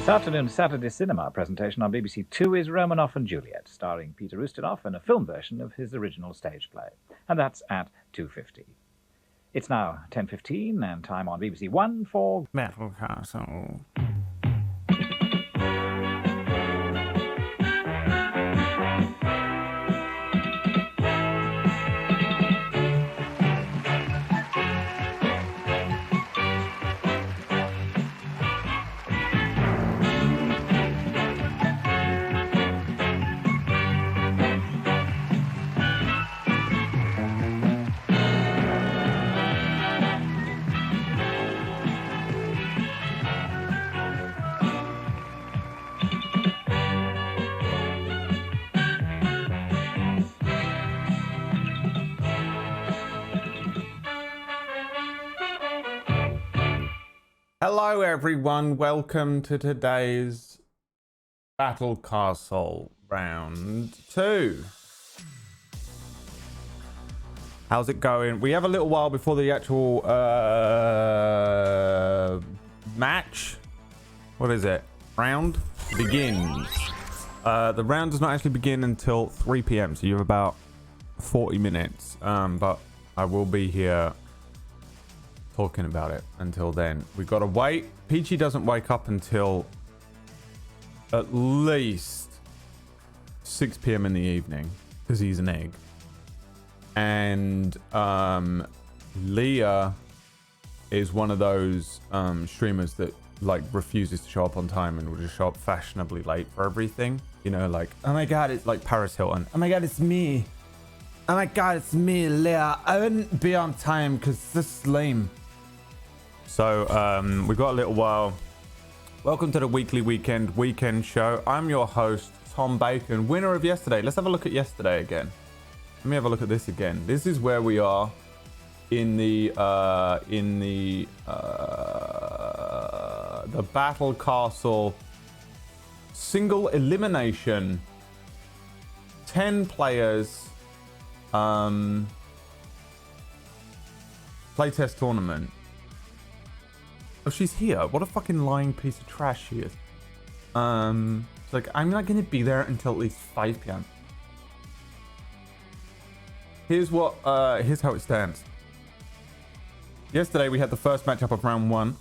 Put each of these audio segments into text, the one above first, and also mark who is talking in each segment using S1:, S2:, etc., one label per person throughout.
S1: This afternoon's Saturday cinema presentation on BBC Two is Romanoff and Juliet, starring Peter Ustinov in a film version of his original stage play. And that's at 2:50. It's now 10:15 and time on BBC One for
S2: Battle Castle. Hello everyone, welcome to today's Battle Castle round 2. How's it going? We have a little while before the actual match. What is it? Round begins. The round does not actually begin until 3 p.m. so you have about 40 minutes. But I will be here talking about it until then. We gotta wait. Peachy doesn't wake up until at least 6 p.m. in the evening because he's an egg. And Leah is one of those streamers that like refuses to show up on time and will just show up fashionably late for everything. You know, like, oh my god, it's like Paris Hilton. Oh my god, it's me. Oh my god, it's me, Leah. I wouldn't be on time because this is lame. So we've got a little while. Welcome to the weekend show. I'm your host, Tom Bacon, winner of yesterday. Let's have a look at yesterday again. Let me have a look at this again. This is where we are in the Battle Castle single elimination 10 players playtest tournament. Oh, she's here. What a fucking lying piece of trash she is. It's like, I'm not going to be there until at least 5 p.m. Here's how it stands. Yesterday, we had the first matchup of round 1,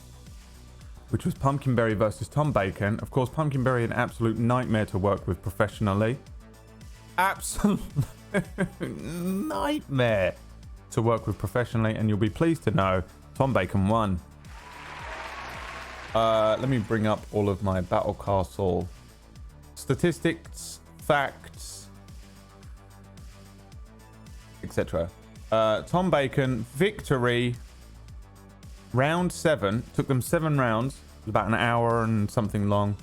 S2: which was Pumpkinberry versus Tom Bacon. Of course, Pumpkinberry, an absolute nightmare to work with professionally. Absolute nightmare to work with professionally, and you'll be pleased to know Tom Bacon won. Let me bring up all of my Battle Castle statistics, facts, etc. Tom Bacon, victory, round 7. Took them 7 rounds. It was about an hour and something long.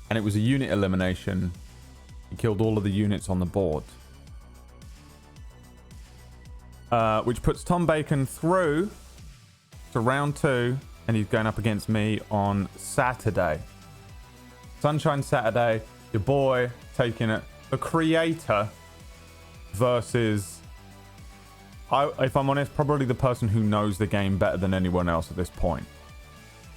S2: And it was a unit elimination. He killed all of the units on the board. Which puts Tom Bacon through to round 2. And he's going up against me on Saturday. Sunshine Saturday. Your boy taking it. The creator versus, if I'm honest, probably the person who knows the game better than anyone else at this point.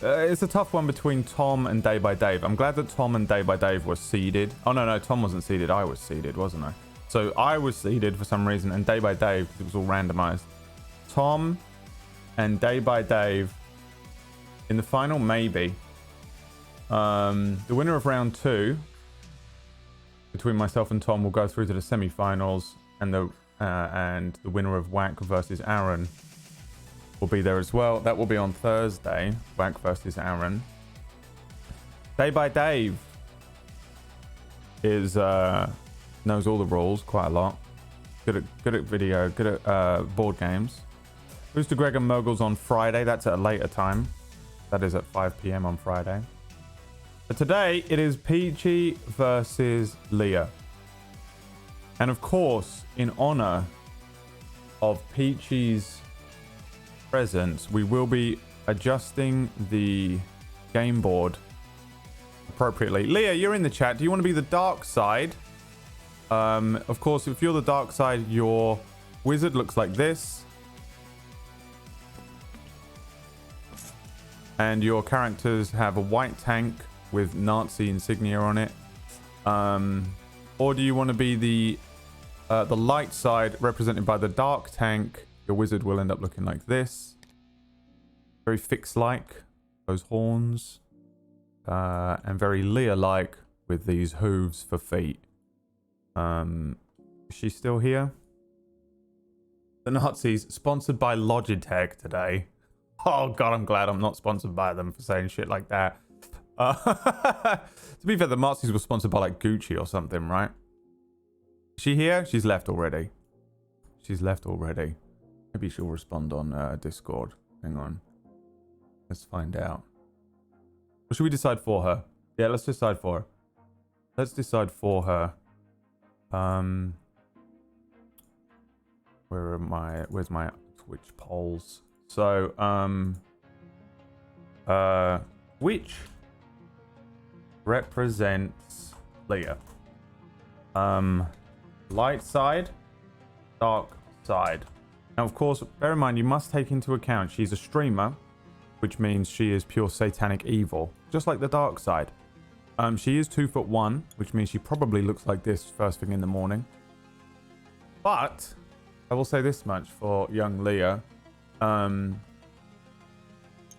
S2: It's a tough one between Tom and Day by Dave. I'm glad that Tom and Day by Dave were seeded. Oh, no, Tom wasn't seeded. I was seeded, wasn't I? So I was seeded for some reason, and Day by Dave, it was all randomized. Tom and Day by Dave in the final, maybe. The winner of round 2 between myself and Tom will go through to the semi-finals, and the winner of Whack versus Aaron will be there as well. That will be on Thursday. Whack versus Aaron. Day by Dave is knows all the rules quite a lot. Good at video. Good at board games. Booster Greg and Moguls on Friday. That's at a later time. That is at 5 p.m. on Friday. But today, it is Peachy versus Leah. And of course, in honor of Peachy's presence, we will be adjusting the game board appropriately. Leah, you're in the chat. Do you want to be the dark side? Of course, if you're the dark side, your wizard looks like this. And your characters have a white tank, with Nazi insignia on it. Or do you want to be the light side represented by the dark tank? Your wizard will end up looking like this. Very fixed-like, those horns. And very Leah-like with these hooves for feet. Is she still here? The Nazis, sponsored by Logitech today. Oh god, I'm glad I'm not sponsored by them for saying shit like that. To be fair, the Nazis were sponsored by like Gucci or something, right? Is she here? She's left already. She's left already. Maybe she'll respond on Discord. Hang on. Let's find out. Or should we decide for her? Yeah, let's decide for her. Let's decide for her. Where's my Twitch polls? So, which represents Leah? Light side, dark side. Now, of course, bear in mind, you must take into account she's a streamer, which means she is pure satanic evil, just like the dark side. She is 2'1", which means she probably looks like this first thing in the morning. But I will say this much for young Leah.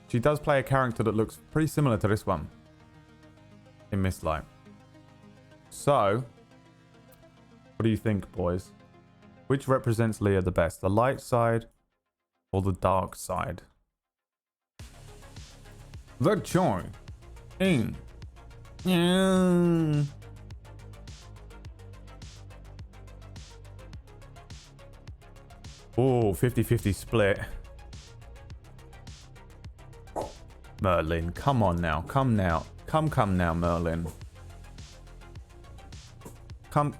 S2: She does play a character that looks pretty similar to this one in Mistlight. So, what do you think, boys? Which represents Leah the best? The light side or the dark side? The choice in. Yeah. Oh, 50-50 split. Merlin, come on now. Come now. Come now, Merlin. Come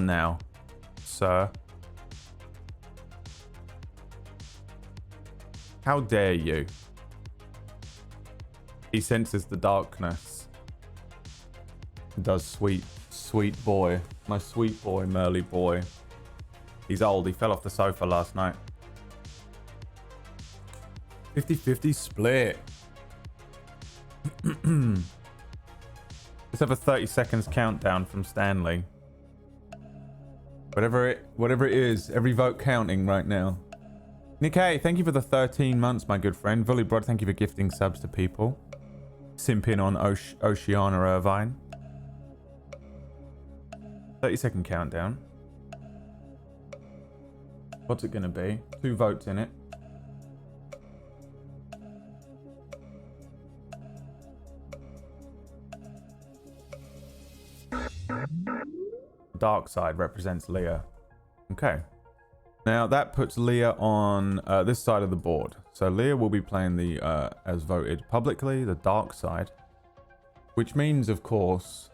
S2: now, sir. How dare you? He senses the darkness. Does sweet boy. My sweet boy, Merly boy. He's old. He fell off the sofa last night. 50-50 split. Let's have a 30 seconds countdown from Stanley. Whatever it is, every vote counting right now. Nikkei, thank you for the 13 months, my good friend. Volleybrod, thank you for gifting subs to people. Simping on Oceana Irvine. 30-second countdown. What's it gonna be? 2 votes in it. Dark side represents Leah. Okay. Now that puts Leah on this side of the board. So Leah will be playing the, as voted publicly, the dark side. Which means, of course,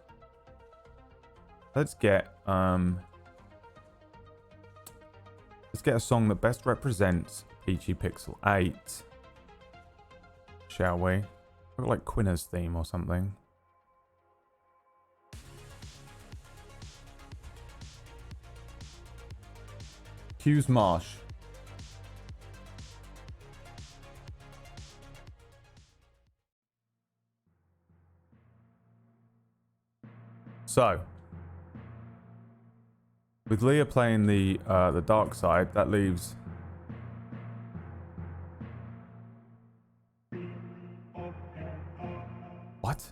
S2: let's get a song that best represents PeachyPixel8. Shall we? Like Quinna's theme or something. Hughes Marsh. So, with Leah playing the dark side, that leaves what?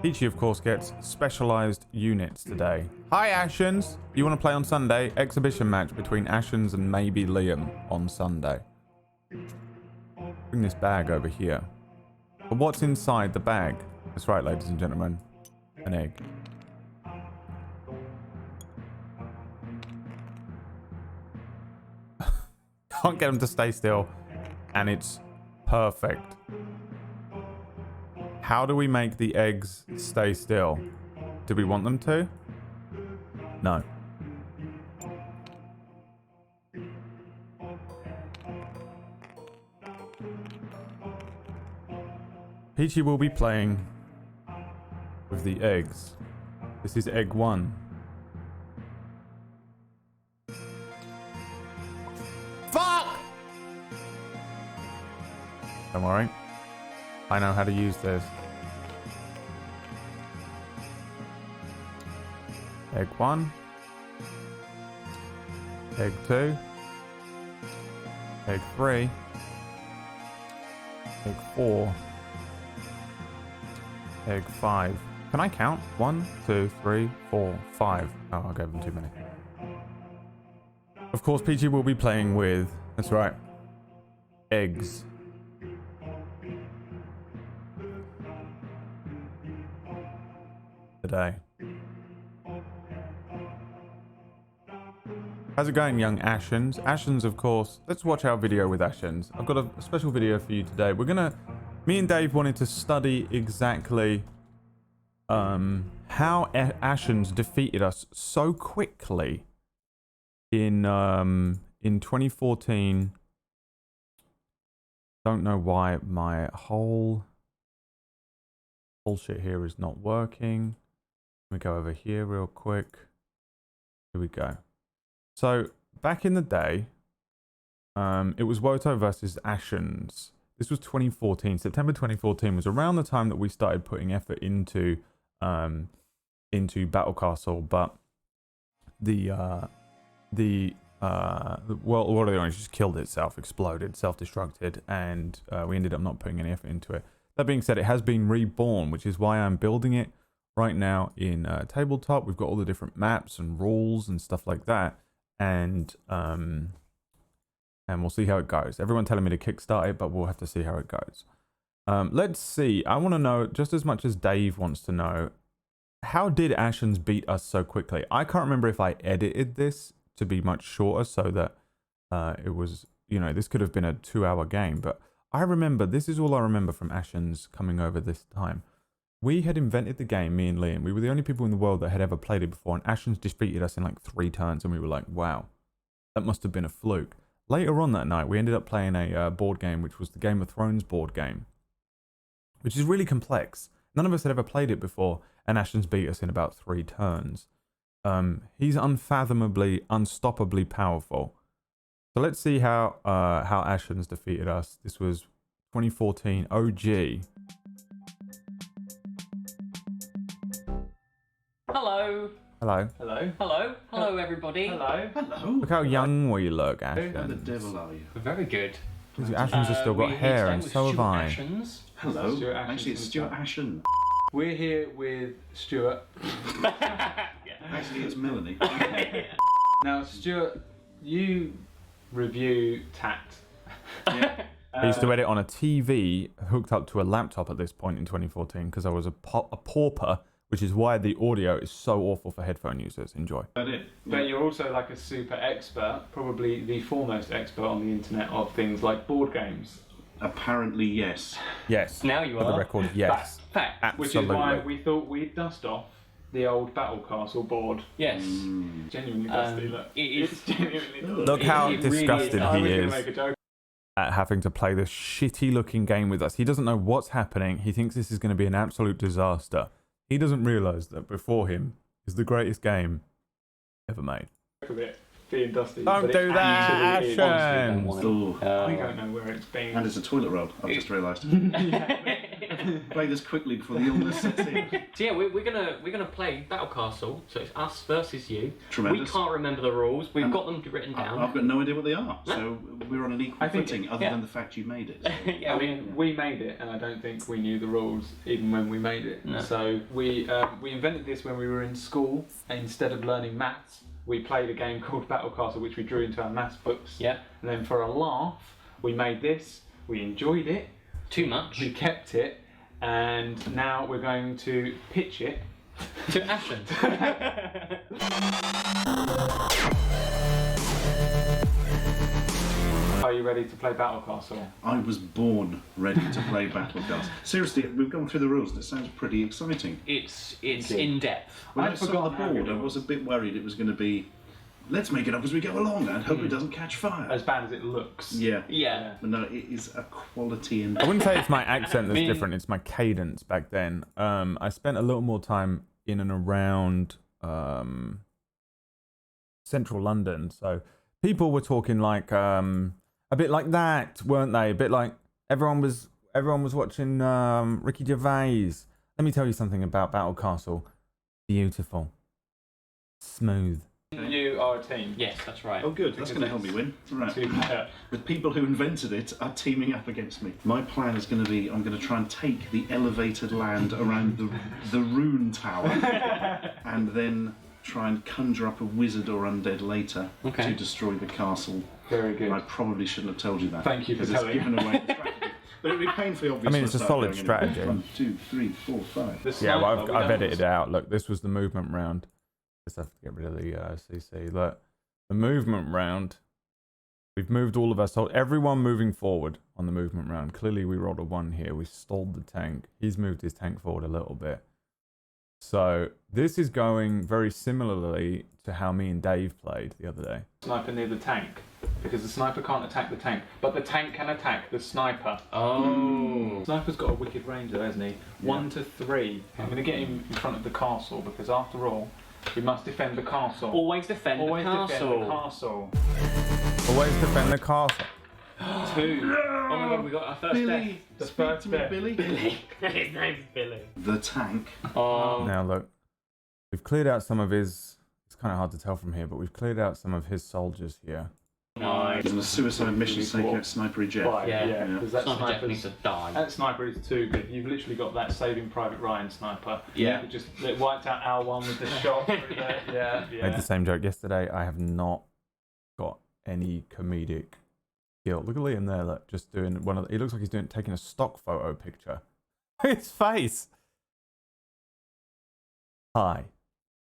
S2: Peachy, of course, gets specialized units today. Hi, Ashens. You want to play on Sunday? Exhibition match between Ashens and maybe Liam on Sunday. Bring this bag over here. But what's inside the bag? That's right, ladies and gentlemen. An egg. Can't get them to stay still. And it's perfect. How do we make the eggs stay still? Do we want them to? No. Peachy will be playing with the eggs. This is egg 1. Fuck! Don't worry. I know how to use this. Egg 1. Egg 2. Egg 3. Egg 4. Egg 5. Can I count? 1, 2, 3, 4, 5. Oh, I gave them too many. Of course, Peachy will be playing with, that's right, eggs. Today. How's it going, young Ashens? Ashens, of course. Let's watch our video with Ashens. I've got a special video for you today. Me and Dave wanted to study exactly how Ashens defeated us so quickly in 2014. Don't know why my whole bullshit here is not working. Let me go over here real quick. Here we go. So back in the day, it was Woto versus Ashens. This was 2014. September 2014 was around the time that we started putting effort into Battle Castle, but the World of the Orange just killed itself, exploded, self-destructed, and we ended up not putting any effort into it. That being said, it has been reborn, which is why I'm building it right now in tabletop. We've got all the different maps and rules and stuff like that, and we'll see how it goes. Everyone telling me to kickstart it, but we'll have to see how it goes. Let's see. I want to know, just as much as Dave wants to know, how did Ashens beat us so quickly? I can't remember if I edited this to be much shorter so that it was, this could have been a 2-hour game, but I remember, this is all I remember from Ashens coming over this time. We had invented the game, me and Leah, and we were the only people in the world that had ever played it before, and Ashens defeated us in like 3 turns, and we were like, wow, that must have been a fluke. Later on that night, we ended up playing a board game, which was the Game of Thrones board game, which is really complex. None of us had ever played it before, and Ashens beat us in about 3 turns. He's unfathomably, unstoppably powerful. So let's see how Ashens defeated us. This was 2014 OG.
S3: Hello.
S2: Hello.
S3: Hello. Hello. Hello, everybody.
S4: Hello. Hello.
S2: Look how young we look, Ashens.
S4: How the devil are you?
S3: Very good.
S2: Ashens has still got hair, and so have I.
S4: Hello.
S5: Stuart Ashens
S4: Actually, it's Stuart Ashen.
S5: We're here with Stuart.
S4: Actually, it's Melanie.
S5: Now, Stuart, you review Tact.
S4: Yeah.
S2: I used to edit on a TV hooked up to a laptop at this point in 2014 because I was a pauper, which is why the audio is so awful for headphone users. Enjoy.
S4: That it.
S5: But you're also like a super expert, probably the foremost expert on the internet of things like board games.
S4: Apparently, yes.
S2: Yes.
S3: Now you
S2: For the
S3: are.
S2: record, yes.
S3: Fact.
S2: Absolutely.
S5: Which is why we thought we'd dust off the old Battle Castle board.
S3: Yes.
S5: Genuinely dusty, look.
S3: It's
S5: genuinely dusty.
S2: Look how
S3: It really
S2: disgusted
S3: is.
S5: I
S2: he
S5: was going
S2: is
S5: to make a joke.
S2: at having to play this shitty looking game with us. He doesn't know what's happening. He thinks this is going to be an absolute disaster. He doesn't realise that before him is the greatest game ever made.
S5: Of it being dusty.
S2: Don't
S5: but it
S2: do that,
S5: actually is.
S2: Ashens.
S4: Ooh.
S5: We don't know where it's been.
S4: And it's a toilet roll, I've just realised. Play this quickly before the illness sets in.
S3: So yeah, we're gonna play Battle Castle. So it's us versus you.
S4: Tremendous.
S3: We can't remember the rules. We've got them written down.
S4: I've got no idea what they are, so we're on an equal
S5: I think-
S4: footing, other
S3: yeah.
S4: than the fact you made it. So.
S3: Yeah,
S5: I mean, we made it, and I don't think we knew the rules even when we made it.
S3: No.
S5: So we invented this when we were in school. And instead of learning maths, we played a game called Battle Castle, which we drew into our maths books.
S3: Yeah.
S5: And then for a laugh, we made this. We enjoyed it.
S3: Too much.
S5: We kept it, and now we're going to pitch it
S3: To Ashens.
S5: Are you ready to play Battle Castle?
S4: I was born ready to play Battlecast. Seriously, we've gone through the rules and it sounds pretty exciting.
S3: It's in depth.
S4: When
S5: I'd
S4: I saw the
S5: forgotten how
S4: board,
S5: good
S4: I
S5: it
S4: was
S5: was.
S4: a bit worried it was going to be, let's make it up as we go along and hope it doesn't catch fire.
S5: As bad as it looks.
S4: Yeah.
S3: Yeah.
S4: But no, it is a quality in.
S2: I wouldn't say it's my accent that's
S3: Me-
S2: different, it's my cadence back then. I spent a little more time in and around central London, so people were talking like a bit like that, weren't they? A bit like everyone was everyone was watching Ricky Gervais. Let me tell you something about Battle Castle. Beautiful. Smooth.
S5: You are a team.
S3: Yes, that's right.
S4: Oh, good. That's going to help me win. Right. The people who invented it are teaming up against me. My plan is going to be, I'm going to try and take the elevated land around the rune tower, and then try and conjure up a wizard or undead later to destroy the castle.
S5: Very good.
S4: I probably shouldn't have told you that.
S5: Thank you for
S4: because
S5: telling.
S4: it's given away the strategy. But it'd be painfully obvious.
S2: I mean, it's a solid strategy.
S4: 1, 2, 3, 4, 5.
S2: Yeah, well, I've edited it out. Look, this was the movement round. Just have to get rid of the CC. Look, the movement round. We've moved all of our soldiers. Everyone moving forward on the movement round. Clearly, we rolled a 1 here. We stalled the tank. He's moved his tank forward a little bit. So this is going very similarly to how me and Dave played the other day.
S5: Sniper near the tank, because the sniper can't attack the tank, but the tank can attack the sniper.
S3: Oh.
S5: Sniper's got a wicked range though, hasn't he?
S4: Yeah.
S5: 1 to 3. I'm going to get him in front of the castle, because after all, we must defend the castle.
S3: Always defend the castle.
S5: Defend the castle.
S2: Always defend the castle.
S3: 2. Oh my god, we got our first
S4: Billy,
S5: The
S4: speak
S5: first
S4: to me,
S5: death.
S4: Billy.
S3: death. His name's Billy.
S4: The tank.
S3: Oh.
S2: Now look, we've cleared out some of his. It's kind of hard to tell from here, but we've cleared out some of his soldiers here.
S3: Nice.
S4: It's on a suicide mission to take out Snipery Jeff.
S5: 5,
S3: Yeah.
S5: because that
S3: Sniper Jeff needs
S5: sniper's...
S3: to die.
S5: That sniper is too good. You've literally got that Saving Private Ryan sniper.
S3: Yeah.
S5: It just it wiped out our one with the shot through there. Yeah,
S2: Made the same joke yesterday. I have not got any comedic skill. Look at Liam there, look, just doing one of. He looks like he's taking a stock photo picture. His face. Hi,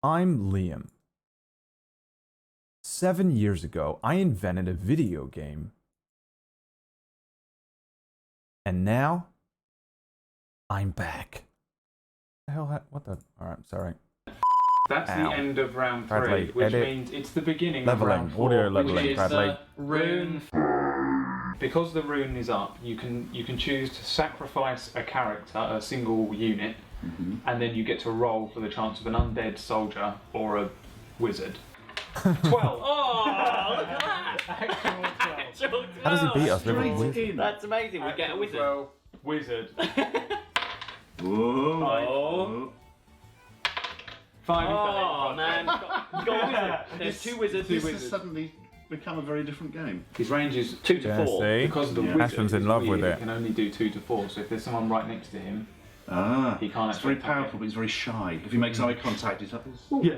S2: I'm Liam. 7 years ago, I invented a video game. And now, I'm back. The hell, what the? Alright, sorry.
S5: That's
S2: Ow.
S5: the end of round 3,
S2: Bradley,
S5: which
S2: edit.
S5: means it's the beginning
S2: Leveling,
S5: of round 4.
S2: audio
S5: which
S2: leveling,
S5: is
S2: Bradley.
S3: Rune.
S5: Because the rune is up, you can choose to sacrifice a character, a single unit, and then you get to roll for the chance of an undead soldier or a wizard. 12.
S3: Oh, look at that!
S5: Actual 12.
S2: How does he beat us?
S4: Straight
S2: Level
S4: in.
S3: That's amazing. We get a wizard.
S5: 12. Wizard.
S4: Whoa.
S3: Oh.
S5: 5.
S3: Oh man, you got a wizard. There's 2 wizards.
S4: This has suddenly become a very different game.
S5: His range is
S3: 2 to
S2: Yeah,
S3: 4.
S2: see?
S5: because of the
S4: Yeah.
S5: wizard.
S2: Ashton's in
S5: it's
S2: love
S5: weird,
S2: with it.
S5: He can only do 2 to 4. So if there's someone right next to him,
S4: Ah,
S5: He can't
S4: it's
S5: actually
S4: very
S5: attack
S4: powerful,
S5: it.
S4: but he's very shy. If he makes eye contact, he's like, "Ooh."
S5: yeah.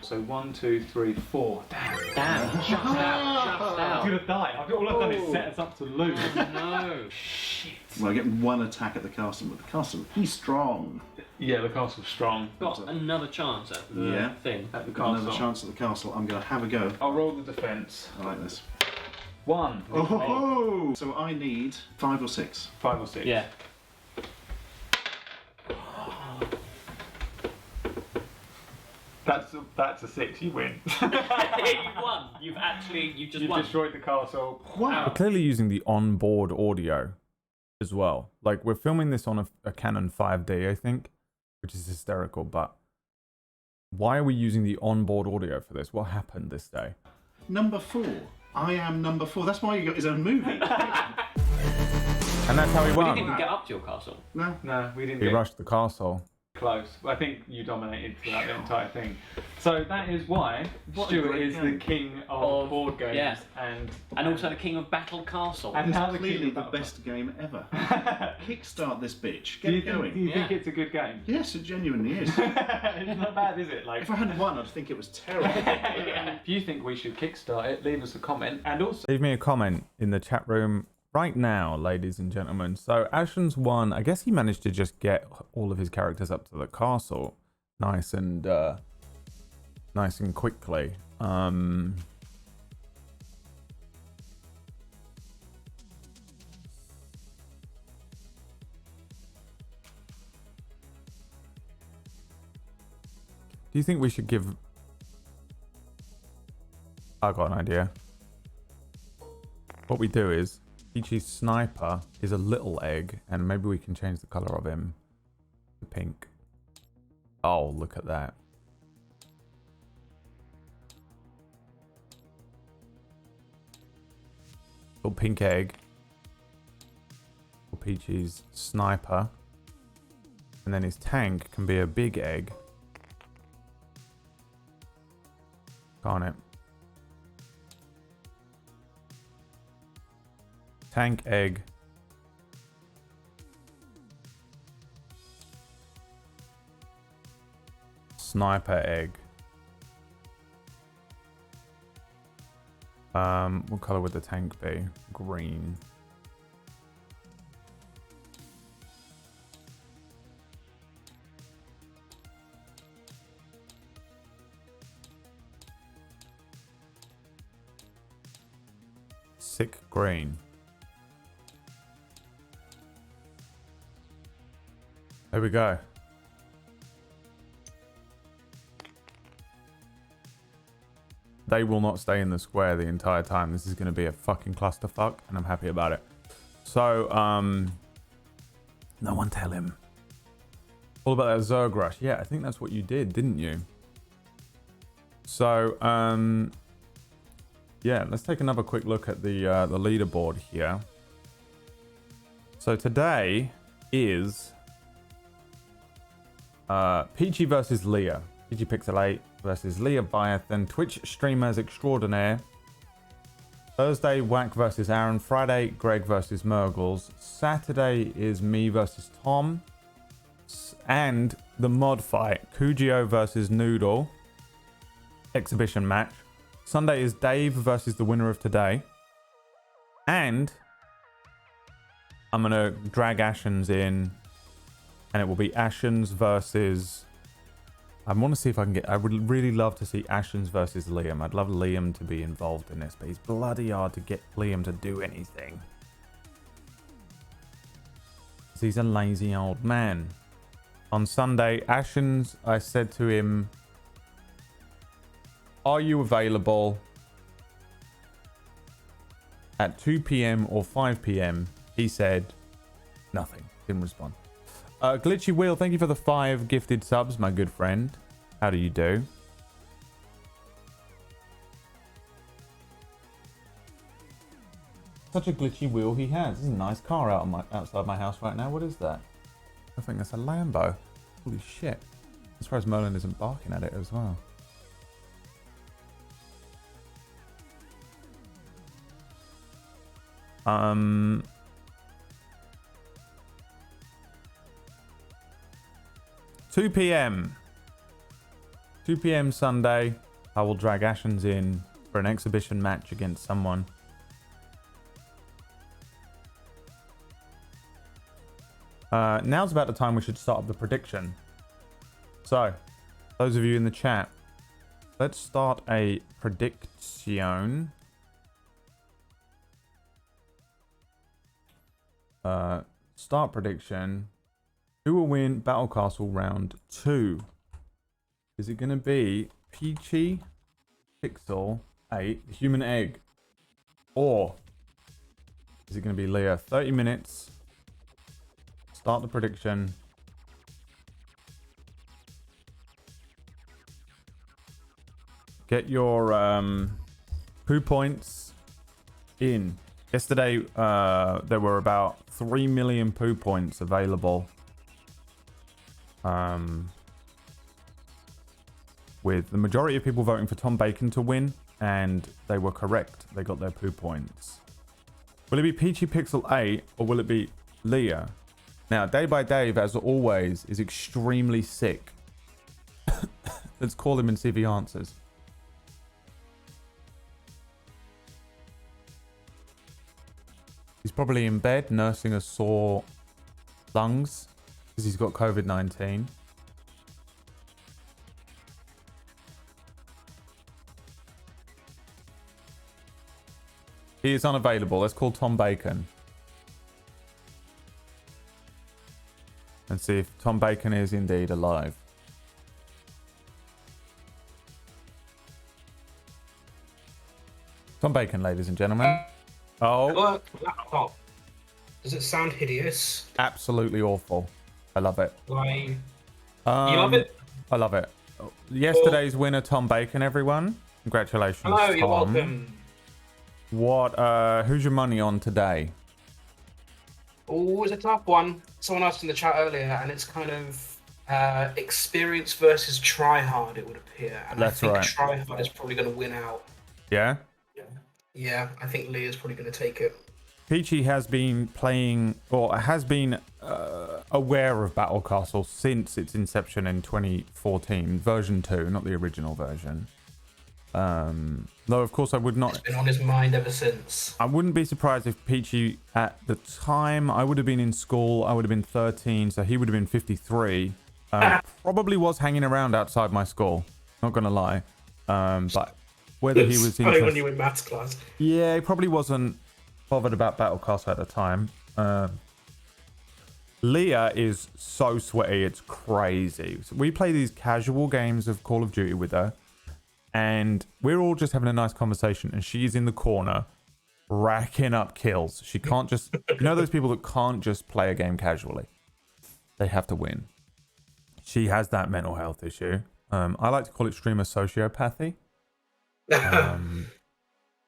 S5: So 1, 2, 3, 4. Damn.
S3: Damn, shuts out, shuts
S5: I'm
S3: out.
S5: gonna die. All I've done is set us up to lose.
S3: No.
S4: Well, I get 1 attack at the castle, but the castle, he's strong.
S5: Yeah, the castle's strong.
S3: Got another chance at the
S4: Yeah.
S3: thing.
S5: At the
S4: Got
S5: castle.
S4: another chance at the castle. I'm going to have a go.
S5: I'll roll the defense.
S4: I like this.
S5: 1.
S4: Oh, so I need 5 or 6.
S5: 5 or 6.
S3: Yeah.
S5: That's a 6. You win.
S3: You've won. You've just
S5: You've
S3: won.
S5: destroyed the castle.
S4: Wow.
S2: We're clearly using the onboard audio as well. Like, we're filming this on a Canon 5D, I think, which is hysterical, but why are we using the onboard audio for this? What happened this day?
S4: Number 4. I am number 4. That's why he got his own movie.
S2: And that's how he
S3: We
S2: won.
S3: didn't even get up to your castle.
S4: No.
S5: No, we didn't
S2: He
S5: get
S2: rushed the castle.
S5: close. I think you dominated throughout the entire thing. So that is why
S4: What a
S5: Stuart
S4: great
S5: is the
S4: game.
S5: king of board games.
S3: yeah.
S5: And
S3: Also the king of Battle Castle.
S5: And
S4: It's
S5: now the king
S4: clearly
S5: of
S4: the
S5: Battle
S4: best game ever.
S5: Castle.
S4: Kickstart this bitch.
S5: Do
S4: Get
S5: you
S4: it
S5: think,
S4: going.
S5: do you think
S3: Yeah.
S5: it's a good game?
S4: Yes, it genuinely is.
S5: It's not bad, is it? Like,
S4: If I had won, I'd think it was terrible.
S5: if you think we should kickstart it, leave us a comment. And also,
S2: Leave me a comment in the chat room right now, ladies and gentlemen. So Ashton's won. I guess he managed to just get all of his characters up to the castle nice and quickly. Do you think we should give... I got an idea. What we do is, Peachy's sniper is a little egg, and maybe we can change the color of him to pink. Oh, look at that. Little pink egg. Peachy's sniper. And then his tank can be a big egg. Can't it? Tank egg. Sniper egg. What color would the tank be? Green. Sick green. There we go. They will not stay in the square the entire time. This is going to be a fucking clusterfuck, and I'm happy about it. So, no one tell him. All about that Zerg rush. Yeah, I think that's what you did, didn't you? So, yeah, let's take another quick look at the leaderboard here. So today is Peachy versus Leah. PeachyPixel8 versus Leah Biathan. Twitch streamers extraordinaire. Thursday, Whack versus Aaron. Friday, Greg versus Murgles. Saturday is me versus Tom. And the mod fight, Kujio versus Noodle. Exhibition match. Sunday is Dave versus the winner of today. And I'm going to drag Ashens in. And it will be Ashens versus... I want to see if I can get... I would really love to see Ashens versus Liam. I'd love Liam to be involved in this, but he's bloody hard to get Liam to do anything. He's a lazy old man. On Sunday, Ashens, I said to him, are you available at 2 p.m. or 5 p.m? He said nothing. Didn't respond. Glitchy Wheel, thank you for the 5 gifted subs, my good friend. How do you do? Such a glitchy wheel he has. This is a nice car outside my house right now. What is that? I think that's a Lambo. Holy shit. I'm surprised Merlin isn't barking at it as well. Two p.m. 2 p.m. Sunday. I will drag Ashens in for an exhibition match against someone. Now's about the time we should start up the prediction. So, those of you in the chat, let's start a prediction. Start prediction. Who will win Battle Castle round 2? Is it going to be PeachyPixel8, the human egg? Or is it going to be Leah? 30 minutes. Start the prediction. Get your poo points in. Yesterday, there were about 3 million poo points available. With the majority of people voting for Tom Bacon to win, and they were correct. They got their poo points. Will it be PeachyPixel8 or will it be Leah? Now, Day by Dave, as always, is extremely sick. Let's call him and see if he answers. He's probably in bed nursing a sore lungs because he's got COVID-19. He is unavailable. Let's call Tom Bacon. And see if Tom Bacon is indeed alive. Tom Bacon, ladies and gentlemen. Oh.
S6: Does it sound hideous?
S2: Absolutely awful. I love it.
S6: Like, you love it?
S2: I love it. Yesterday's winner, Tom Bacon, everyone. Congratulations,
S6: Hello,
S2: Tom.
S6: you're welcome.
S2: What, who's your money on today?
S6: Oh, it's a tough one. Someone asked in the chat earlier, and it's kind of experience versus try hard, it would appear. And
S2: That's
S6: I think
S2: right.
S6: try hard is probably going to win out.
S2: Yeah?
S6: Yeah, I think Leah's probably going to take it.
S2: Peachy has been playing, or has been aware of Battle Castle since its inception in 2014, version 2, not the original version. Though, of course, I would not...
S6: It's been on his mind ever since.
S2: I wouldn't be surprised if Peachy, at the time, I would have been in school, I would have been 13, so he would have been 53. Probably was hanging around outside my school, not going to lie. But whether he was
S6: interested... when you were in maths class.
S2: Yeah, he probably wasn't bothered about Battle Castle at the time. Leah is so sweaty, it's crazy. So we play these casual games of Call of Duty with her, and we're all just having a nice conversation, and she's in the corner racking up kills. She can't just... You know those people that can't just play a game casually? They have to win. She has that mental health issue. I like to call it streamer sociopathy.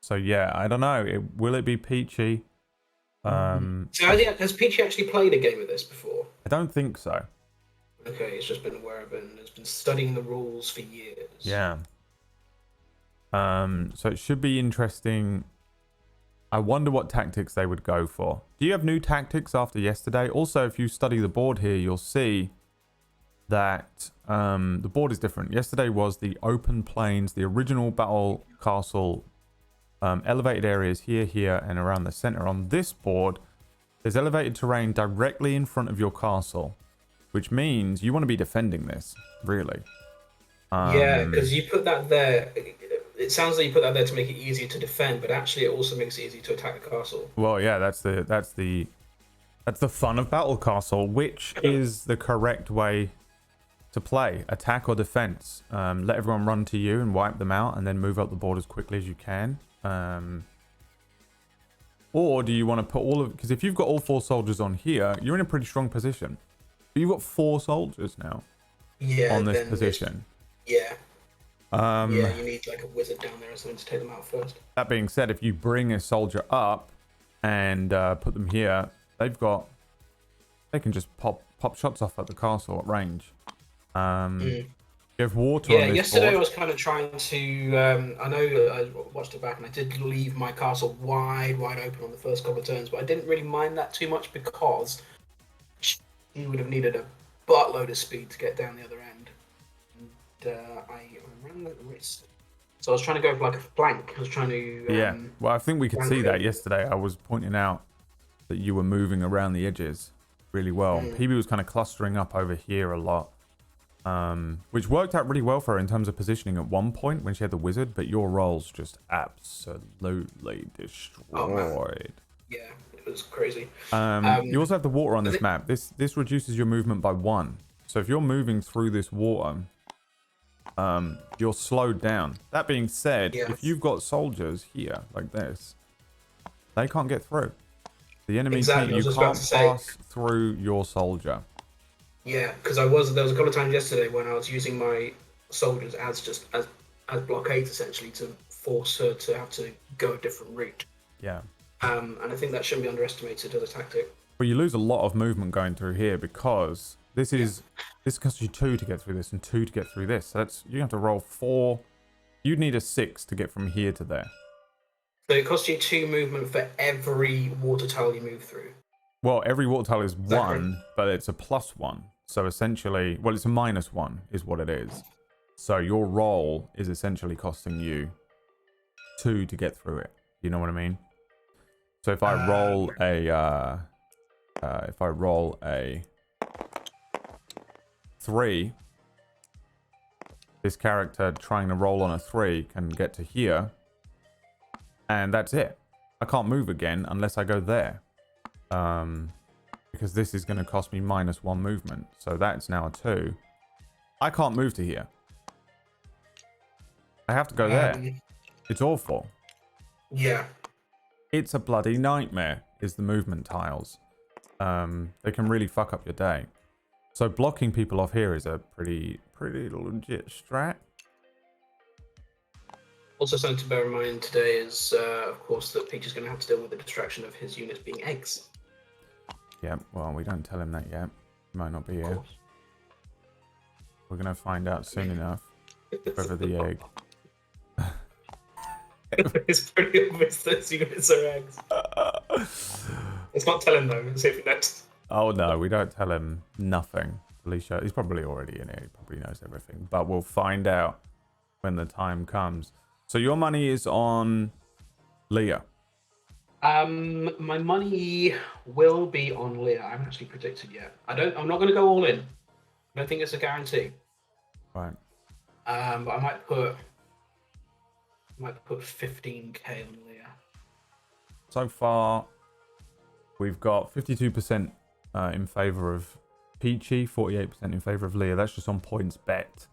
S2: So yeah, I don't know. Will it be Peachy?
S6: So has Peachy actually played a game of this before?
S2: I don't think so.
S6: Okay, he's just been aware of it and has been studying the rules for years.
S2: Yeah. So it should be interesting. I wonder what tactics they would go for. Do you have new tactics after yesterday? Also, if you study the board here, you'll see that the board is different. Yesterday was the open plains, the original Battle Castle elevated areas here, and around the center. On this board, there's elevated terrain directly in front of your castle, which means you want to be defending this, really.
S6: Yeah, because you put that there. It sounds like you put that there to make it easier to defend, but actually it also makes it easy to attack the castle.
S2: Well, yeah, that's the fun of Battle Castle, which is the correct way to play. Attack or defense. Let everyone run to you and wipe them out, and then move up the board as quickly as you can. Or do you want to put all of... Because if you've got all 4 soldiers on here, you're in a pretty strong position. But you've got 4 soldiers now on this position.
S6: Yeah. Yeah, you need like a wizard down there or something to take them out first.
S2: That being said, if you bring a soldier up and put them here, they can just pop shots off at the castle at range. You have water on this
S6: yesterday
S2: board.
S6: I was kind of trying to... I know I watched it back and I did leave my castle wide open on the first couple of turns, but I didn't really mind that too much because you would have needed a buttload of speed to get down the other end. And I ran the risk. So I was trying to go for like a flank. I was trying to...
S2: yeah, well, I think we could see that yesterday. I was pointing out that you were moving around the edges really well. PB was kind of clustering up over here a lot. Which worked out really well for her in terms of positioning at one point when she had the wizard, but your rolls just absolutely destroyed.
S6: Yeah, it was crazy.
S2: You also have the water on this map. This reduces your movement by 1. So if you're moving through this water, you're slowed down. That being said, if you've got soldiers here like this, they can't get through. The enemy team, you can't pass through your soldier.
S6: Yeah, because there was a couple of times yesterday when I was using my soldiers as blockades essentially to force her to have to go a different route.
S2: Yeah.
S6: And I think that shouldn't be underestimated as a tactic.
S2: Well, you lose a lot of movement going through here because this costs you 2 to get through this and 2 to get through this. So you have to roll 4. You'd need a 6 to get from here to there.
S6: So it costs you 2 movement for every water tile you move through.
S2: Well, every water tile is 1, but it's a +1. So essentially, well, it's a -1 is what it is. So your roll is essentially costing you 2 to get through it. You know what I mean? So if I roll a 3, this character trying to roll on a 3 can get to here, and that's it. I can't move again unless I go there. Because this is going to cost me -1 movement. So that's now a 2. I can't move to here. I have to go there. It's awful.
S6: Yeah.
S2: It's a bloody nightmare, is the movement tiles. They can really fuck up your day. So blocking people off here is a pretty legit strat.
S6: Also something to bear in mind today is, of course, that Peach is going to have to deal with the distraction of his units being eggs.
S2: Yeah, well, we don't tell him that yet. He might not be
S6: Of
S2: here.
S6: course.
S2: We're going to find out soon enough whether the egg...
S6: It's pretty obvious those units are eggs. Let's not tell him though. Let's see if he knows.
S2: Oh, no, we don't tell him nothing. Alicia, he's probably already in here. He probably knows everything. But we'll find out when the time comes. So your money is on Leah.
S6: My money will be on Leah. I haven't actually predicted yet. I'm not going to go all in. I don't think it's a guarantee.
S2: Right.
S6: But I might put 15k on Leah.
S2: So far, we've got 52% in favor of Peachy, 48% in favor of Leah. That's just on points bet.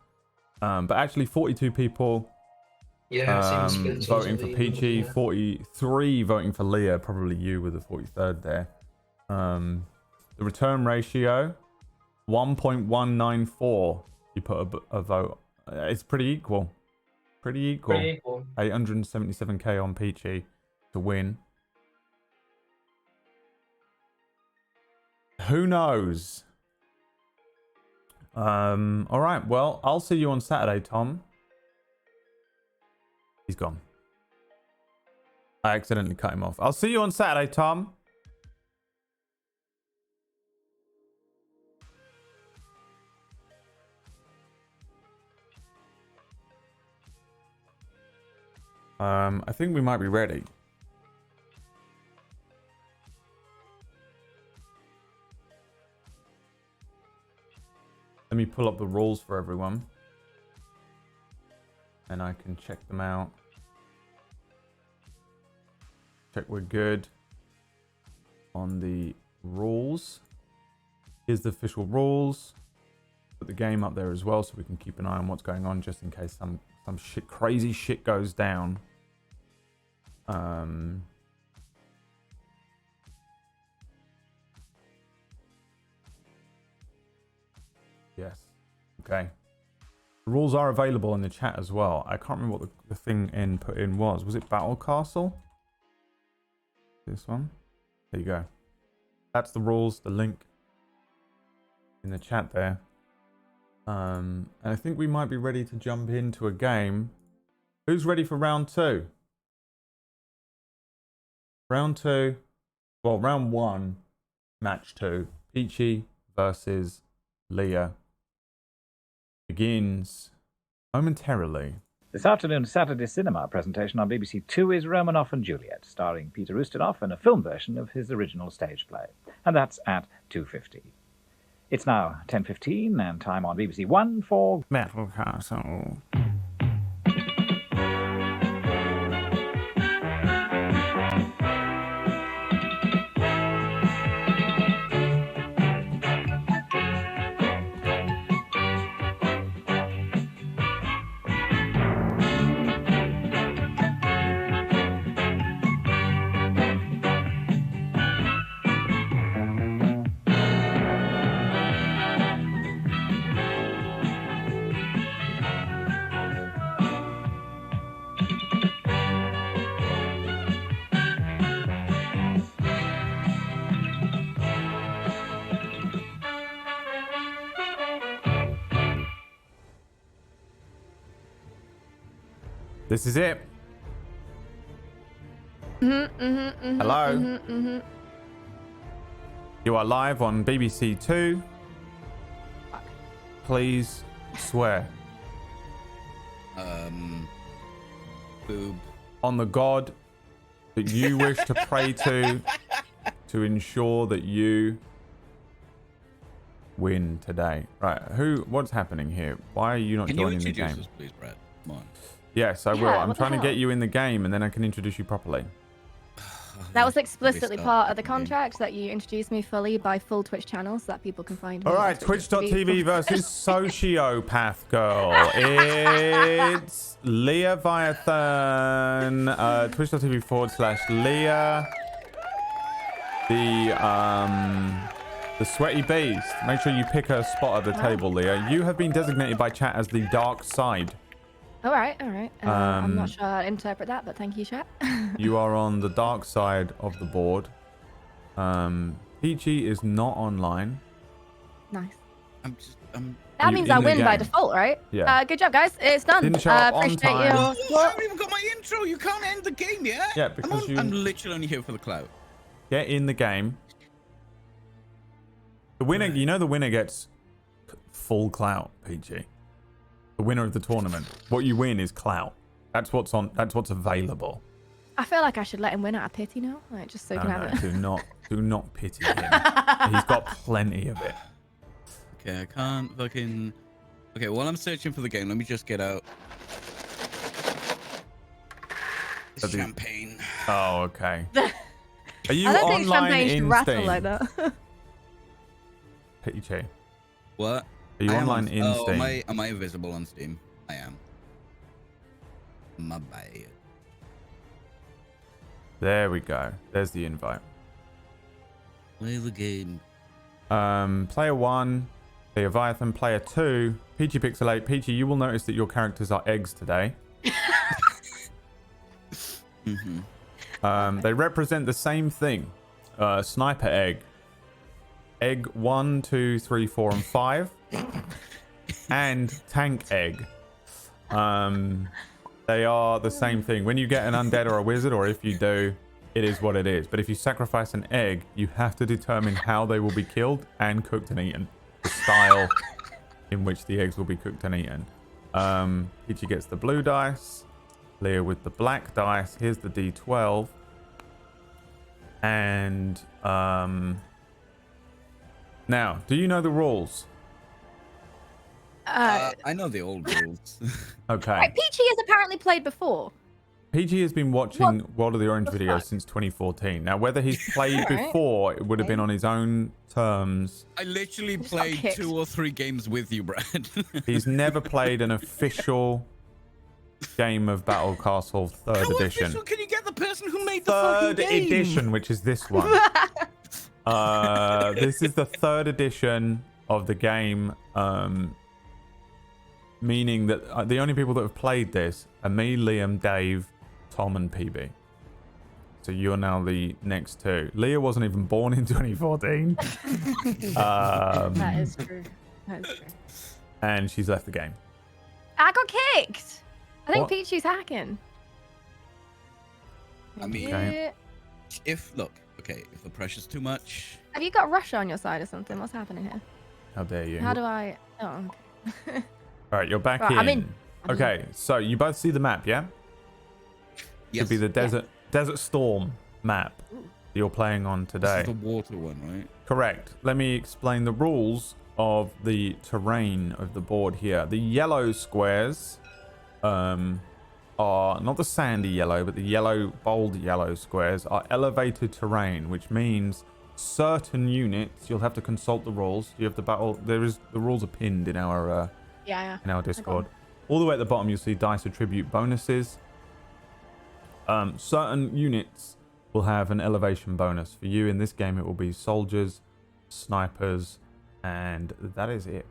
S2: But actually, 42 people voting for Peachy,
S6: yeah.
S2: 43 voting for Leah. Probably you with the 43rd there. The return ratio, 1.194. You put a vote. It's pretty equal. Pretty equal. 877k on Peachy to win. Who knows? All right. Well, I'll see you on Saturday, Tom. He's gone. I accidentally cut him off. I'll see you on Saturday, Tom. I think we might be ready. Let me pull up the rules for everyone. And I can check them out. Check we're good on the rules. Here's the official rules. Put the game up there as well so we can keep an eye on what's going on just in case some crazy shit goes down. Yes. Okay. The rules are available in the chat as well. I can't remember what the thing N put in was. Was it Battle Castle? This one? There you go. That's the rules, the link in the chat there. And I think we might be ready to jump into a game. Who's ready for round 2? Round 2. Well, round 1, match 2. Peachy versus Leah begins momentarily.
S1: This afternoon's Saturday cinema presentation on BBC Two is Romanoff and Juliet, starring Peter Ustinov in a film version of his original stage play. And that's at 2:50. It's now 10:15 and time on BBC One for
S2: Battle Castle. This is it. Hello. You are live on BBC Two. Please swear.
S7: Boob.
S2: On the god that you wish to pray to ensure that you win today. Right, what's happening here? Why are you not joining the game?
S7: Us, please, Brad? Come on.
S2: Yes, I will.
S8: Yeah,
S2: I'm
S8: what the
S2: trying to get
S8: hell?
S2: you in the game and then I can introduce you properly.
S8: That was explicitly
S7: Restart
S8: part of the
S7: the game.
S8: contract that you introduced me fully by full Twitch channel so that people can find me.
S2: All
S8: on
S2: right,
S8: twitch.tv.
S2: twitch.tv versus Sociopath Girl. It's Leah Viathan. Twitch.tv/Leah. The sweaty beast. Make sure you pick a spot at the table, Leah. You have been designated by chat as the dark side.
S8: All right. I'm not sure how to interpret that, but thank you, chat.
S2: You are on the dark side of the board. Peachy is not online.
S8: Nice.
S2: Are
S8: That
S2: you
S8: means
S2: in
S8: I
S2: the
S8: win by
S2: game?
S8: default, right?
S2: Yeah.
S8: Good job, guys. It's done.
S2: Didn't show up on
S8: Appreciate
S2: time.
S8: your
S7: I
S8: support.
S7: haven't even got my intro. You can't end the game yet.
S2: Yeah, because
S7: I'm literally only here for the clout.
S2: Get in the game. The winner, you know, the winner gets full clout, Peachy. The winner of the tournament. What you win is clout. That's what's on. That's what's available.
S8: I feel like I should let him win out of pity now, like just so you can have it.
S2: Do not pity him. He's got plenty of it.
S7: Okay, I can't fucking. Okay, while I'm searching for the game, let me just get out. Champagne.
S2: Oh, okay. Are you
S8: I don't think
S2: online
S8: champagne should
S2: in
S8: rattle
S2: Steam?
S8: like that.
S2: Peachy.
S7: What?
S2: Are you online in Steam?
S7: Am I invisible on Steam? I am. My bad.
S2: There we go. There's the invite.
S7: Play the game.
S2: Player 1, Leviathan. Player 2, PeachyPixel8. Peachy, you will notice that your characters are eggs today. They represent the same thing. Sniper egg. Egg 1, 2, 3, 4, and 5. And tank egg. They are the same thing. When you get an undead or a wizard, or if you do, it is what it is. But if you sacrifice an egg, you have to determine how they will be killed and cooked and eaten. The style in which the eggs will be cooked and eaten. Peachy gets the blue dice. Leah with the black dice. Here's the D12. And now, do you know the rules?
S7: I know the old rules.
S2: Okay.
S8: Right, Peachy has apparently played before.
S2: PG has been watching World of the Orange videos since 2014. Now, whether he's played before, it would have been on his own terms.
S7: I literally played 2 or 3 games with you, Brad.
S2: He's never played an official game of Battle Castle 3rd edition.
S7: Official can you get the person who made the
S2: 3rd
S7: fucking game?
S2: edition, which is this one. This is the 3rd edition of the game, meaning that the only people that have played this are me, Liam, Dave, Tom, and PB. So you're now the next 2. Leah wasn't even born in 2014.
S8: That is true. That is true.
S2: And she's left the game.
S8: I got kicked. I think
S2: What?
S8: Peachy's hacking.
S7: I mean,
S2: Okay.
S7: if the pressure's too much.
S8: Have you got Russia on your side or something? What's happening here?
S2: How dare you?
S8: How do I? Oh, okay.
S2: All right, you're back
S8: Right,
S2: in.
S8: I'm in.
S2: Okay, so you both see the map, yeah?
S7: Yes.
S2: Should be the Desert Storm map you're playing on today.
S7: This is the water one, right?
S2: Correct. Let me explain the rules of the terrain of the board here. The yellow squares are not the sandy yellow, but the yellow, bold yellow squares are elevated terrain, which means certain units, you'll have to consult the rules. You have to battle. The rules are pinned in our in our Discord. All the way at the bottom, you'll see dice attribute bonuses. Certain units will have an elevation bonus. For you in this game, it will be soldiers, snipers, and that is it.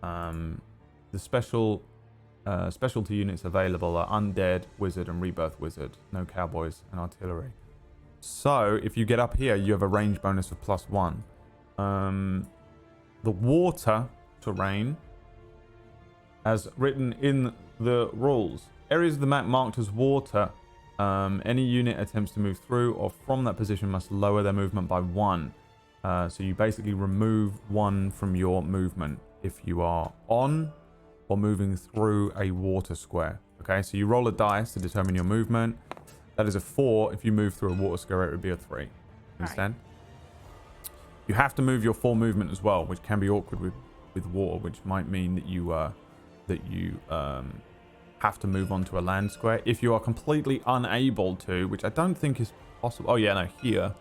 S2: The specialty units available are undead, wizard, and rebirth wizard. No cowboys and artillery. So if you get up here, you have a range bonus of +1. The water terrain, as written in the rules, areas of the map marked as water. Any unit attempts to move through or from that position must lower their movement by 1. So you basically remove 1 from your movement if you are on or moving through a water square. Okay, so you roll a dice to determine your movement. That is a 4. If you move through a water square, it would be a 3. Understand? Right. You have to move your full movement as well, which can be awkward with water, which might mean that you have to move onto a land square. If you are completely unable to, which I don't think is possible. Oh yeah, no, here.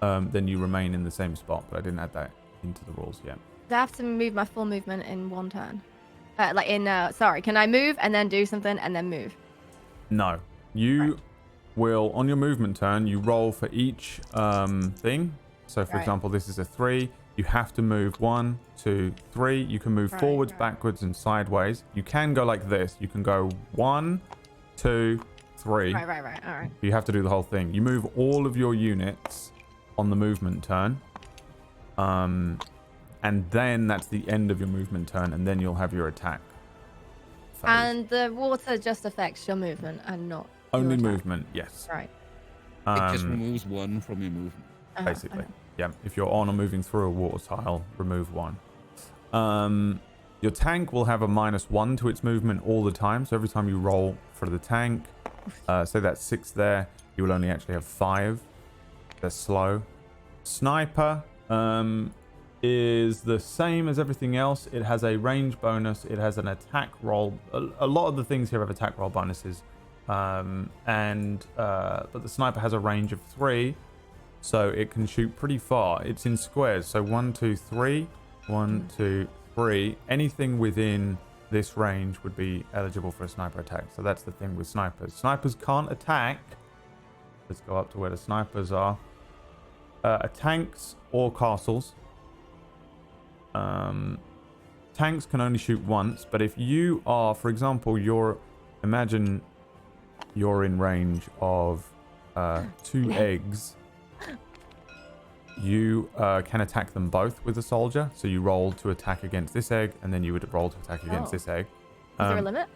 S2: Then you remain in the same spot, but I didn't add that into the rules yet.
S8: Do I have to move my full movement in one turn? Sorry, can I move and then do something and then move?
S2: No. You will, on your movement turn, you roll for each thing. So for example, this is a 3. You have to move 1, 2, 3. You can move forwards, backwards, and sideways. You can go like this. You can go 1, 2, 3.
S8: Right. All right.
S2: You have to do the whole thing. You move all of your units on the movement turn. And then that's the end of your movement turn, and then you'll have your attack phase.
S8: And the water just affects your movement and not your
S2: Only
S8: attack.
S2: movement, yes.
S8: Right.
S7: It just removes one from your movement.
S2: Basically,
S8: Okay.
S2: yeah. If you're on or moving through a water tile, remove one. Your tank will have a -1 to its movement all the time. So every time you roll for the tank, say that's 6 there, you will only actually have 5. They're slow. Sniper is the same as everything else. It has a range bonus. It has an attack roll. A lot of the things here have attack roll bonuses. But the sniper has a range of 3, so it can shoot pretty far. It's in squares, so 1, 2, 3, 1, 2, 3. Anything within this range would be eligible for a sniper attack. So that's the thing with snipers. Snipers can't attack. Let's go up to where the snipers are. Tanks or castles. Tanks can only shoot once, but if you are, for example, imagine you're in range of 2 eggs, you can attack them both with a soldier. So you roll to attack against this egg, and then you would roll to attack against this egg.
S8: Is there a limit?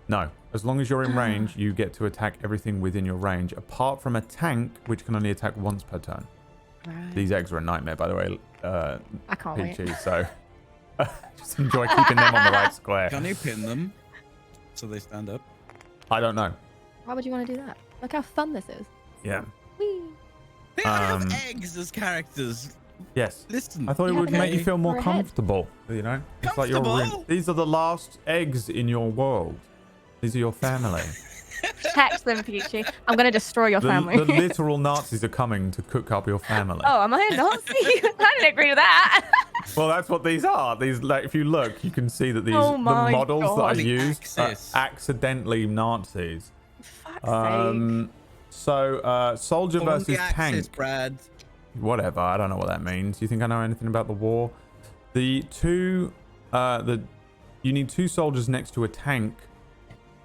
S2: No. As long as you're in range, you get to attack everything within your range, apart from a tank, which can only attack once per turn.
S8: Right.
S2: These eggs are a nightmare, by the way,
S8: I can't wait.
S2: Peachy, so just enjoy keeping them on the right square.
S7: Can you pin them so they stand up?
S2: I don't know.
S8: Why would you want to do that? Look how fun this is.
S2: Yeah.
S8: Whee!
S7: They have eggs as characters.
S2: Yes.
S7: Listen.
S2: I thought it
S8: You
S2: would
S8: have
S2: make you
S8: eggs
S2: feel more
S8: for a head.
S2: comfortable. You know, it's like
S7: Comfortable?
S2: these are the last eggs in your world. These are your family.
S8: Text them, Peachy. I'm going to destroy your family.
S2: The literal Nazis are coming to cook up your family.
S8: Oh, am I a Nazi? I didn't agree with that.
S2: Well, that's what these are. These, like, if you look, you can see that these
S8: Oh
S2: the
S8: my
S2: models that I
S8: God.
S2: used are
S7: Axis.
S2: accidentally Nazis.
S8: Fuck's sake.
S2: So soldier
S7: On the
S2: versus
S7: axis,
S2: tank.
S7: Brad.
S2: Whatever. I don't know what that means. Do you think I know anything about the war? You need 2 soldiers next to a tank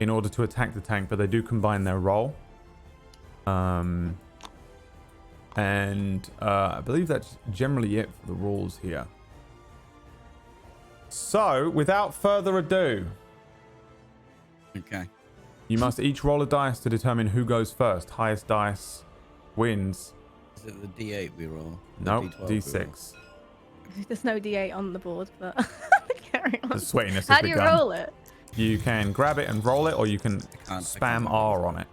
S2: in order to attack the tank, but they do combine their role. I believe that's generally it for the rules here. So, without further ado,
S7: Okay.
S2: you must each roll a dice to determine who goes first. Highest dice wins.
S7: Is it the D8 we roll? The
S2: Nope,
S7: D12 we roll?
S2: D6.
S8: There's no D8 on the board, but carry on.
S2: The sweatiness
S8: How
S2: has
S8: do you
S2: begun.
S8: roll it?
S2: You can grab it and roll it, or you can
S7: can't
S2: spam R on it.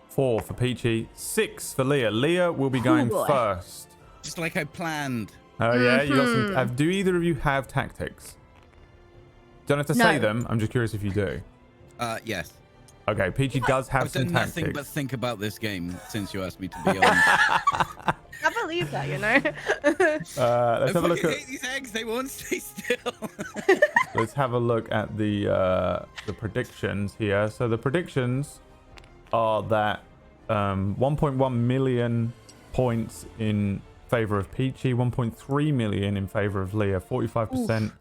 S2: 4 for Peachy, 6 for Leah. Leah will be going
S8: boy.
S2: first.
S7: Just like I planned.
S2: Oh yeah, you got some. Do either of you have tactics? Don't have to say
S8: No.
S2: them. I'm just curious if you do.
S7: Yes.
S2: Okay, Peachy does have
S7: I've
S2: some
S7: done nothing
S2: tactics.
S7: but think about this game since you asked me to be on.
S8: I believe that, you know.
S2: Let's
S7: I
S2: have a look
S7: fucking
S2: at.
S7: hate these eggs. They won't stay still.
S2: Let's have a look at the predictions here. So the predictions are that 1.1 million points in favor of Peachy, 1.3 million in favor of Leah, 45%,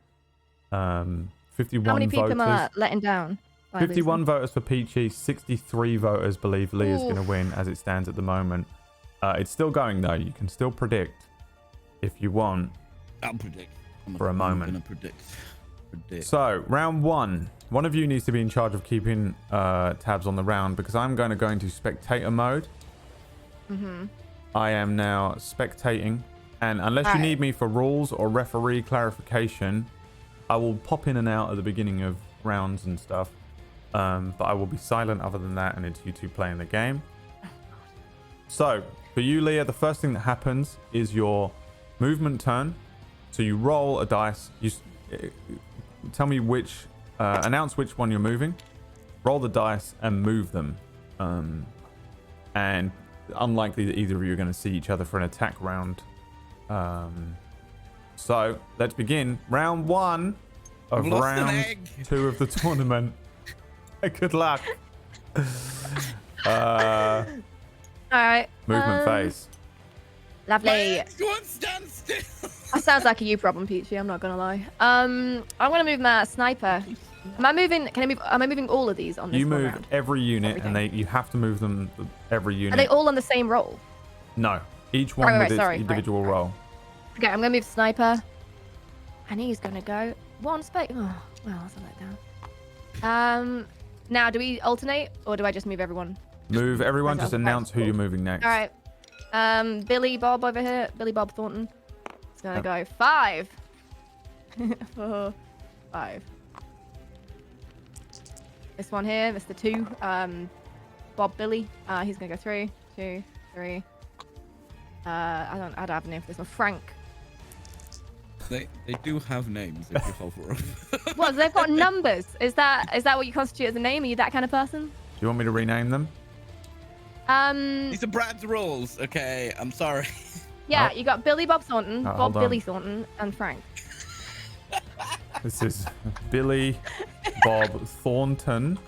S2: 51
S8: How many people
S2: voters.
S8: are letting down? by
S2: 51
S8: losing?
S2: voters for Peachy, 63 voters believe Leah's going to win as it stands at the moment. It's still going though. You can still predict if you want.
S7: I'll predict.
S2: For a moment.
S7: I'm gonna predict.
S2: So, round 1. One of you needs to be in charge of keeping tabs on the round because I'm going to go into spectator mode. I am now spectating. And unless you
S8: Alright.
S2: need me for rules or referee clarification, I will pop in and out at the beginning of rounds and stuff. But I will be silent other than that, and it's you two playing the game. So, for you, Leah, the first thing that happens is your movement turn. So you roll a dice. Tell me which, announce which one you're moving. Roll the dice and move them. And unlikely that either of you are going to see each other for an attack round. So let's begin round 1 of
S7: I've lost an
S2: round
S7: egg.
S2: 2 of the tournament. Good luck.
S8: All right.
S2: Movement phase.
S8: Lovely.
S7: Eggs won't stand still.
S8: That sounds like a you problem, Peachy. I'm not gonna lie. I'm gonna move my sniper. Am I moving? Can I move? Am I moving all of these on this
S2: You
S8: one
S2: move
S8: round?
S2: every unit, and
S8: Everything.
S2: you have to move them every unit.
S8: Are they all on the same roll?
S2: No. Each one with its individual role.
S8: Okay, I'm going to move sniper. And he's going to go one space. Oh, well, that's a letdown. Now, do we alternate or do I just move everyone?
S2: Move everyone. Just announce who you're moving next.
S8: All right. Billy Bob over here. Billy Bob Thornton. He's going to go 5. 4, 5. This one here, Mr. 2. Bob Billy. He's going to go 3, 2, 3. I don't have a name for this one. Frank.
S7: They do have names if you fall for them.
S8: What? They've got numbers. Is that what you constitute as a name? Are you that kind of person?
S2: Do you want me to rename them?
S7: These are Brad's rules. Okay, I'm sorry.
S8: Yeah, you got Billy Bob Thornton, Bob Billy Thornton, and Frank.
S2: This is Billy Bob Thornton.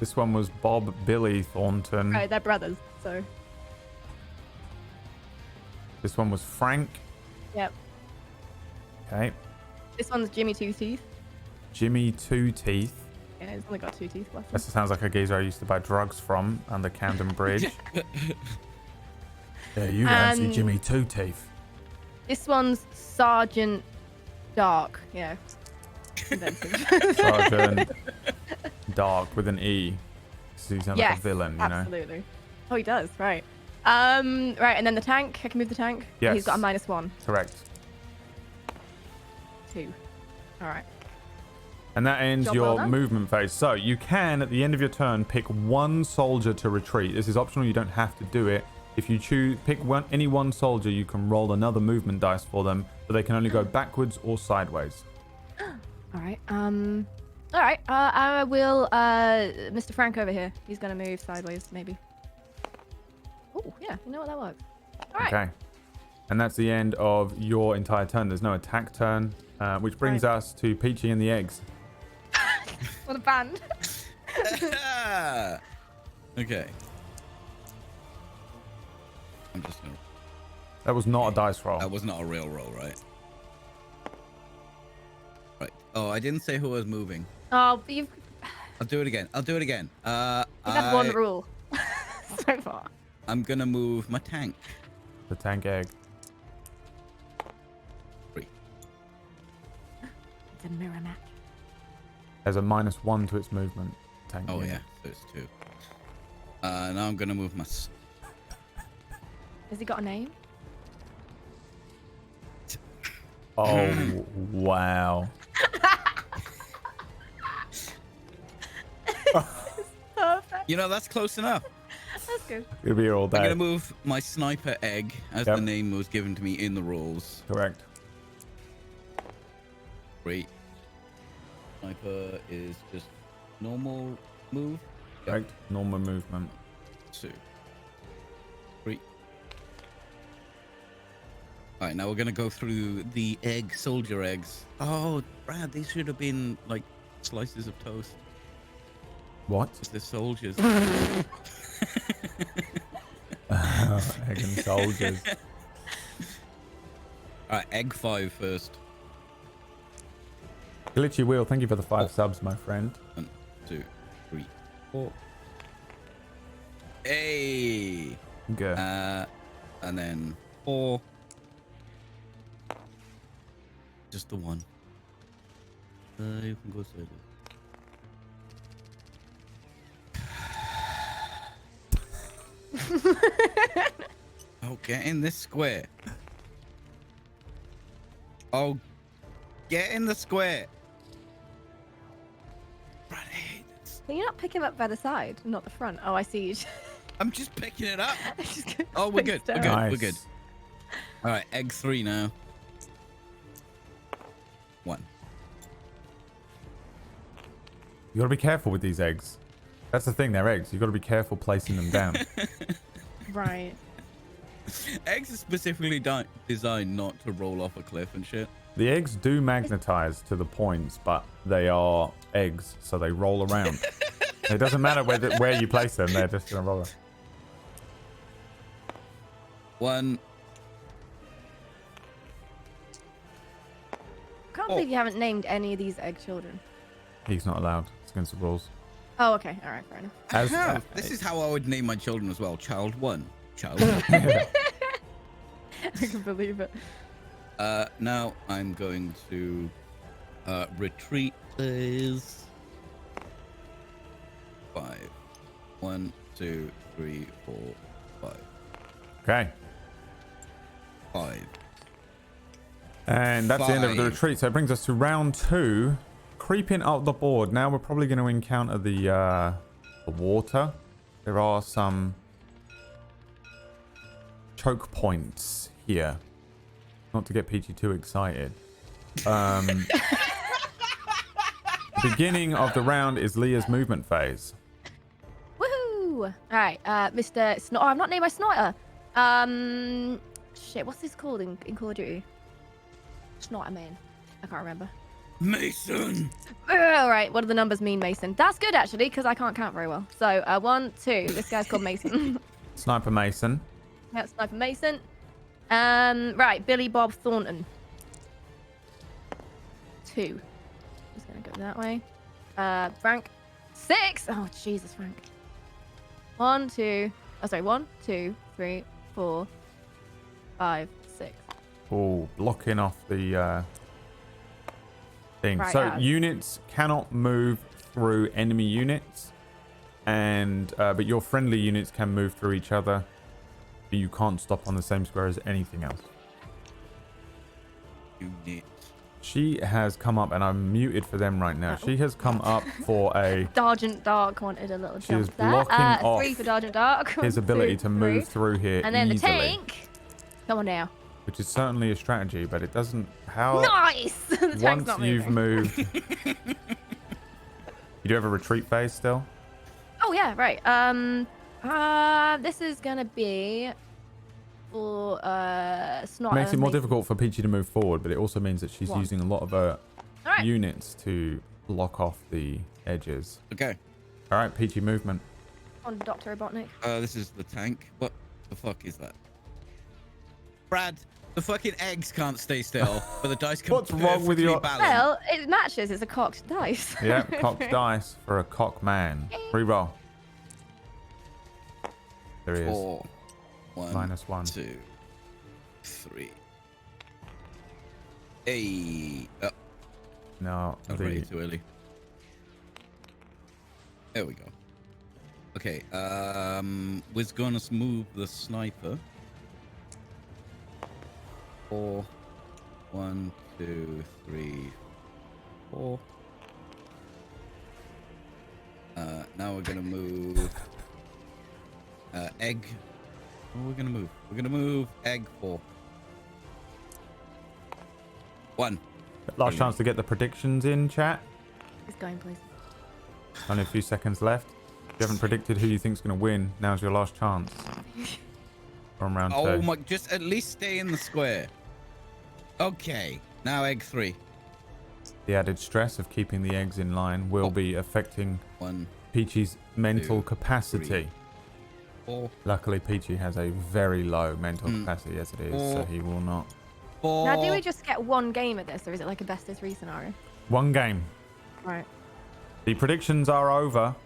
S2: This one was Bob Billy Thornton.
S8: Right, they're brothers, so.
S2: This one was Frank.
S8: Yep.
S2: Okay.
S8: This one's Jimmy Two Teeth.
S2: Jimmy Two Teeth.
S8: Yeah, he's only got 2 teeth left.
S2: That sounds like a geezer I used to buy drugs from under Camden Bridge. Yeah, you fancy Jimmy Two Teeth.
S8: This one's Sergeant Dark. Yeah.
S2: Sergeant Dark with an E. So he sounds like a villain, you know?
S8: Absolutely. Oh, he does. Right. Right, and then the tank. I can move the tank.
S2: Yes.
S8: He's got a -1.
S2: Correct.
S8: 2. All right.
S2: And that ends
S8: Job
S2: your
S8: well done.
S2: movement phase. So you can, at the end of your turn, pick one soldier to retreat. This is optional. You don't have to do it. If you pick any one soldier, you can roll another movement dice for them, but they can only go backwards or sideways.
S8: All right. All right. I will. Mr. Frank over here. He's gonna move sideways, maybe. Oh, yeah. You know what? That works. All right.
S2: Okay. And that's the end of your entire turn. There's no attack turn, which brings us to Peachy and the eggs.
S8: What a band.
S7: Okay. I'm just gonna.
S2: That was not a dice roll.
S7: That was not a real roll, right? Right. Oh, I didn't say who was moving.
S8: Oh, you've
S7: I'll do it again.
S8: had one rule so far.
S7: I'm gonna move my tank.
S2: The tank egg.
S7: 3.
S8: It's a mirror match.
S2: Has a -1 to its movement. Tank
S7: Oh
S2: unit.
S7: yeah, so it's 2. Now I'm gonna move my.
S8: Has he got a name?
S2: Oh wow.
S8: Perfect.
S7: You know, that's close enough.
S8: That's good.
S2: It'll be here all day.
S7: I'm gonna move my sniper egg as
S2: Yep.
S7: the name was given to me in the rules.
S2: Correct.
S7: 3. Sniper is just normal move.
S2: Correct. Normal movement.
S7: 2. 3. Alright, now we're gonna go through the soldier eggs. Oh, Brad, these should have been like slices of toast.
S2: What?
S7: It's the soldiers.
S2: Egg and soldiers.
S7: Alright, egg 5 first.
S2: Glitchy Wheel, thank you for the 5 subs, my friend.
S7: 1, 2, 3, 4. Hey!
S2: Good.
S7: And then 4. Just the 1. You can go sideways. Oh, get in this square. Oh, get in the square. Brad, I hate this.
S8: Can you not pick him up by the side, not the front? Oh, I see you.
S7: I'm just picking it up.
S8: Just go
S7: Oh, we're good.
S8: face
S7: We're
S8: down.
S7: good.
S2: Nice.
S7: We're good. All right, egg 3 now. 1.
S2: You gotta be careful with these eggs. That's the thing, they're eggs. You gotta be careful placing them down.
S8: Right.
S7: Eggs are specifically designed not to roll off a cliff and shit.
S2: The eggs do magnetize to the points, but they are eggs, so they roll around. It doesn't matter where you place them, they're just gonna roll around.
S7: 1.
S8: Can't believe you haven't named any of these egg children.
S2: He's not allowed. It's against the rules.
S8: Oh, okay. All right, fair enough.
S2: As,
S7: This is how I would name my children as well. Child 1, child.
S8: I can believe it.
S7: Now I'm going to retreat, please. 5. 1, 2, 3, 4, 5.
S2: Okay.
S7: 5.
S2: And that's the end of the
S7: 5.
S2: retreat. So it brings us to round 2. Creeping up the board. Now we're probably going to encounter the water. There are some choke points here. Not to get Peachy too excited. Beginning of the round is Leah's movement phase.
S8: Woohoo! All right, Mr. Oh, I'm not named my Sniper. Shit, what's this called in Call of Duty? Sniper man. I can't remember.
S7: Mason.
S8: All right, what do the numbers mean, Mason? That's good actually, because I can't count very well. So 1, 2. This guy's called Mason.
S2: Sniper Mason.
S8: That's Sniper Mason. Right, Billy Bob Thornton. 2. Just gonna go that way. Frank. 6. Oh Jesus, Frank. 1, 2. Oh, sorry. 1, 2, 3, 4, 5, 6.
S2: Oh, blocking off the thing.
S8: Right,
S2: So units cannot move through enemy units, and but your friendly units can move through each other. But you can't stop on the same square as anything else.
S7: Unit.
S2: She has come up, and I'm muted for them right now. She has come up for a.
S8: Dargent Dark wanted a little
S2: She is
S8: jump there.
S2: blocking off
S8: 3 for Dargent Dark.
S2: his ability to move through here
S8: And then
S2: easily,
S8: the tank. Come on now.
S2: which is certainly a strategy, but it doesn't. How
S8: Nice. The tank's
S2: once
S8: not
S2: you've
S8: moving.
S2: moved, you do have a retreat phase still.
S8: Oh yeah, right. This is gonna be for Sniper.
S2: Makes it more
S8: Mason.
S2: difficult for Peachy to move forward, but it also means that she's
S8: 1.
S2: using a lot of her
S8: All right.
S2: units to block off the edges.
S7: Okay.
S2: All right, Peachy movement.
S8: On Dr. Robotnik.
S7: This is the tank. What the fuck is that? Brad, the fucking eggs can't stay still, but the dice can
S2: What's wrong with your-
S7: balance.
S8: Well, it matches. It's a cocked dice.
S2: Yeah, cocked dice for a cock man. Reroll. There he is.
S7: 4, 1,
S2: -1.
S7: 2, 3. Hey. Oh,
S2: No,
S7: not ready
S2: the
S7: too early. There we go. Okay. We're gonna move the sniper. 4, 1, 2, 3, 4. Now we're gonna move egg. What are we gonna move? We're gonna move egg 4. 1.
S2: last chance to get the predictions in, chat.
S8: It's going, please.
S2: Only a few seconds left. If you haven't predicted who you think's going to win, now's your last chance. From round 2.
S7: Oh my! Just at least stay in the square. Okay. Now egg 3.
S2: The added stress of keeping the eggs in line will be affecting
S7: 1,
S2: Peachy's mental
S7: 2,
S2: capacity.
S7: 3, 4.
S2: Luckily, Peachy has a very low mental capacity as it is, so he will not.
S7: 4.
S8: Now, do we just get one game at this, or is it like a best of 3 scenario?
S2: One game.
S8: Right.
S2: The predictions are over.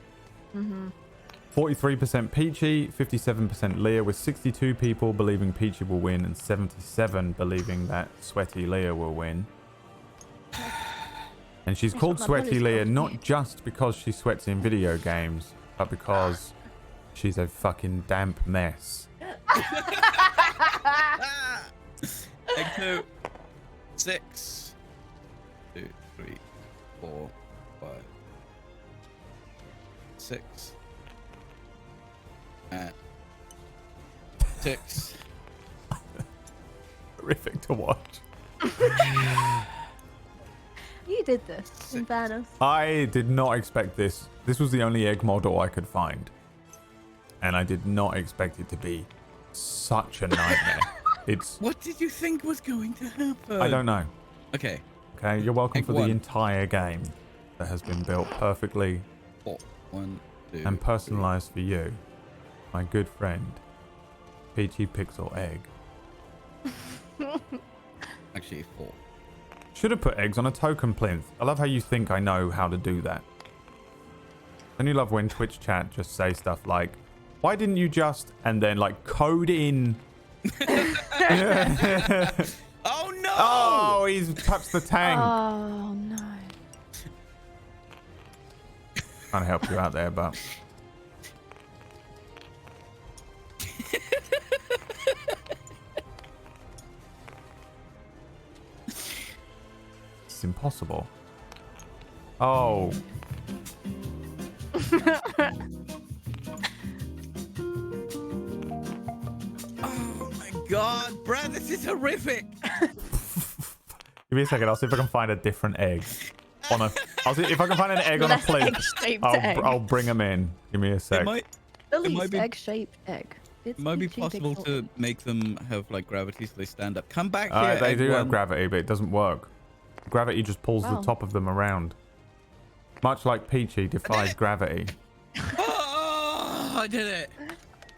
S2: 43% Peachy, 57% Leah, with 62 people believing Peachy will win and 77 believing that Sweaty Leah will win. And she's called
S8: my
S2: Sweaty
S8: bullies
S2: Leah
S8: called
S2: not just because she sweats in video games, but because she's a fucking damp mess.
S7: Egg 2. 6. 2, 3, 4, 5. 6. 6.
S2: Horrific to watch.
S8: You did this, in fairness.
S2: I did not expect this. This was the only egg model I could find. And I did not expect it to be such a nightmare. It's...
S7: What did you think was going to happen?
S2: I don't know.
S7: Okay.
S2: Okay, you're welcome
S7: Egg
S2: for
S7: 1.
S2: the entire game that has been built perfectly
S7: 4. 1, 2.
S2: and personalized for you, my good friend, PeachyPixel8.
S7: Actually, 4.
S2: Should have put eggs on a token plinth. I love how you think I know how to do that. And you love when Twitch chat just say stuff like, Why didn't you just and then like code in?
S7: Oh no!
S2: Oh, he's touched the tank.
S8: Oh no.
S2: Trying to help you out there, but it's impossible. Oh.
S7: Oh my god, Brad, this is horrific.
S2: Give me a second. I'll see if I can find a different egg. I'll see if I can find an egg on a
S8: Less
S2: plate.
S8: egg-shaped egg.
S2: I'll bring them in. Give me a sec.
S7: It might
S8: The
S7: might
S8: least
S7: be-
S8: egg-shaped egg.
S7: It might be possible to make them have like gravity so they stand up. Come back
S2: They
S7: here.
S2: do have
S7: Egg
S2: gravity, but it doesn't work. Gravity just pulls the
S8: Wow.
S2: top of them around. Much like Peachy defies gravity.
S7: Oh, I did it.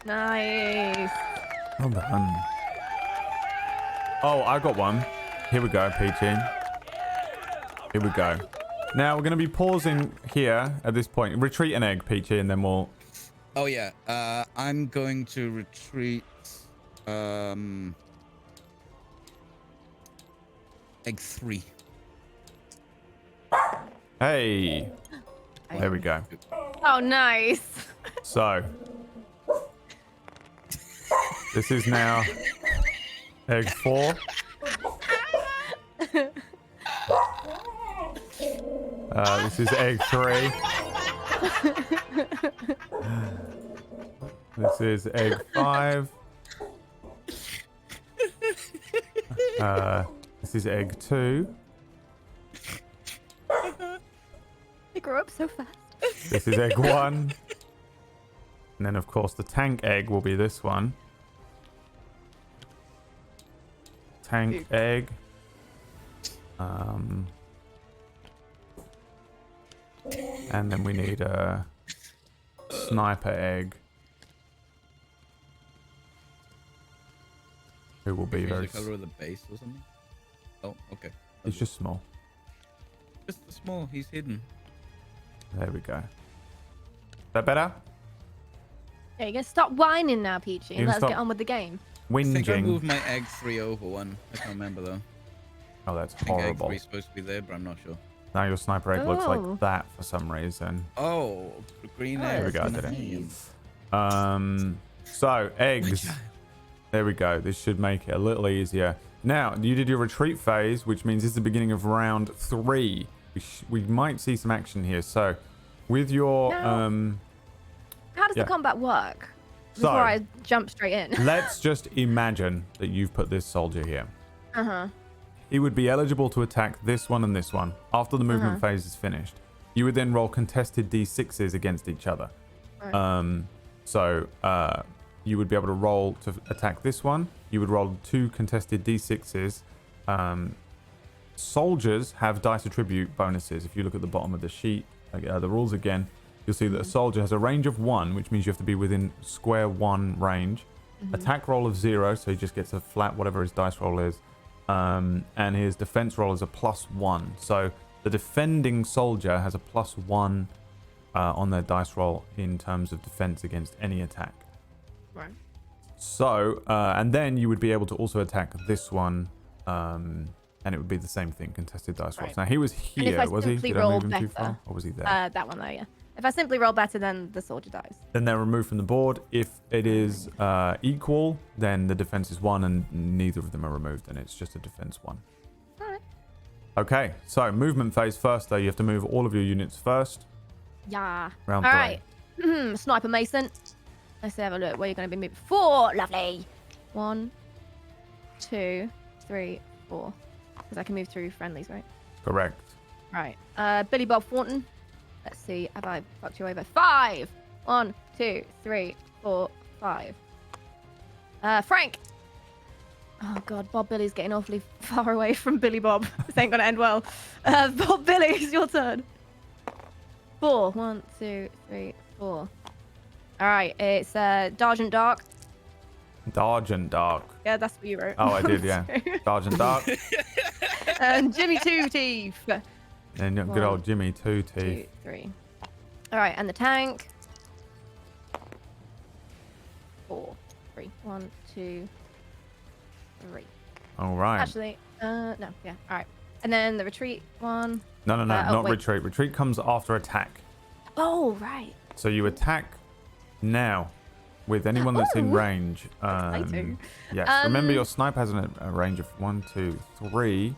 S8: Nice.
S2: Well done. Oh, I got one. Here we go, Peachy. Here we go. Now we're going to be pausing here at this point. Retreat an egg, Peachy, and then we'll...
S7: Oh yeah. I'm going to retreat. Egg 3.
S2: Hey. There we go.
S8: Oh, nice.
S2: So. This is now egg 4. This is egg 3. This is egg 5. This is egg 2.
S8: They grow up so fast.
S2: This is egg 1. And then, of course, the tank egg will be this one. Tank egg. And then we need a sniper egg. Who will be
S7: Change
S2: very...
S7: the color of the base or something. Oh, okay.
S2: It's just small.
S7: Just small. He's hidden.
S2: There we go. Is that better?
S8: There you go. Stop whining now, Peachy,
S2: You
S8: and
S2: can
S8: let's
S2: stop
S8: get on with the game.
S7: I think I
S2: Whinging.
S7: moved my egg 3 over one. I can't remember though.
S2: Oh, that's
S7: I think egg
S2: horrible.
S7: 3 is supposed to be there, but I'm not sure.
S2: Now your sniper egg looks
S8: Oh.
S2: like that for some reason.
S7: Oh, green
S8: Oh,
S7: egg.
S2: There we go, I
S8: that's
S2: did it.
S8: nice.
S2: So eggs. There we go. This should make it a little easier. Now, you did your retreat phase, which means this is the beginning of round 3. We might see some action here. So, with your
S8: Now- How does
S2: yeah.
S8: the combat work?
S2: So-
S8: Before I jump straight in.
S2: let's just imagine that you've put this soldier here.
S8: Uh-huh.
S2: He would be eligible to attack this one and this one after the movement phase is finished. You would then roll contested d6s against each other.
S8: Right.
S2: So you would be able to roll to attack this one. You would roll 2 contested d6s. Soldiers have dice attribute bonuses. If you look at the bottom of the sheet, the rules again, you'll see that a soldier has a range of 1, which means you have to be within square 1 range. Attack roll of 0, so he just gets a flat whatever his dice roll is. And his defense roll is a +1. So the defending soldier has a +1 on their dice roll in terms of defense against any attack.
S8: Right.
S2: So, and then you would be able to also attack this one, and it would be the same thing, contested dice rolls.
S8: Right.
S2: Now, he was
S8: And if
S2: here,
S8: I
S2: was he?
S8: simply
S2: Did I
S8: roll
S2: move him too
S8: better,
S2: far? Or was he there?
S8: That one there, yeah. If I simply roll better, then the soldier dies.
S2: Then they're removed from the board. If it is equal, then the defense is 1 and neither of them are removed, and it's just a defense 1.
S8: Alright.
S2: Okay, so movement phase first, though. You have to move all of your units first.
S8: Yeah.
S2: Round
S8: All
S2: 3.
S8: right. Sniper Mason. Let's have a look. Where you're going to be moving? 4. Lovely. 1, 2, 3, 4. Because I can move through friendlies, right?
S2: Correct.
S8: Right. Billy Bob Thornton. Let's see. Have I fucked you over? 5. 1, 2, 3, 4, 5. Frank. Oh god, Bob Billy's getting awfully far away from Billy Bob. This ain't gonna end well. Bob Billy, it's your turn. 4. 1, 2, 3, 4. All right. It's Dargent Dark.
S2: Dargent Dark.
S8: Yeah, that's what you wrote.
S2: Oh, I did, yeah. Dargent Dark.
S8: And Jimmy Two Teeth.
S2: And good
S8: 1,
S2: old Jimmy Two
S8: 2,
S2: Teeth.
S8: 3. All right, and the tank. 3. 1, 2, 3.
S2: All right.
S8: Actually, no, yeah, all right. And then the retreat one.
S2: No, not
S8: wait.
S2: retreat. Retreat comes after attack.
S8: Oh, right.
S2: So you attack now with anyone that's in
S8: Oh.
S2: range.
S8: Exciting.
S2: Yes. Remember, your snipe has a range of 1, 2, 3.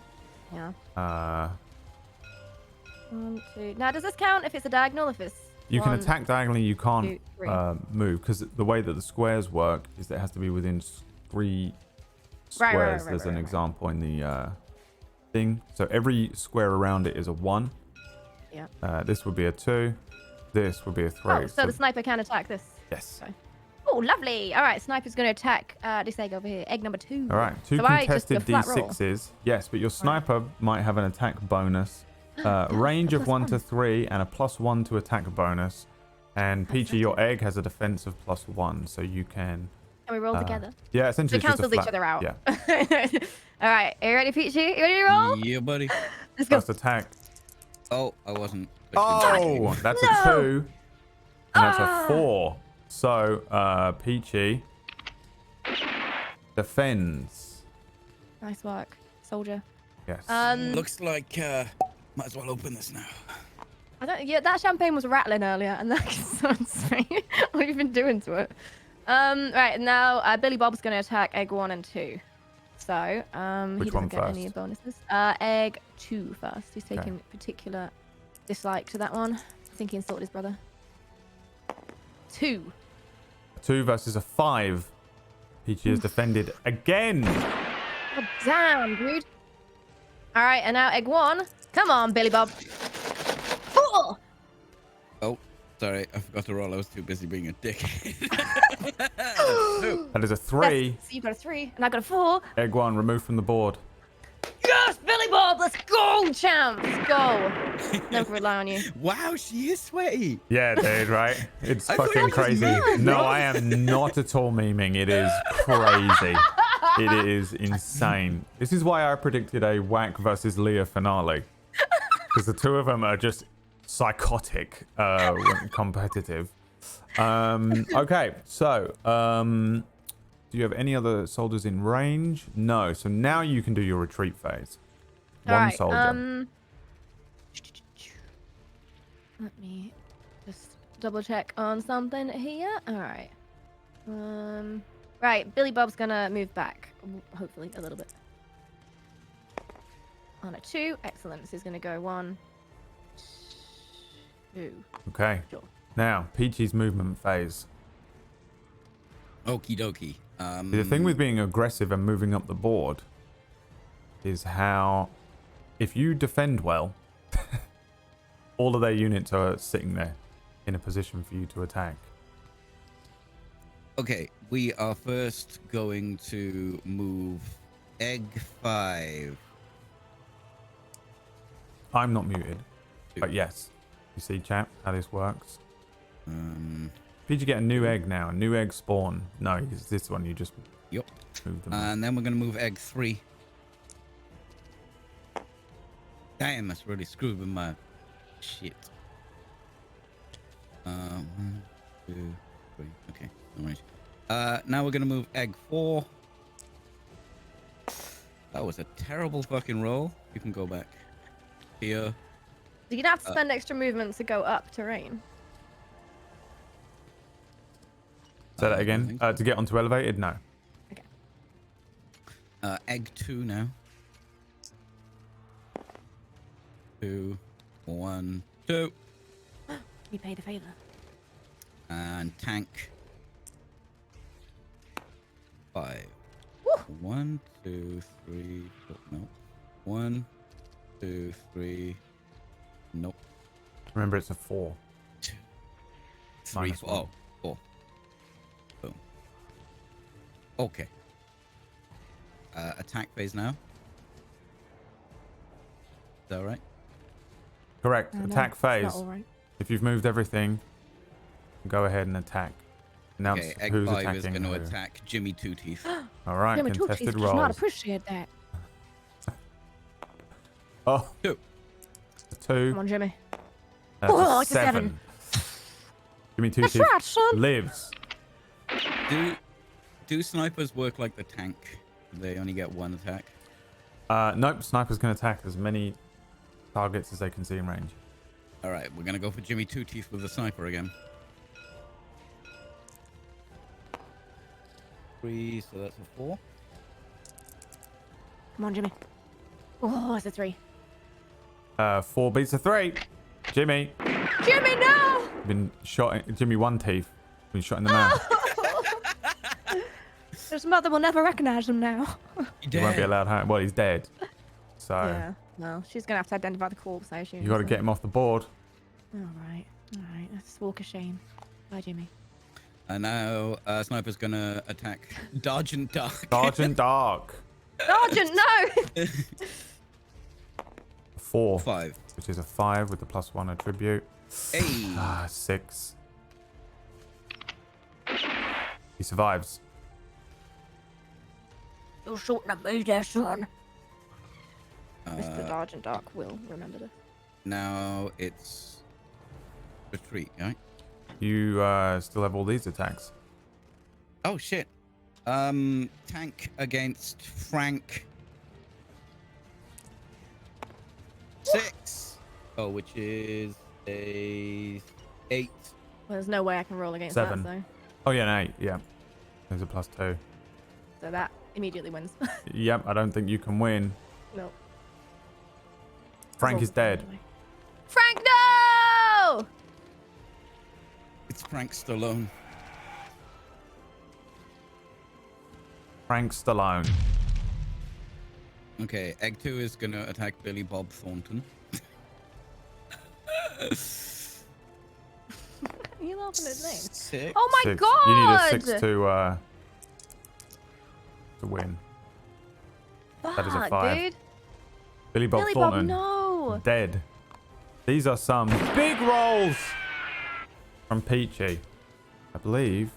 S8: Yeah. 1, 2. Now, does this count if it's a diagonal? If it's
S2: You can
S8: 1,
S2: attack diagonally. You can't
S8: 2, 3.
S2: move because the way that the squares work is that it has to be within 3 squares. There's an example in the thing. So every square around it is a 1.
S8: Yeah.
S2: This would be a 2. This would be a 3.
S8: Oh, so the sniper can attack this.
S2: Yes.
S8: Okay. Oh, lovely. All right, sniper's going to attack this egg over here. Egg number 2.
S2: All right. 2
S8: So I just
S2: contested
S8: do a flat roll.
S2: D6s. Yes, but your sniper might have an attack bonus. Range of 1 to 3 and a +1 to attack bonus. And Peachy, your egg has a defense of +1, so you can.
S8: Can we roll together?
S2: Yeah, essentially.
S8: So it cancels each other out.
S2: Yeah.
S8: All right, are you ready, Peachy? You ready to roll?
S7: Yeah, buddy.
S8: Let's go.
S2: First attack.
S7: Oh, I wasn't.
S2: Oh, that's a 2. And that's a 4. So, Peachy defends.
S8: Nice work, soldier.
S2: Yes.
S7: Looks like might as well open this now.
S8: I don't. Yeah, that champagne was rattling earlier, and that sounds right. What have you been doing to it? Right now, Billy Bob's going to attack egg 1 and 2. So, he
S2: Which one
S8: doesn't get
S2: first?
S8: any bonuses. Egg 2 first. He's taking particular dislike to that one. I think he insulted his brother. 2.
S2: 2 versus a 5. Peachy is defended again.
S8: God damn, dude. All right, and now egg 1. Come on, Billy Bob. 4.
S7: Oh, sorry, I forgot to roll. I was too busy being a dick.
S2: That is a 3.
S8: So you got a 3, and I got a 4.
S2: Egg 1 removed from the board.
S8: Yes, Billy Bob, let's go, champ. Let's go. Never rely on you.
S7: Wow, she is sweaty.
S2: Yeah, dude, right? It's
S7: I thought
S2: fucking
S7: you was
S2: crazy.
S7: mad,
S2: No,
S7: bro.
S2: I am not at all memeing. It is crazy. It is insane. This is why I predicted a Whack versus Leah finale. Because the two of them are just psychotic when competitive. Okay, so do you have any other soldiers in range? No. So now you can do your retreat phase.
S8: All
S2: One
S8: right,
S2: soldier.
S8: let me just double check on something here. All right. Right, Billy Bob's gonna move back, hopefully a little bit. On a 2, excellent. So he's gonna go 1, 2.
S2: Okay.
S8: Sure.
S2: Now, Peachy's movement phase.
S7: Okie dokie.
S2: The thing with being aggressive and moving up the board is how, if you defend well, all of their units are sitting there in a position for you to attack.
S7: Okay, we are first going to move egg 5.
S2: I'm not muted, but yes. You see, chap, how this works? Did you get a new egg now? A new egg spawn? No, it's this one. You just
S7: Yep.
S2: move them.
S7: And then we're going to move egg 3. Damn, that's really screwed with my shit. 1, 2, 3. Okay, alright. Now we're going to move egg 4. That was a terrible fucking roll. You can go back. Here.
S8: So you'd have to spend extra movement to go up terrain.
S2: Say that again. To get onto elevated? No.
S8: Okay.
S7: Egg 2 now. 2, 1, 2.
S8: We paid a favor.
S7: And tank 5.
S8: Woo.
S7: 1, 2, 3. Oh, no. 1, 2, 3. Nope.
S2: Remember, it's a 4.
S7: 2, 3.
S2: Minus
S7: 4. Oh, 4. Boom. Okay. Attack phase now. Is that right?
S2: Correct.
S8: No,
S2: Attack
S8: it's
S2: phase.
S8: not all right.
S2: If you've moved everything, go ahead and attack. Announce
S7: Okay, egg
S2: who's
S7: 5
S2: attacking
S7: is going to
S2: who.
S7: attack Jimmy Two Teeth.
S2: All right,
S8: Jimmy Two Teeth
S2: contested
S8: does not
S2: rolls.
S8: appreciate that.
S2: Oh,
S7: 2.
S2: a 2.
S8: Come on, Jimmy.
S2: That's
S8: Oh,
S2: a
S8: it's a
S2: 7. Jimmy Two
S8: That's
S2: Teeth
S8: right, son.
S2: lives.
S7: Do Do snipers work like the tank? They only get one attack.
S2: Nope. Snipers can attack as many targets as they can see in range.
S7: All right, we're gonna go for Jimmy Two Teeth with the sniper again. 3, so that's a 4.
S8: Come on, Jimmy. Oh, it's a 3.
S2: 4 beats a 3. Jimmy.
S8: Jimmy, no!
S2: Been shot. Jimmy One Teeth. Been shot in the mouth.
S8: His mother will never recognize him now.
S2: He won't be allowed home. Well, he's dead. So
S8: Yeah. Well, she's gonna have to identify the corpse, I assume.
S2: you got to get him off the board.
S8: All right. Let's walk of shame. Bye, Jimmy.
S7: And now sniper's gonna attack Sergeant Dark.
S2: Sergeant Dark.
S8: Sergeant, no!
S2: 4.
S7: 5.
S2: Which is a 5 with the +1 attribute.
S7: Hey.
S2: 6. He survives.
S8: You're shooting at me there, son. Mr.
S7: Uh,
S8: Sergeant Dark will remember this.
S7: now it's retreat, right?
S2: You still have all these attacks.
S7: Oh shit. Tank against Frank. 6. Oh, which is a 8.
S8: Well, there's no way I can roll against
S2: 7.
S8: that,
S2: Oh yeah, an 8. Yeah. There's a +2.
S8: so that immediately wins.
S2: Yep. I don't think you can win.
S8: No.
S2: Frank is dead.
S8: Frank, no!
S7: It's Frank Stallone.
S2: Frank Stallone.
S7: Okay, Egg 2 is gonna attack Billy Bob Thornton.
S8: You laughing at his name?
S7: 6.
S8: Oh my
S2: 6.
S8: god!
S2: You need a 6 to win. That is a
S8: Fuck,
S2: 5.
S8: dude.
S2: Billy Bob
S8: Billy Bob,
S2: Thornton.
S8: no!
S2: Dead. These are some big rolls from Peachy. I believe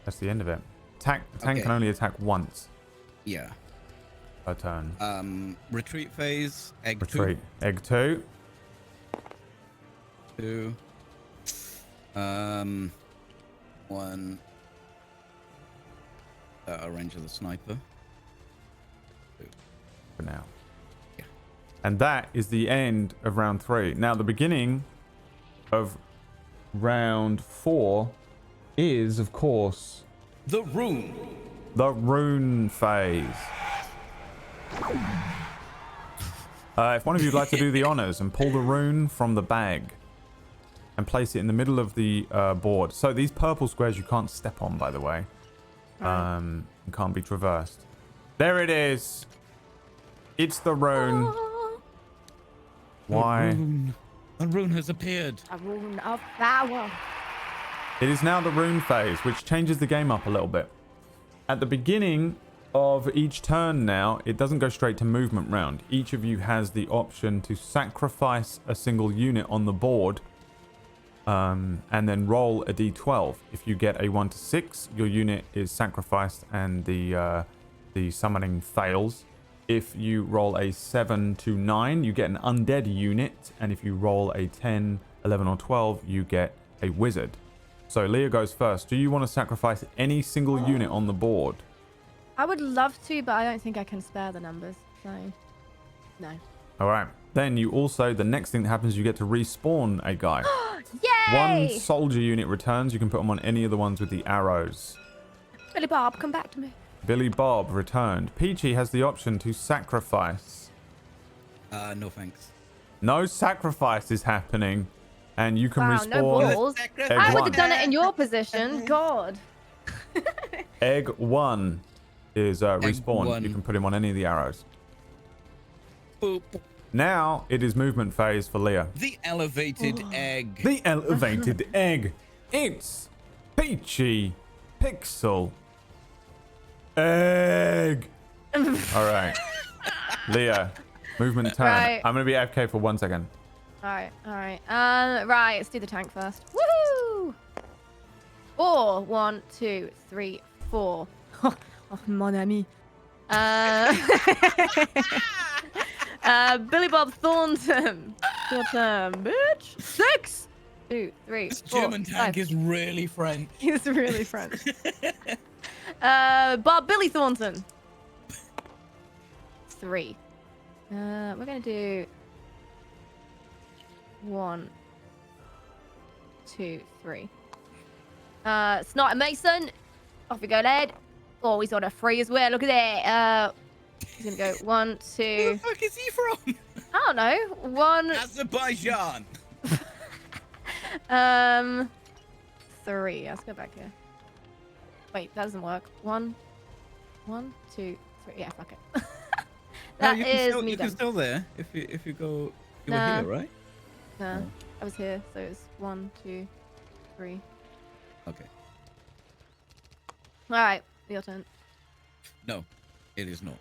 S2: that's the end of it. Tank can only attack once
S7: Yeah.
S2: per turn.
S7: Retreat phase. Egg
S2: Retreat. Egg 2.
S7: 2. 1. Out of range of the sniper.
S2: For now.
S7: Yeah.
S2: And that is the end of round 3. Now the beginning of round 4 is, of course,
S7: The rune.
S2: the rune phase. If one of you would like to do the honors and pull the rune from the bag and place it in the middle of the board. So these purple squares you can't step on, by the way. And can't be traversed. There it is. It's the rune.
S8: Oh,
S2: Why?
S7: A rune has appeared.
S8: a rune of power.
S2: It is now the rune phase, which changes the game up a little bit. At the beginning of each turn now, it doesn't go straight to movement round. Each of you has the option to sacrifice a single unit on the board and then roll a d12. If you get a 1 to 6, your unit is sacrificed and the summoning fails. If you roll a 7 to 9, you get an undead unit. And if you roll a 10, 11 or 12, you get a wizard. So Leah goes first. Do you want to sacrifice any single unit on the board?
S8: I would love to, but I don't think I can spare the numbers. So, no.
S2: All right. Then you also, the next thing that happens, you get to respawn a guy.
S8: Yay!
S2: One soldier unit returns. You can put them on any of the ones with the arrows.
S8: Billy Bob, come back to me.
S2: Billy Bob returned. Peachy has the option to sacrifice.
S7: No thanks.
S2: No sacrifice is happening. And you can
S8: Wow,
S2: respawn.
S8: no balls.
S2: Egg
S8: I would
S2: 1.
S8: have done it in your position. God.
S2: Egg 1 is respawn.
S7: 1.
S2: You can put him on any of the arrows.
S7: Boop.
S2: Now it is movement phase for Leah.
S7: The elevated egg.
S2: The elevated egg. It's Peachy Pixel Egg. All right. Leah, movement turn.
S8: Right.
S2: I'm going to be AFK for 1 second.
S8: Alright. Right, let's do the tank first. Woohoo! 4. 1, 2, 3, 4. Oh, mon ami. Billy Bob Thornton. Your turn, bitch. 6. 2, 3,
S7: This
S8: 4,
S7: German tank
S8: 5.
S7: is really French.
S8: He's really French. Bob Billy Thornton. 3. We're gonna do 1, 2, 3. Sniper Mason. Off we go, lad. Oh, he's on a 3 as well. Look at that. He's gonna go 1, 2.
S7: Where the fuck is he from?
S8: I don't know. 1.
S7: Azerbaijan.
S8: 3. Let's go back here. Wait, that doesn't work. 1, 2, 3. Yeah, fuck it. That is me
S7: you
S8: done.
S7: can still there if you go. You
S8: Nah.
S7: were here, right?
S8: No,
S7: Oh.
S8: I was here, so it's 1, 2, 3.
S7: Okay.
S8: All right, your turn.
S7: No, it is not.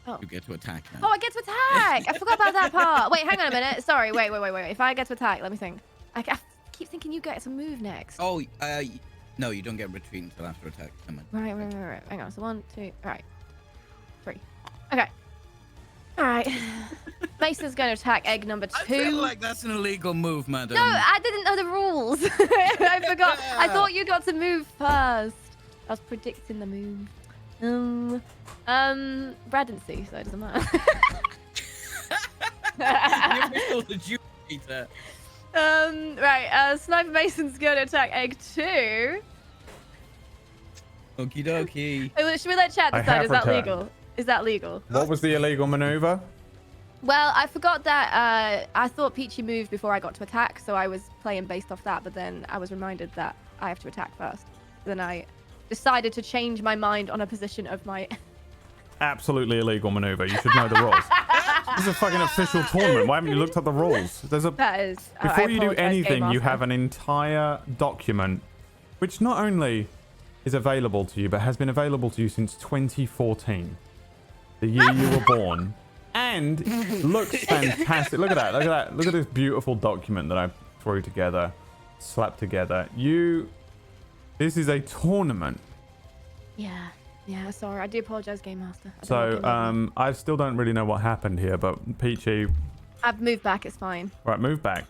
S8: Oh.
S7: You get to attack now.
S8: Oh, I get to attack! I forgot about that part. Wait, hang on a minute. Sorry, wait. If I get to attack, let me think. I keep thinking you get to move next.
S7: Oh, no, you don't get retreat until after attack. Come on.
S8: Right. Hang on. So 1, 2. All right. 3. Okay. All right. Mason's going to attack egg number 2.
S7: I feel like that's an illegal move, madam.
S8: No, I didn't know the rules. I forgot. I thought you got to move first. I was predicting the move. Brad didn't see, so it doesn't matter.
S7: You're the Jew eater.
S8: Right. Sniper Mason's going to attack egg 2.
S7: Okie dokie.
S8: Should we let chat
S2: I
S8: decide?
S2: have
S8: Is that
S2: returned.
S8: legal? Is that legal?
S2: What was the illegal maneuver?
S8: Well, I forgot that I thought Peachy moved before I got to attack, so I was playing based off that, but then I was reminded that I have to attack first. Then I decided to change my mind on a position of my...
S2: Absolutely illegal maneuver. You should know the rules. This is a fucking official tournament. Why haven't you looked up the rules? There's a
S8: That is...
S2: Before
S8: I
S2: you do
S8: apologize, Game
S2: anything, you
S8: Master.
S2: have an entire document, which not only is available to you, but has been available to you since 2014, the year you were born, and looks fantastic. Look at that. Look at that. Look at this beautiful document that I threw together, slapped together. This is a tournament.
S8: Yeah, sorry. I do apologize, Game Master. I don't
S2: So,
S8: know what game
S2: I still don't really know what happened here, but Peachy,
S8: I've moved back. It's fine.
S2: right, move back.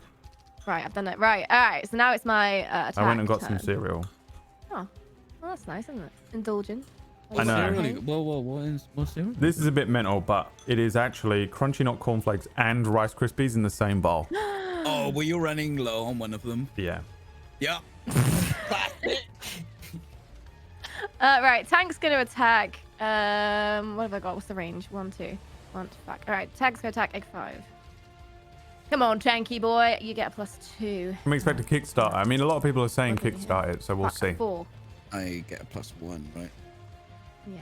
S8: Right, I've done it. Right, all right. So now it's my attack.
S2: I went and got some
S8: turn.
S2: cereal.
S8: Oh, well, that's nice, isn't it? Indulgent.
S2: I know.
S8: Okay.
S7: What's there?
S2: This is a bit mental, but it is actually Crunchy Nut cornflakes and Rice Krispies in the same bowl.
S7: Oh, were you running low on one of them?
S2: Yeah.
S7: Yeah.
S8: Right, Tank's gonna attack. What have I got? What's the range? 1, 2. 1 to fuck. All right, Tank's gonna attack egg 5. Come on, Tanky boy, you get a +2.
S2: Can we expect a Kickstarter? I mean, a lot of people are saying
S8: Okay, yeah.
S2: Kickstart it, so we'll
S8: Fuck,
S2: see.
S8: 4.
S7: I get a +1, right?
S8: Yeah.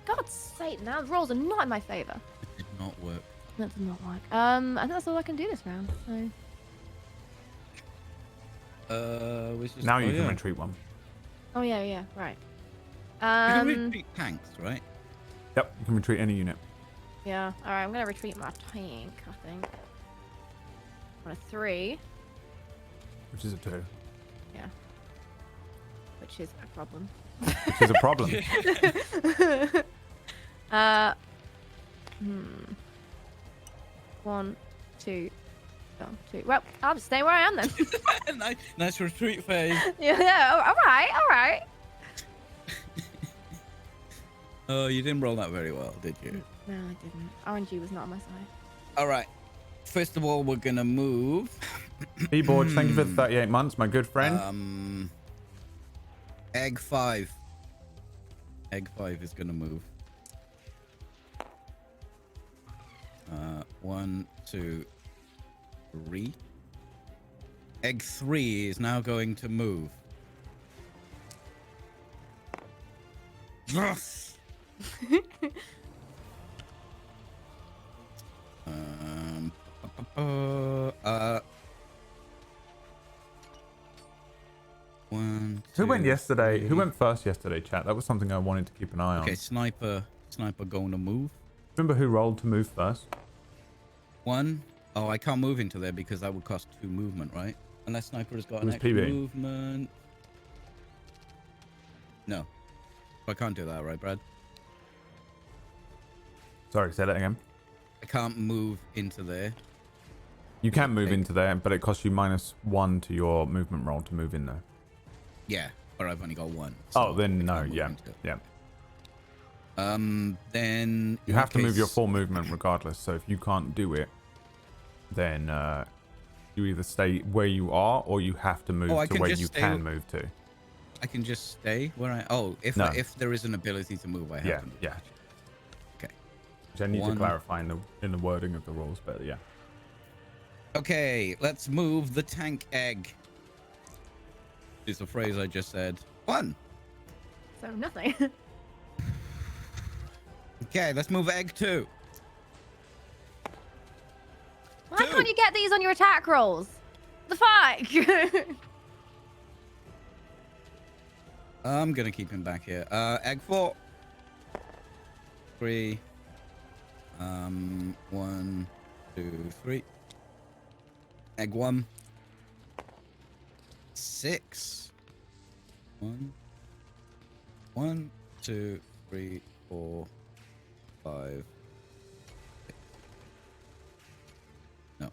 S8: God's sake, now the rolls are not in my favor.
S7: It did not work.
S8: That did not work. I think that's all I can do this round. So.
S7: Which is,
S2: Now you can retreat one.
S8: Oh yeah, right.
S7: You can retreat tanks, right?
S2: Yep, you can retreat any unit.
S8: Yeah. All right, I'm gonna retreat my tank. I think. On a 3.
S2: Which is a 2.
S8: Yeah. Which is a problem.
S2: Which is a problem.
S8: 1, 2. Oh, 2. Well, I'll just stay where I am then.
S7: nice retreat phase.
S8: yeah. All right.
S7: Oh, you didn't roll that very well, did you?
S8: No, I didn't. RNG was not on my side.
S7: All right. First of all, we're gonna move.
S2: B-Borge, thank you for the 38 months, my good friend.
S7: Egg 5. Egg 5 is gonna move. 1, 2, 3. Egg 3 is now going to move. Yes. One,
S2: Who went
S7: two,
S2: yesterday?
S7: three.
S2: Who went first yesterday, chat? That was something I wanted to keep an eye on.
S7: Okay, sniper going to move.
S2: Remember who rolled to move first?
S7: 1. Oh, I can't move into there because that would cost 2 movement, right? Unless sniper has got
S2: It
S7: an
S2: was
S7: extra
S2: PB.
S7: movement. No, I can't do that, right, Brad?
S2: Sorry, say that again.
S7: I can't move into there.
S2: You can move
S7: Okay.
S2: into there, but it costs you -1 to your movement roll to move in there.
S7: Yeah, but I've only got one.
S2: Oh, then
S7: I
S2: no,
S7: can't move
S2: yeah,
S7: into it.
S2: yeah.
S7: Then
S2: You
S7: in
S2: have to
S7: that
S2: move your
S7: case-
S2: full movement regardless. So if you can't do it, then you either stay where you are or you have to move
S7: I
S2: to
S7: can
S2: where
S7: just
S2: you
S7: stay
S2: can move to.
S7: I can just stay where I. Oh, if
S2: No.
S7: if there is an ability to move, I have
S2: Yeah,
S7: to move.
S2: yeah.
S7: Okay.
S2: Which I need to
S7: One.
S2: clarify in the wording of the rules, but yeah.
S7: Okay, let's move the tank egg. Is the phrase I just said. 1.
S8: So nothing.
S7: Okay, let's move egg 2.
S8: Why can't you get these on your attack rolls? The fuck?
S7: I'm gonna keep him back here. Egg 4. 3. 1, 2, 3. Egg 1. 6. 1, 2, 3, 4, 5. No.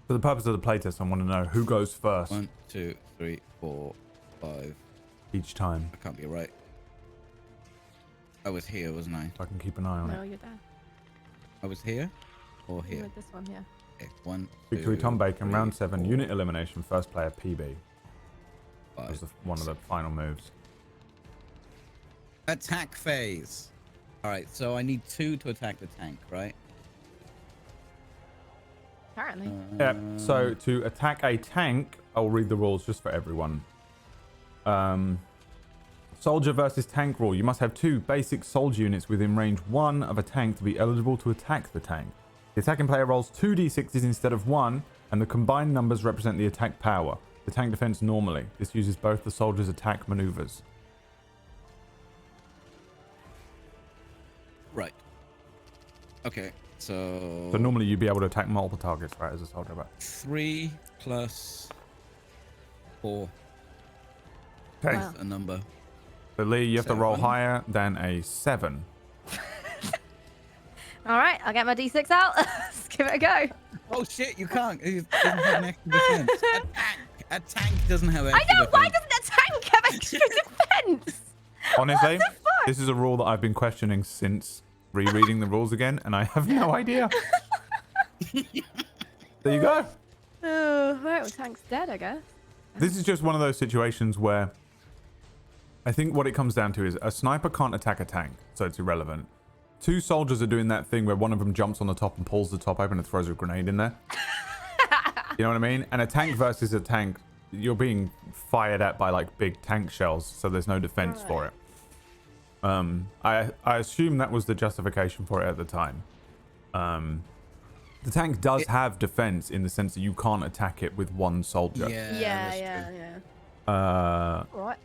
S2: For the purpose of the playtest, I want to know who goes first
S7: 1, 2, 3, 4, 5.
S2: each time.
S7: I can't be right. I was here, wasn't I?
S2: So I can keep an eye on
S8: No,
S2: it.
S8: you're there.
S7: I was here or
S8: You're
S7: here?
S8: with this one here.
S7: Okay, 1,
S2: Victory
S7: 2,
S2: Tom Bacon,
S7: 3,
S2: round 7,
S7: 4,
S2: unit elimination, first player PB.
S7: 5.
S2: Was one of the final moves.
S7: Attack phase. All right, so I need 2 to attack the tank, right?
S8: Apparently.
S2: Yeah, so to attack a tank, I'll read the rules just for everyone. Soldier versus tank rule. You must have 2 basic soldier units within range 1 of a tank to be eligible to attack the tank. The attacking player rolls 2d6s instead of 1, and the combined numbers represent the attack power. The tank defense normally. This uses both the soldier's attack maneuvers.
S7: Right. Okay, so
S2: So normally you'd be able to attack multiple targets, right, as a soldier, but
S7: 3 plus 4
S2: okay.
S8: Wow.
S7: is a number.
S2: So Lee, you have to roll
S7: 7.
S2: higher than a 7.
S8: All right, I'll get my d6 out. Let's give it a go.
S7: Oh shit, you can't. It doesn't have an extra defense. A tank doesn't have
S8: I
S7: extra
S8: know. Why
S7: defense.
S8: doesn't a tank have extra defense?
S2: Honestly,
S8: What the fuck?
S2: this is a rule that I've been questioning since rereading the rules again, and I have no idea. There you go.
S8: Oh, right. Well, tank's dead, I guess.
S2: This is just one of those situations where I think what it comes down to is a sniper can't attack a tank, so it's irrelevant. 2 soldiers are doing that thing where one of them jumps on the top and pulls the top open and throws a grenade in there. You know what I mean? And a tank versus a tank, you're being fired at by like big tank shells, so there's no defense for it. I assume that was the justification for it at the time. The tank does have defense in the sense that you can't attack it with 1 soldier.
S7: Yeah.
S8: Yeah.
S7: that's true.
S8: All right.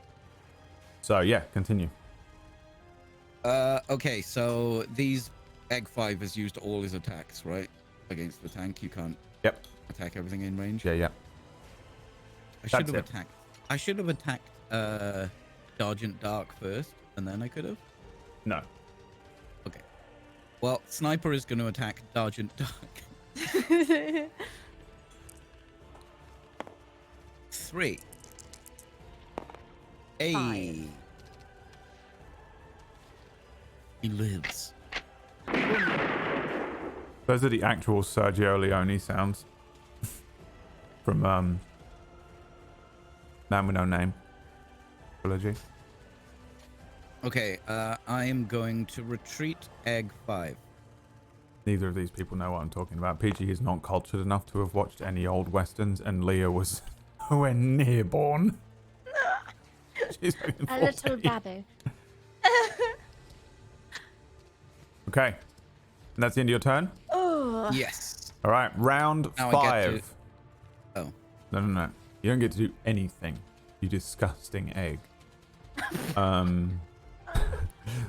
S2: So yeah, continue.
S7: Okay, so these egg 5 has used all his attacks, right? Against the tank, you can't
S2: Yep.
S7: attack everything in range.
S2: Yeah.
S7: I should
S2: That's
S7: have
S2: it.
S7: attacked. I should have attacked Sergeant Dark first, and then I could have.
S2: No.
S7: Okay. Well, Sniper is going to attack Sergeant Dark. 3. Hey.
S8: 5.
S7: He lives.
S2: Those are the actual Sergio Leone sounds from Man with No Name trilogy.
S7: Okay, I am going to retreat egg 5.
S2: Neither of these people know what I'm talking about. Peachy is not cultured enough to have watched any old westerns, and Leah was nowhere near born. She's fucking
S8: A little
S2: 40.
S8: babu.
S2: Okay. And that's the end of your turn?
S8: Oh.
S7: Yes.
S2: All right, round
S7: Now I
S2: 5.
S7: get to- Oh.
S2: No. You don't get to do anything, you disgusting egg.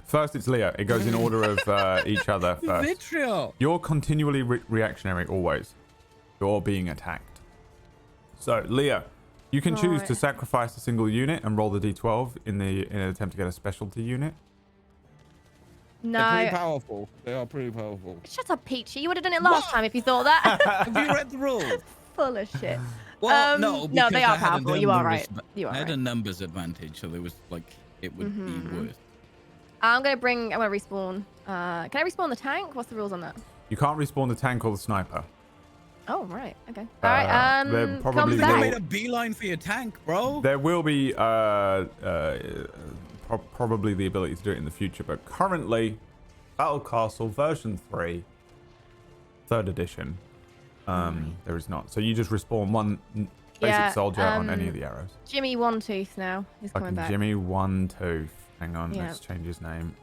S2: First, it's Leah. It goes in order of each other first.
S7: Vitriol.
S2: You're continually reactionary always. You're being attacked. So, Leah, you can choose to
S8: Right.
S2: sacrifice a single unit and roll the d12 in an attempt to get a specialty unit.
S7: They're pretty
S8: No.
S7: powerful. They are pretty powerful.
S8: Shut up, Peachy. You would have done it last time if you thought that.
S7: Have you read the rules?
S8: full of shit.
S7: Well,
S8: no,
S7: because
S8: they
S7: I
S8: are
S7: had a
S8: powerful. You are
S7: numbers-
S8: right. You are
S7: I had
S8: right.
S7: a numbers advantage, so there was like it would be worth.
S8: I'm gonna respawn. Can I respawn the tank? What's the rules on that?
S2: You can't respawn the tank or the sniper.
S8: Oh right, okay. All right.
S2: they're
S8: Come
S2: probably
S7: You
S2: Back.
S7: made a beeline for your tank, bro.
S2: There will be probably the ability to do it in the future, but currently, Battle Castle version 3, 3rd edition, there is not. So you just respawn one basic soldier on any of the arrows.
S8: Jimmy One Tooth now is coming
S2: Fucking
S8: back.
S2: Jimmy One Tooth. Hang on,
S8: Yeah.
S2: let's change his name.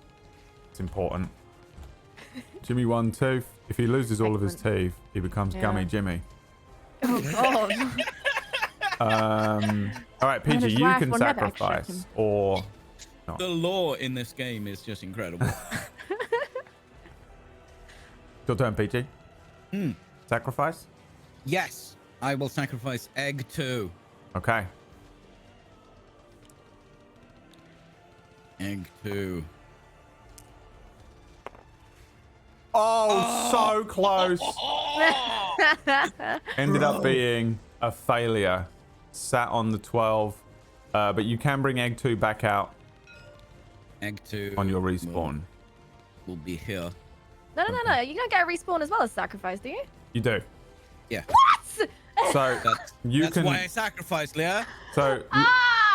S2: It's important. Jimmy One Tooth. If he loses all of his teeth, he becomes Gummy Jimmy.
S8: Oh god.
S2: All right, Peachy,
S8: his
S2: you
S8: wife
S2: can
S8: will never accept
S2: sacrifice
S8: him.
S2: or
S7: The lore in this game is just incredible.
S2: your turn, Peachy. Sacrifice.
S7: Yes, I will sacrifice egg 2.
S2: Okay.
S7: Egg 2.
S2: Oh, so close. Ended up being a failure. Sat on the 12. But you can bring egg 2 back out
S7: Egg 2
S2: on your respawn.
S7: will be here.
S8: No. You don't get a respawn as well as sacrifice, do you?
S2: You do.
S7: Yeah.
S8: What?
S2: So you
S7: That's
S2: can.
S7: why I sacrificed, Leah.
S2: So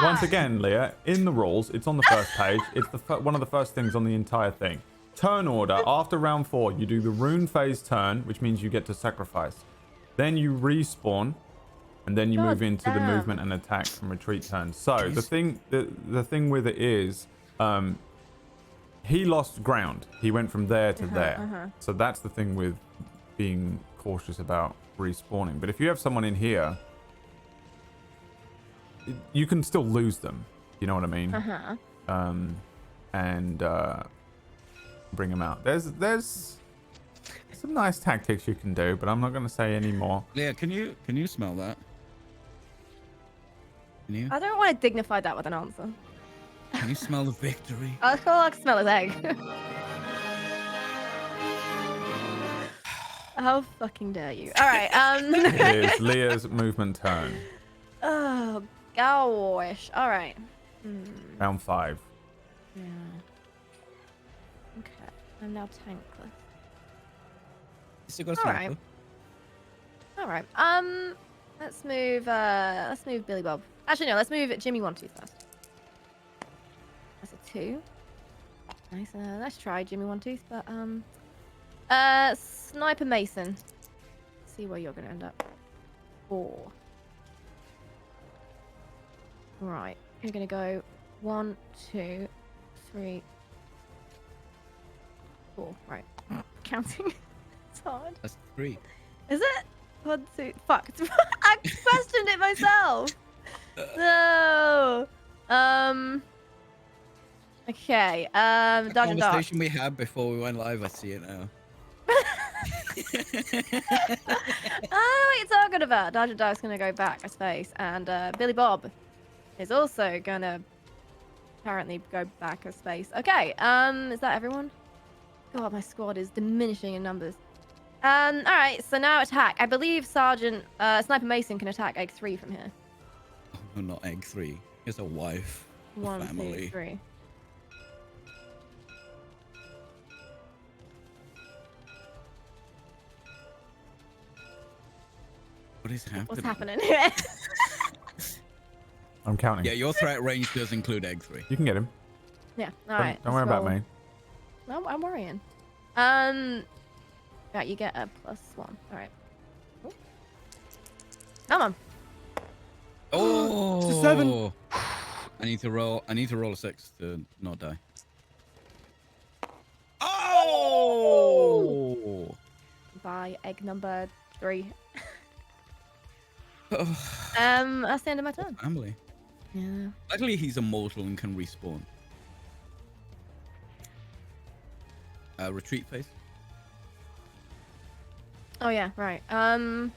S2: once again, Leah, in the rules, it's on the first page. It's one of the first things on the entire thing. Turn order. After round 4, you do the rune phase turn, which means you get to sacrifice. Then you respawn, and then you move into the movement and attack and retreat turn. So the thing with it is, he lost ground. He went from there to there. So that's the thing with being cautious about respawning. But if you have someone in here, you can still lose them. You know what I mean? And bring them out. There's some nice tactics you can do, but I'm not going to say any more.
S7: Leah, can you smell that? Can you?
S8: I don't want to dignify that with an answer.
S7: Can you smell the victory?
S8: I feel like I can smell his egg. How fucking dare you? All right.
S2: It is Leah's movement turn.
S8: Oh gosh. All right.
S2: Round 5.
S8: Yeah. Okay. I'm now tankless.
S7: You still got a
S8: All right.
S7: sniper?
S8: All right. Let's move Billy Bob. Actually, no. Let's move Jimmy One Tooth first. That's a 2. Nice. Let's try Jimmy One Tooth, but Sniper Mason. See where you're gonna end up. 4. Right. You're gonna go 1, 2, 3, 4. Right. Counting. It's hard.
S7: That's 3.
S8: Is it? 1, 2. Fuck. I questioned it myself. No. Okay. Dodge and Dark.
S7: Conversation we had before we went live. I see it now.
S8: Oh, what are you talking about? Dodge and Dark's gonna go back a space, and Billy Bob is also gonna apparently go back a space. Okay. Is that everyone? God, my squad is diminishing in numbers. All right. So now attack. I believe Sergeant Sniper Mason can attack Egg 3 from here.
S7: Oh, no, not egg 3. Here's a wife. A
S8: 1,
S7: family.
S8: 2, 3.
S7: What is happening?
S8: What's happening here?
S2: I'm counting.
S7: Yeah, your threat range does include egg 3.
S2: You can get him.
S8: Yeah. All right.
S2: Don't worry about me.
S8: No, I'm worrying. Right, you get a +1. All right. Ooh. Come on.
S7: Oh,
S2: 7.
S7: I need to roll a 6 to not die. Oh!
S8: By egg number 3. That's the end of my turn.
S7: Family.
S8: Yeah.
S7: Luckily, he's immortal and can respawn. Retreat phase.
S8: Oh yeah, right.
S2: How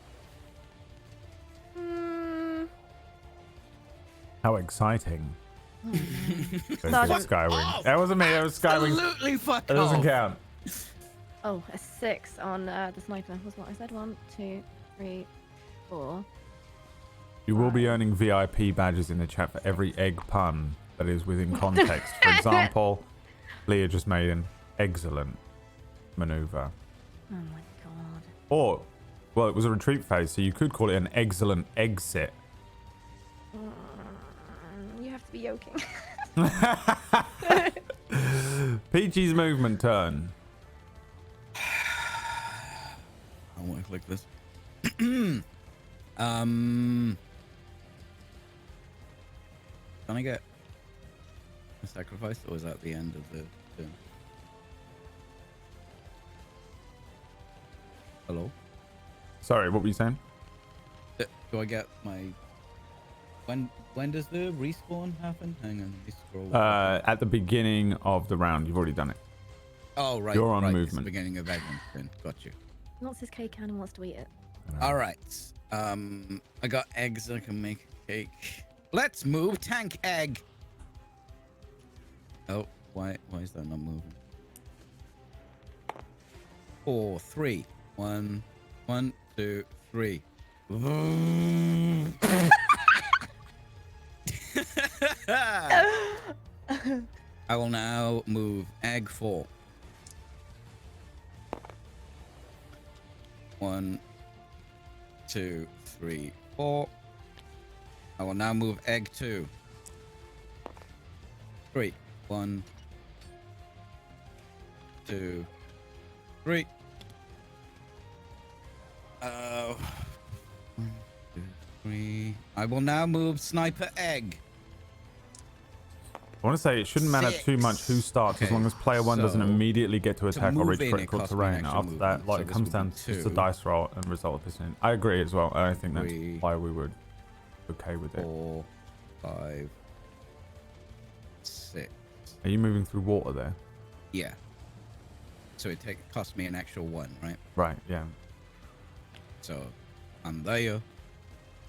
S2: exciting. There's
S8: Sergeant.
S2: Skywing. That wasn't me, that was Skywing.
S7: Absolutely fuck
S2: It doesn't
S7: off.
S2: count.
S8: Oh, a 6 on the sniper was what I said. 1, 2, 3, 4.
S2: You will be earning VIP badges in the chat for every egg pun that is within context. For example, Leah just made an excellent maneuver.
S8: Oh my god.
S2: Or, well, it was a retreat phase, so you could call it an excellent exit.
S8: You have to be yoking.
S2: Peachy's movement turn.
S7: I want to click this. Can I get a sacrifice, or is that the end of the turn? Hello?
S2: Sorry, what were you saying?
S7: Do I get my... When does the respawn happen? Hang on, let me scroll.
S2: At the beginning of the round. You've already done it.
S7: Oh, right.
S2: You're on
S7: right.
S2: movement.
S7: It's the beginning of everyone. Then. Got you.
S8: He wants his cake and he wants to eat it.
S7: All right. I got eggs. I can make a cake. Let's move tank egg. Oh, why is that not moving? 4, 3, 1, 1, 2, 3. I will now move egg 4. 1, 2, 3, 4. I will now move egg 2. 3. 1, 2, 3. 1, 2, 3. I will now move sniper egg.
S2: I want to say it shouldn't matter
S7: 6.
S2: too much who starts, as
S7: Okay,
S2: long as player 1 doesn't
S7: so
S2: immediately get to attack or
S7: move
S2: reach
S7: in, it
S2: critical
S7: costs me an
S2: terrain.
S7: extra
S2: After that,
S7: movement,
S2: like,
S7: so
S2: it
S7: this
S2: comes
S7: would
S2: down
S7: be
S2: to just
S7: 2.
S2: the dice roll and result of percent. I agree as well. I think that's
S7: 3,
S2: why we would okay with it.
S7: 4, 5, 6.
S2: Are you moving through water there?
S7: Yeah. So it cost me an extra 1, right?
S2: Right, yeah.
S7: So I'm there.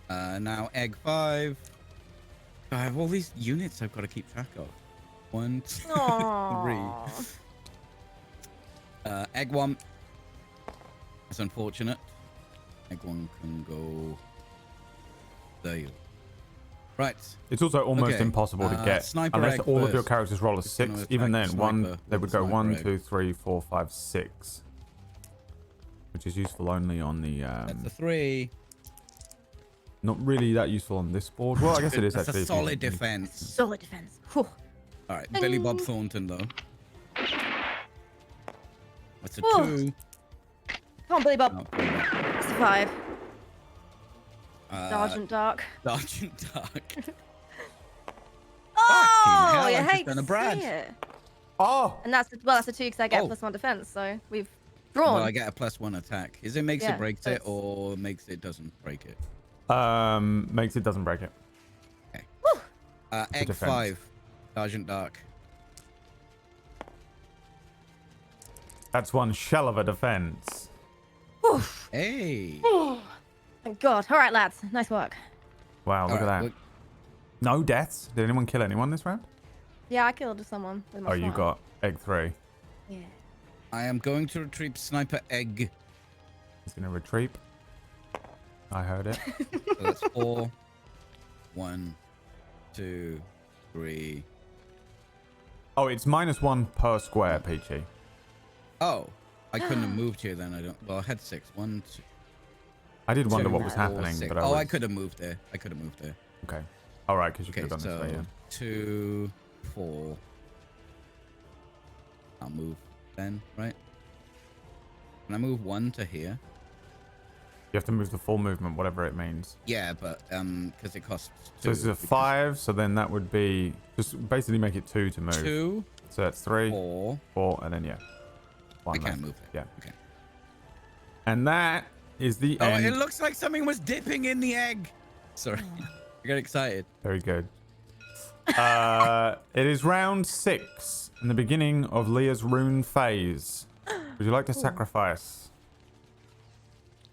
S7: Now egg 5. I have all these units I've got to keep track of. 1, 2, 3.
S8: Aww.
S7: Egg 1. That's unfortunate. Egg 1 can go there. Right.
S2: It's also almost
S7: Okay,
S2: impossible to get
S7: sniper
S2: unless
S7: egg
S2: all of your
S7: first.
S2: characters roll a
S7: Just gonna
S2: 6. Even
S7: attack
S2: then, one
S7: sniper
S2: they
S7: with
S2: would go
S7: sniper
S2: 1,
S7: egg.
S2: 2, 3, 4, 5, 6, which is useful only on the.
S7: That's a 3.
S2: Not really that useful on this board. Well, I guess it is
S7: That's
S2: actually.
S7: a
S2: if you-
S7: solid defense.
S8: Solid defense. Whew.
S7: All right, Billy Bob Thornton though. That's a
S8: Whoa.
S7: 2.
S8: Come on, Billy Bob.
S7: Not bad.
S8: It's a 5.
S7: Sergeant
S8: Dark.
S7: Sergeant Dark.
S8: Oh,
S7: hell,
S8: you
S7: I've just
S8: hate
S7: done a
S8: to
S7: Brad.
S8: see it.
S2: Oh,
S8: And that's a 2 because I get
S7: Oh.
S8: +1 defense. So we've drawn.
S7: Well, I get a +1 attack. Is it makes
S8: Yeah,
S7: it breaks
S8: so
S7: it
S8: it's-
S7: or makes it doesn't break it?
S2: makes it doesn't break it.
S7: Egg
S2: defense.
S7: 5. Sergeant Dark.
S2: That's one shell of a defense.
S8: Oof.
S7: Hey.
S8: Thank God. All right, lads. Nice work.
S2: Wow, look at that.
S7: Look,
S2: No deaths. Did anyone kill anyone this round?
S8: Yeah, I killed someone with my
S2: Oh, you
S8: sniper.
S2: got egg 3.
S8: Yeah.
S7: I am going to retrieve sniper egg.
S2: He's gonna retreat. I heard it.
S7: So that's 4. 1, 2, 3.
S2: Oh, it's -1 per square, Peachy.
S7: Oh, I couldn't have moved here then. I don't. Well, I had 6. 1, 2,
S2: I did wonder
S7: 2,
S2: what was
S7: 4,
S2: happening,
S7: 6.
S2: but
S7: Oh, I
S2: was...
S7: could have moved there. I could have moved there.
S2: Okay. All right, because you
S7: Okay,
S2: could have done
S7: so
S2: this way, yeah.
S7: 2, 4. I'll move then, right? Can I move 1 to here?
S2: You have to move the full movement, whatever it means.
S7: Yeah, but because it costs 2.
S2: So this is a 5, so then that would be just basically make it 2 to move.
S7: 2,
S2: So that's 3,
S7: 4.
S2: 4, and then yeah.
S7: I
S2: 1
S7: can't
S2: left.
S7: move it.
S2: Yeah.
S7: Okay.
S2: And that is the
S7: Oh,
S2: end.
S7: it looks like something was dipping in the egg. Sorry, I got excited.
S2: Very good. It is round 6 and the beginning of Leah's rune phase. Would you like to sacrifice?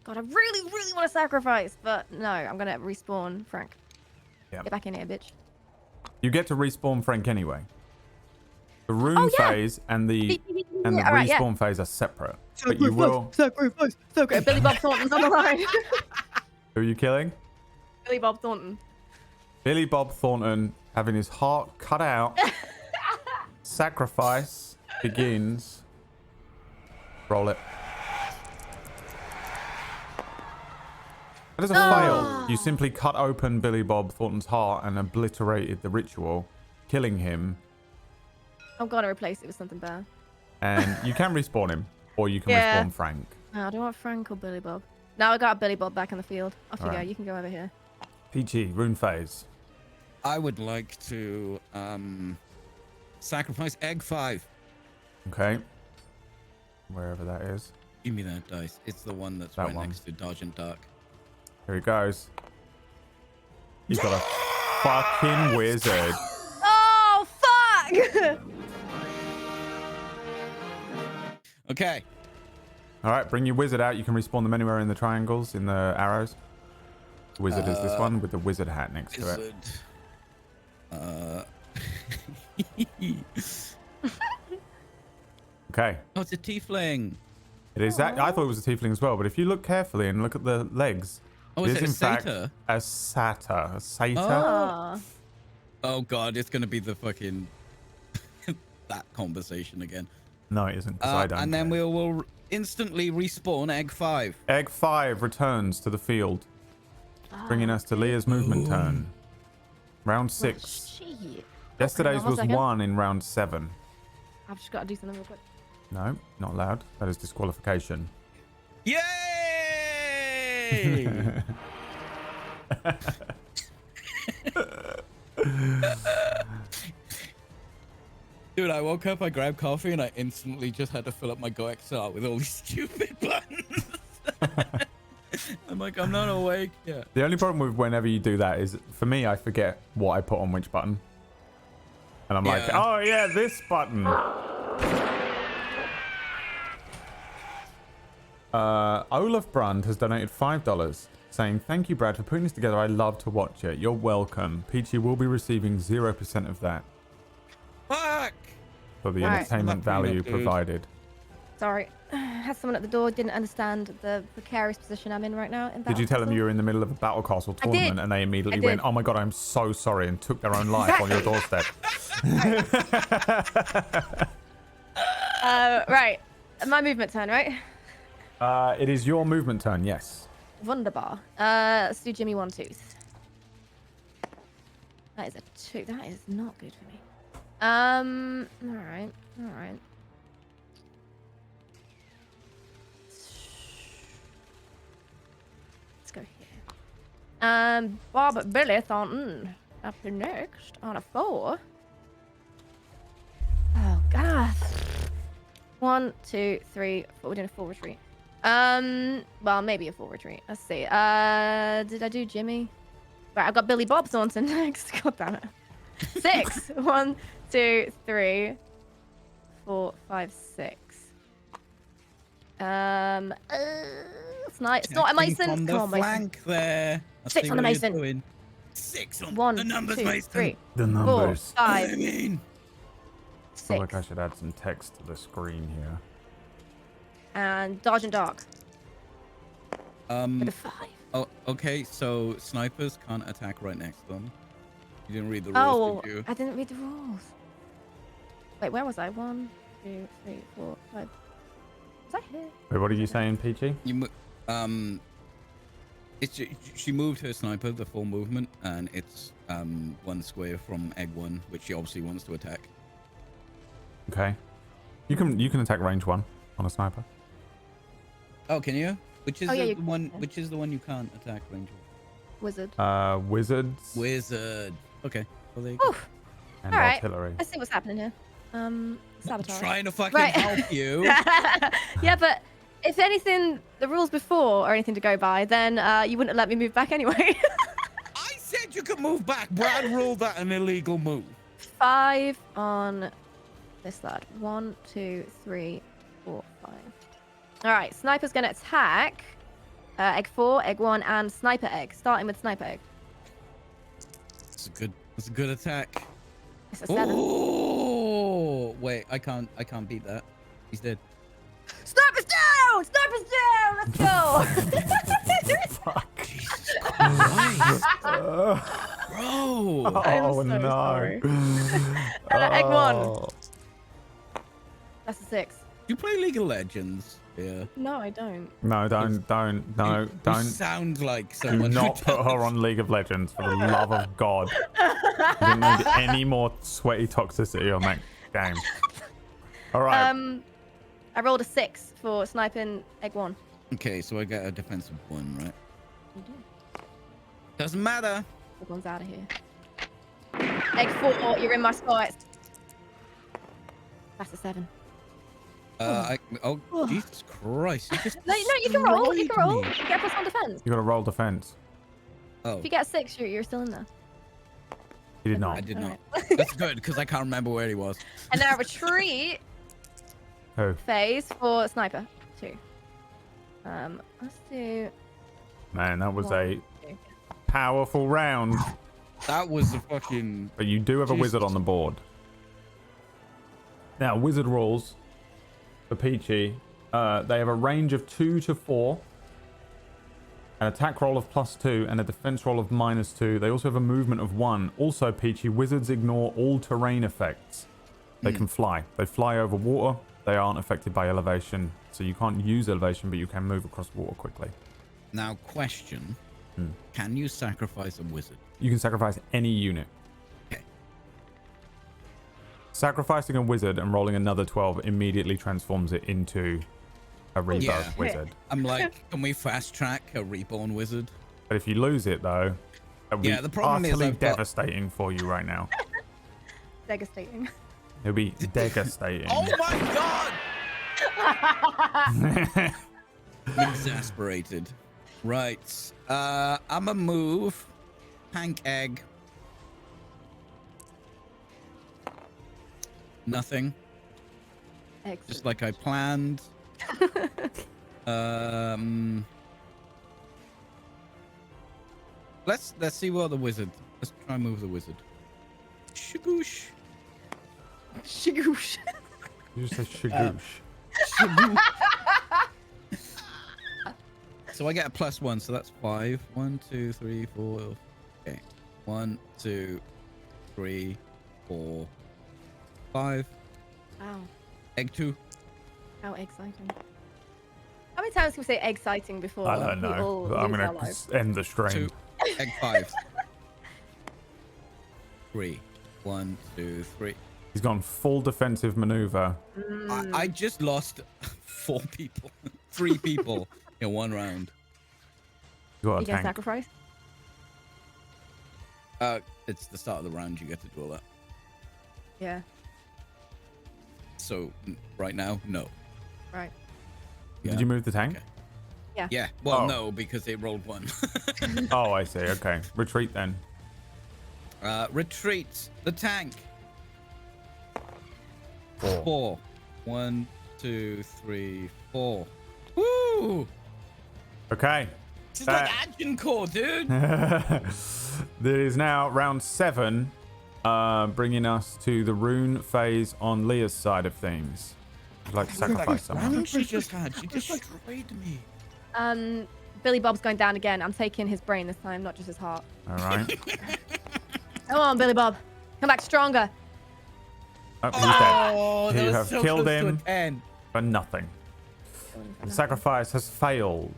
S8: God, I really, really want to sacrifice, but no, I'm gonna respawn Frank.
S2: Yeah.
S8: Get back in here, bitch.
S2: You get to respawn Frank anyway. The rune
S8: yeah.
S2: phase and the respawn
S8: All right, yeah.
S2: phase are separate. But you will
S8: Sacrifice. Billy Bob Thornton's on the line.
S2: Who are you killing?
S8: Billy Bob Thornton.
S2: Billy Bob Thornton having his heart cut out. Sacrifice begins. Roll it. That is a fail. You simply cut open Billy Bob Thornton's heart and obliterated the ritual, killing him.
S8: I'm gonna replace it with something better.
S2: And you can respawn him, or you can respawn Frank.
S8: No, I don't want Frank or Billy Bob. Now I got Billy Bob back in the field. Off you go.
S2: Alright.
S8: You can go over here.
S2: Peachy, rune phase.
S7: I would like to sacrifice egg 5.
S2: Okay. Wherever that is.
S7: Give me that dice. It's the one that's
S2: That
S7: right
S2: one.
S7: next to Dodge and Duck.
S2: Here he goes. He's got a fucking wizard.
S8: Oh, fuck!
S7: Okay.
S2: All right, bring your wizard out. You can respawn them anywhere in the triangles, in the arrows. The wizard is this one with the wizard hat next to it. Okay.
S7: Oh, it's a tiefling.
S2: It is that. I thought it was a tiefling as well, but if you look carefully and look at the legs,
S7: Oh,
S2: it
S7: is
S2: is
S7: it a
S2: in fact
S7: satyr?
S2: a satyr. A satyr.
S8: Oh.
S7: Oh god, it's gonna be the fucking that conversation again.
S2: No, it isn't. 'Cause I don't.
S7: And then
S2: care.
S7: we'll instantly respawn egg 5.
S2: Egg 5 returns to the field, bringing us to Leah's movement turn. Round 6.
S8: Shit.
S2: Yesterday's
S8: hang on
S2: was
S8: 1 second.
S2: 1 in round 7.
S8: I've just got to do something real quick.
S2: No, not allowed. That is disqualification.
S7: Yay! Dude, I woke up, I grabbed coffee, and I instantly just had to fill up my Go XR with all these stupid buttons. I'm like, I'm not awake yet.
S2: The only problem with whenever you do that is, for me, I forget what I put on which button. And I'm like,
S7: Yeah.
S2: oh yeah, this button. Olaf Brand has donated $5, saying, thank you, Brad, for putting this together. I love to watch it. You're welcome. Peachy will be receiving 0% of that
S7: Fuck!
S2: for the
S8: Right.
S2: entertainment value
S7: Dude.
S2: provided.
S8: Sorry. Had someone at the door, didn't understand the precarious position I'm in right now. In
S2: Did you tell them you were in the middle of a Battle Castle
S8: I did.
S2: tournament and they immediately
S8: I did.
S2: went, oh my god, I'm so sorry, and took their own life on your doorstep?
S8: Right. My movement turn, right?
S2: It is your movement turn, yes.
S8: Wunderbar. Let's do Jimmy 1 tooth. That is a 2. That is not good for me. Alright. Alright. Let's go here. Bob Billy Thornton. Up to next on a 4. Oh, God. 1, 2, 3, 4. We're doing a full retreat. Well, maybe a full retreat. Let's see. Did I do Jimmy? Right, I've got Billy Bob Thornton next. God damn it. 6. 1, 2, 3, 4, 5, 6. It's not a Mason.
S7: On the
S8: Come on, Mason.
S7: flank there. I
S8: 6
S7: see
S8: on the
S7: what you're
S8: Mason.
S7: doing. 6 on
S8: 1,
S7: the numbers,
S8: 2,
S7: Mason.
S8: 3,
S2: The
S8: 4,
S2: numbers.
S8: 5,
S7: I mean,
S2: I feel like I
S8: 6.
S2: should add some text to the screen here.
S8: And Dodge and Dark. With a 5.
S7: oh, okay, so snipers can't attack right next to them. You didn't read the rules,
S8: Oh,
S7: did you?
S8: I didn't read the rules. Wait, where was I? 1, 2, 3, 4, 5. Was I here?
S2: Wait, what are you saying, Peachy?
S7: It's she moved her sniper the full movement, and it's 1 square from egg 1, which she obviously wants to attack.
S2: Okay. You can attack range 1 on a sniper.
S7: Oh, can you? Which is
S8: Oh, yeah,
S7: the
S8: you
S7: one?
S8: can.
S7: Which is the one you can't attack range
S8: Wizard.
S2: Wizards
S7: 1? Wizard. Okay. Well, there you go.
S8: Oof.
S2: and
S8: All right.
S2: artillery.
S8: Let's see what's happening here.
S7: I'm
S8: Sabotage.
S7: trying to fucking
S8: Right.
S7: help you.
S8: Yeah, but if anything, the rules before are anything to go by, then you wouldn't have let me move back anyway.
S7: I said you could move back. Brad ruled that an illegal move.
S8: 5 on this lad. 1, 2, 3, 4, 5. All right, sniper's gonna attack egg 4, egg 1, and sniper egg. Starting with sniper egg.
S7: That's a good attack.
S8: It's a 7.
S7: Oh wait, I can't beat that. He's dead.
S8: Sniper's down! Sniper's down! Let's go!
S2: Fuck.
S7: Jesus Bro.
S8: I'm
S2: Oh
S8: so
S2: no.
S8: sorry. Egg 1. That's a 6.
S7: You play League of Legends? Yeah.
S8: No, I don't.
S2: No, don't. No,
S7: You
S2: don't.
S7: sound like
S2: Do
S7: someone.
S2: not put her on League of Legends, for the love of God. You don't need any more sweaty toxicity on that game. All right.
S8: I rolled a 6 for sniping egg 1.
S7: Okay, so I got a defensive 1, right?
S8: You do.
S7: Doesn't matter.
S8: Egg 1's out of here. Egg 4, you're in my sights. That's a 7.
S7: Oh, Jesus Christ. You just
S8: No, you can roll. You can
S7: destroyed
S8: roll.
S7: me.
S8: You get +1 defense.
S2: You got to roll defense.
S7: Oh,
S8: If you get a 6, you're still in there.
S2: You did
S7: I
S2: not.
S7: did
S8: All
S7: not.
S8: right.
S7: That's good, because I can't remember where he was.
S8: And then a retreat
S2: Who?
S8: phase for sniper 2. Let's do.
S2: Man, that was
S8: 1,
S2: a
S8: 2.
S2: powerful round.
S7: That was a fucking...
S2: But you do have a
S7: Jesus.
S2: wizard on the board. Now, wizard rules for Peachy. They have a range of 2 to 4. An attack roll of +2 and a defense roll of -2. They also have a movement of 1. Also, Peachy, wizards ignore all terrain effects. They can fly. They fly over water. They aren't affected by elevation. So you can't use elevation, but you can move across water quickly.
S7: Now, question. Can you sacrifice a wizard?
S2: You can sacrifice any unit.
S7: Okay.
S2: Sacrificing a wizard and rolling another 12 immediately transforms it into a rebirth
S7: Yeah.
S2: wizard.
S7: I'm like, can we fast track a reborn wizard?
S2: But if you lose it, though, it would
S7: Yeah,
S2: be
S7: the problem is
S2: utterly
S7: I've got-
S2: devastating for you right now.
S8: Devastating.
S2: It'll be devastating.
S7: Oh my god! I'm exasperated. Right. I'm a move. Hank egg. Nothing.
S8: Excellent.
S7: Just like I planned. Let's see what the wizard. Let's try and move the wizard. Shagoosh.
S8: Shagoosh.
S2: You just say shagoosh.
S7: So I get a +1, so that's 5. 1, 2, 3, 4. Okay. 1, 2, 3, 4, 5.
S8: Wow.
S7: Egg 2.
S8: How exciting. How many times can we say exciting before?
S2: I don't
S8: we
S2: know.
S8: all
S2: But I'm
S8: lose our
S2: going
S8: lives?
S2: to end the stream.
S7: 2. Egg 5. 3. 1, 2, 3.
S2: He's gone full defensive maneuver.
S7: I just lost 4 people. 3 people in 1 round.
S2: You got a
S8: You get
S2: tank.
S8: sacrifice?
S7: It's the start of the round. You get to do all that.
S8: Yeah.
S7: So right now, no.
S8: Right.
S7: Yeah.
S2: Did you move the tank?
S7: Okay. Yeah. Well,
S2: Oh.
S7: no, because it rolled 1.
S2: Oh, I see. Okay. Retreat then.
S7: Retreat the tank.
S2: 4.
S7: 4. 1, 2, 3, 4. Woo!
S2: Okay.
S7: This is like Agincourt, dude.
S2: There is now round 7, bringing us to the rune phase on Leah's side of things. I'd like to sacrifice someone.
S7: Round she just had. She destroyed me.
S8: Billy Bob's going down again. I'm taking his brain this time, not just his heart.
S2: All right.
S8: Come on, Billy Bob. Come back stronger.
S2: Oh, he's dead.
S7: Oh, that
S2: You
S7: was
S2: have
S7: so
S2: killed
S7: close to a
S2: him.
S7: 10.
S2: For nothing. The sacrifice has failed.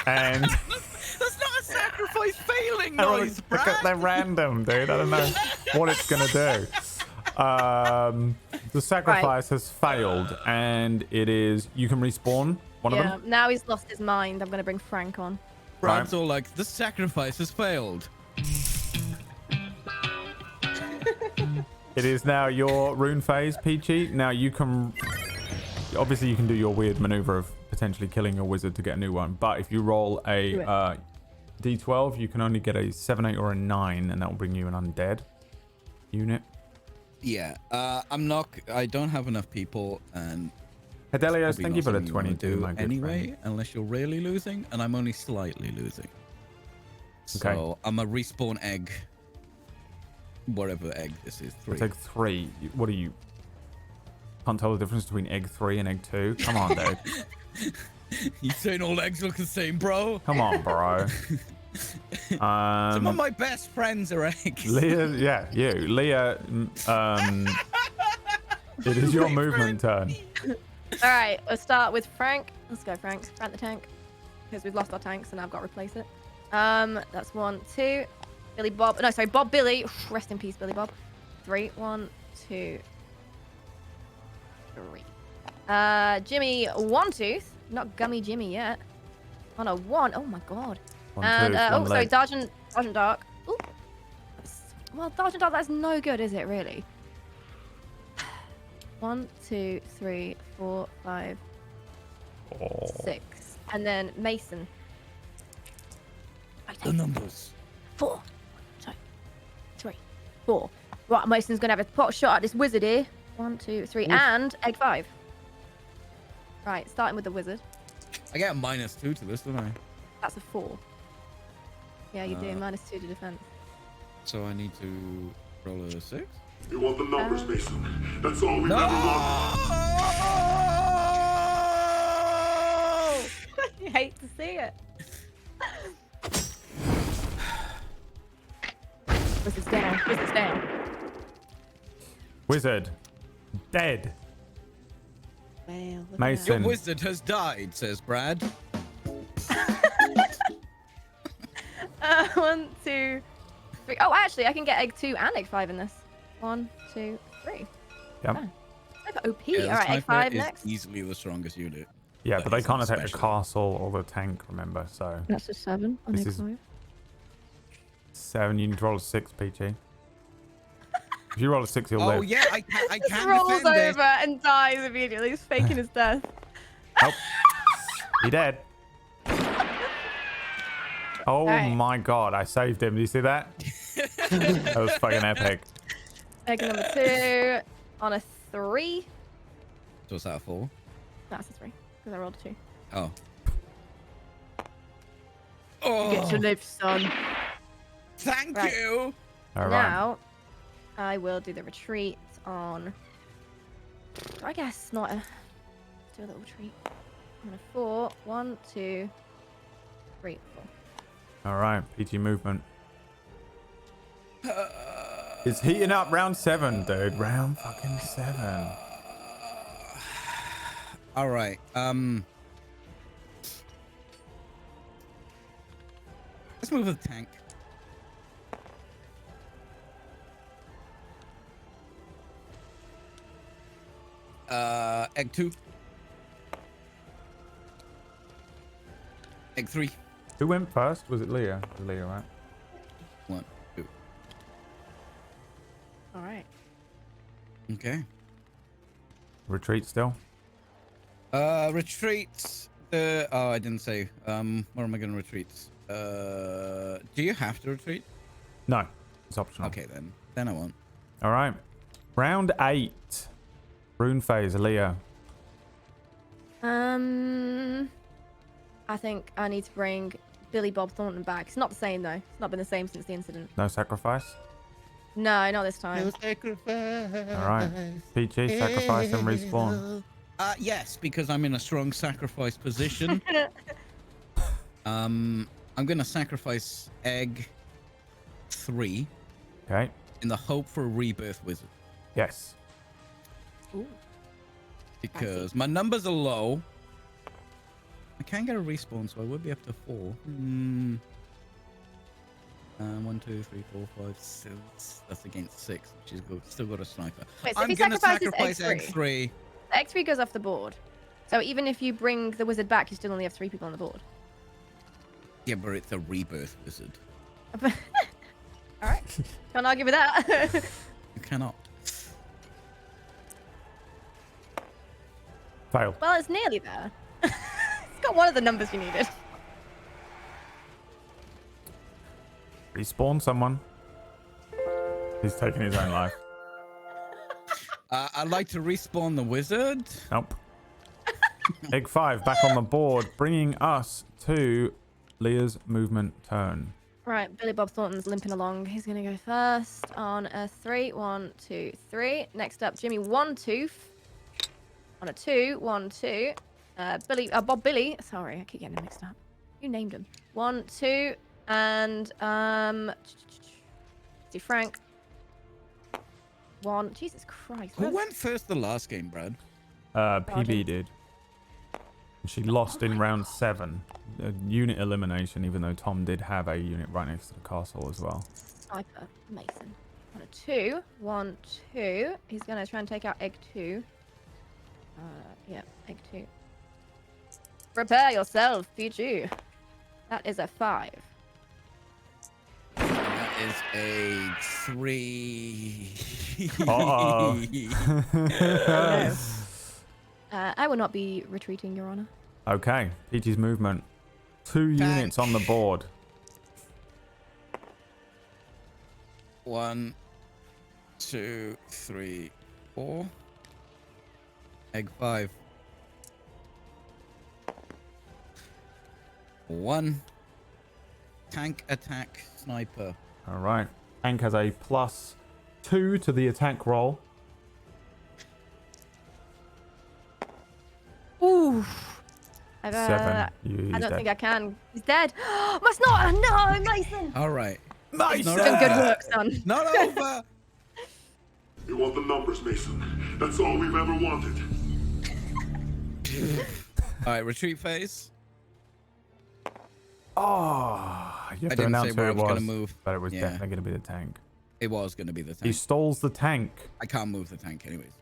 S2: And
S7: That's not a sacrifice failing noise,
S2: they're random, dude. I don't know what it's gonna do. The sacrifice has failed, and it is you can respawn one of
S8: Yeah,
S2: them.
S8: now he's lost his mind. I'm going to bring Frank on.
S7: Brad's all like, the sacrifice has failed.
S2: It is now your rune phase, Peachy. Now you can obviously you can do your weird maneuver of potentially killing your wizard to get a new one, but if you roll a d12, you can only get a 7, 8, or a 9, and that will bring you an undead unit.
S7: Yeah, I don't have enough people, and
S2: Hedelios,
S7: probably
S2: thank
S7: not
S2: you for the
S7: something wanna
S2: 22,
S7: do
S2: my good
S7: anyway,
S2: friend.
S7: unless you're really losing, and I'm only slightly losing.
S2: Okay.
S7: So I'm a respawn egg. Whatever egg this is, 3.
S2: It's egg 3. What are you? Can't tell the difference between egg 3 and egg 2? Come on, dude.
S7: You saying all eggs look the same, bro?
S2: Come on, bro.
S7: Some of my best friends are eggs.
S2: Leah, yeah, you. Leah, it is your movement turn.
S8: All right, let's start with Frank. Let's go, Frank. Frank the tank. Because we've lost our tanks and I've got to replace it. That's 1, 2. Billy Bob. No, sorry, Bob Billy. Rest in peace, Billy Bob. 3. 1, 2, 3. Jimmy One Tooth. Not Gummy Jimmy yet. On a 1. Oh my god.
S2: One, two,
S8: sorry, Sergeant Dark. Ooh. Well, Sergeant Dark, that's no good, is it, really? 1, 2, 3, 4, 5, 6. And then Mason.
S7: The numbers.
S8: 4. Sorry. 3, 4. Right, Mason's gonna have a pot shot at this wizard here. 1, 2, 3, and egg 5. Right, starting with the wizard.
S7: I get a -2 to this, don't I?
S8: That's a 4. Yeah, you do. -2 to defense.
S7: So I need to roll a 6?
S9: You want the numbers, Mason. That's all we ever want.
S8: You hate to see it. Wizard's down. Wizard's down.
S2: Wizard. Dead.
S8: Well, look
S2: Mason.
S7: Your wizard has died, says Brad.
S8: 1, 2, 3. Oh, actually, I can get egg 2 and egg 5 in this. 1, 2, 3.
S2: Yep.
S8: Oh. OP.
S7: Yeah,
S8: All right, egg 5
S7: is
S8: next.
S7: easily the strongest unit.
S2: Yeah, but they
S7: he's
S2: can't
S7: not
S2: attack the
S7: special.
S2: castle or the tank, remember, so...
S8: That's a 7 on
S2: This
S8: egg
S2: is-
S8: 5.
S2: 7, you need to roll a 6, Peachy. If you roll a 6, you'll
S7: Oh
S2: live.
S7: yeah, I
S8: Just
S7: can
S8: rolls
S7: defend it.
S8: over and dies immediately. He's faking his death.
S2: Oh. He dead. Oh
S8: Alright.
S2: my god, I saved him. Do you see that? That was fucking epic.
S8: Egg number 2 on a 3.
S7: So what's that, a 4?
S8: That's a 3 because I rolled a 2.
S7: Oh.
S8: You get to live, son.
S7: Thank
S8: Right.
S7: you.
S2: All right.
S8: Now, I will do the retreat on. I guess not a. Do a little retreat. On a 4. 1, 2, 3, 4.
S2: All right, PG movement. It's heating up. Round 7, dude. Round fucking 7.
S7: All right. Let's move with the tank. Egg 2. Egg 3.
S2: Who went first? Was it Leah? It was Leah, right?
S7: 1, 2.
S8: All right.
S7: Okay.
S2: Retreat still.
S7: Retreat. Oh, I didn't say. Where am I going to retreat? Do you have to retreat?
S2: No, it's optional.
S7: Okay, then. Then I won't.
S2: All right. Round 8. Rune phase, Leah.
S8: I think I need to bring Billy Bob Thornton back. It's not the same though. It's not been the same since the incident.
S2: No sacrifice.
S8: No, not this time.
S7: Sacrifice.
S2: All right. PG, sacrifice and respawn.
S7: Yes, because I'm in a strong sacrifice position. I'm gonna sacrifice egg 3
S2: Okay.
S7: in the hope for a rebirth wizard.
S2: Yes.
S8: Ooh.
S7: Because my numbers are low. I can get a respawn, so I would be up to 4. 1, 2, 3, 4, 5, 6. That's against 6, which is good. Still got a sniper.
S8: Wait, so if
S7: I'm
S8: he
S7: gonna
S8: sacrifices
S7: sacrifice egg 3.
S8: The X3 goes off the board. So even if you bring the wizard back, you still only have 3 people on the board.
S7: Yeah, but it's a rebirth wizard.
S8: All right. Can't argue with that.
S7: You cannot.
S2: Fail.
S8: Well, it's nearly there. It's got one of the numbers you needed.
S2: Respawn someone. He's taking his own life.
S7: I'd like to respawn the wizard.
S2: Nope. Egg 5 back on the board, bringing us to Leah's movement turn.
S8: Right, Billy Bob Thornton's limping along. He's going to go first on a 3. 1, 2, 3. Next up, Jimmy One Tooth. On a 2. 1, 2. Bob Billy. Sorry, I keep getting them mixed up. You named them. 1, 2, and see Frank. 1. Jesus Christ.
S7: Who went first the last game, Brad?
S2: PB did. She lost in round 7. Unit elimination, even though Tom did have a unit right next to the castle as well.
S8: Sniper Mason. 1, 2. 1, 2. He's gonna try and take out egg 2. Yeah, egg 2. Prepare yourself, Peachy. That is a 5.
S7: That is a 3.
S2: Uh-oh.
S8: I will not be retreating, Your Honor.
S2: Okay, Peachy's movement. 2 units on the board.
S7: 1, 2, 3, 4. Egg 5. 1. Tank attack sniper.
S2: All right. Tank has a +2 to the attack roll.
S8: Ooh.
S2: 7.
S8: I don't
S2: dead.
S8: think I can. He's dead. Must not. No, Mason.
S7: All right.
S2: Mason!
S8: Some good work, son.
S7: Not over.
S9: You want the numbers, Mason. That's all we've ever wanted.
S7: All right, retreat phase.
S2: Oh, you have
S7: I
S2: to
S7: didn't
S2: announce
S7: say
S2: who
S7: where I
S2: it
S7: was
S2: was,
S7: gonna move.
S2: but it was
S7: Yeah.
S2: definitely going to be the tank.
S7: It was going to be the tank.
S2: He stalls the tank.
S7: I can't move the tank anyways.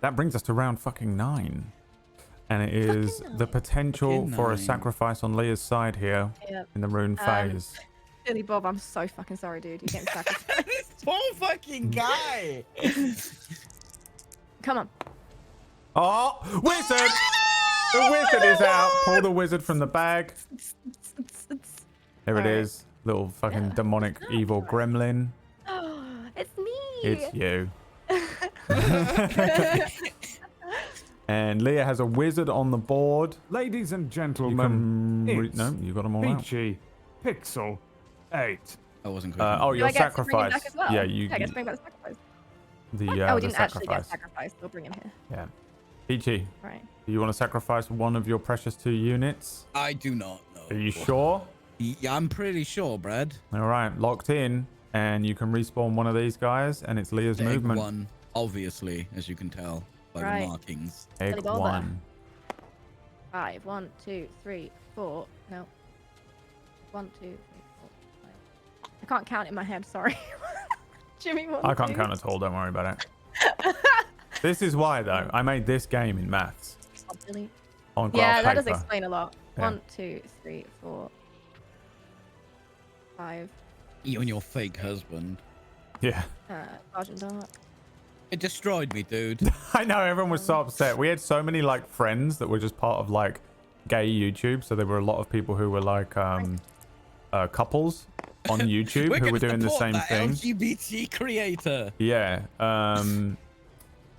S2: That brings us to round fucking 9. And it is the potential
S7: Fucking
S2: for a
S7: 9.
S2: sacrifice on Leah's side here
S8: Yep.
S2: in the rune phase.
S8: Billy Bob, I'm so fucking sorry, dude. You're getting sacrificed.
S7: This poor fucking guy.
S8: Come on.
S2: Oh, wizard! The wizard is out. Pull the wizard from the bag. There it
S8: Alright.
S2: is. Little fucking demonic evil gremlin.
S8: It's me.
S2: It's you. And Leah has a wizard on the board.
S10: Ladies and
S2: You
S10: gentlemen,
S2: can
S10: it's
S2: no, you got them all out.
S10: PeachyPixel8.
S7: I wasn't quick.
S2: Oh,
S8: Do
S2: your
S8: I get to bring him
S2: sacrifice.
S8: back as well?
S2: Yeah,
S8: I get to bring back the sacrifice.
S2: the
S8: Oh, we
S2: the
S8: didn't actually get
S2: sacrifice.
S8: sacrificed. We'll bring him here.
S2: Yeah. Peachy,
S8: Right.
S2: do you want to sacrifice one of your precious 2 units?
S7: I do not
S2: Are
S7: know.
S2: you sure?
S7: Yeah, I'm pretty sure, Brad.
S2: All right, locked in, and you can respawn one of these guys, and it's Leah's
S7: Egg
S2: movement.
S7: 1, obviously, as you can tell by
S8: Right.
S7: the markings.
S2: Egg
S8: Billy Boulder.
S2: 1.
S8: 5. 1, 2, 3, 4. No. 1, 2, 3, 4, 5. I can't count in my head. Sorry. Jimmy, 1,
S2: I can't
S8: 2.
S2: count at all. Don't worry about it. This is why, though. I made this game in maths
S8: Oh, Billy.
S2: on graph
S8: Yeah, that
S2: paper.
S8: does explain a lot.
S2: Yeah.
S8: 1, 2, 3, 4, 5.
S7: You and your fake husband.
S2: Yeah.
S8: Sergeant Dark.
S7: It destroyed me, dude.
S2: I know, everyone was so upset. We had so many like friends that were just part of like gay YouTube, so there were a lot of people who were like couples on YouTube who
S7: gonna
S2: were doing the
S7: support
S2: same
S7: that
S2: thing.
S7: LGBT creator.
S2: Yeah.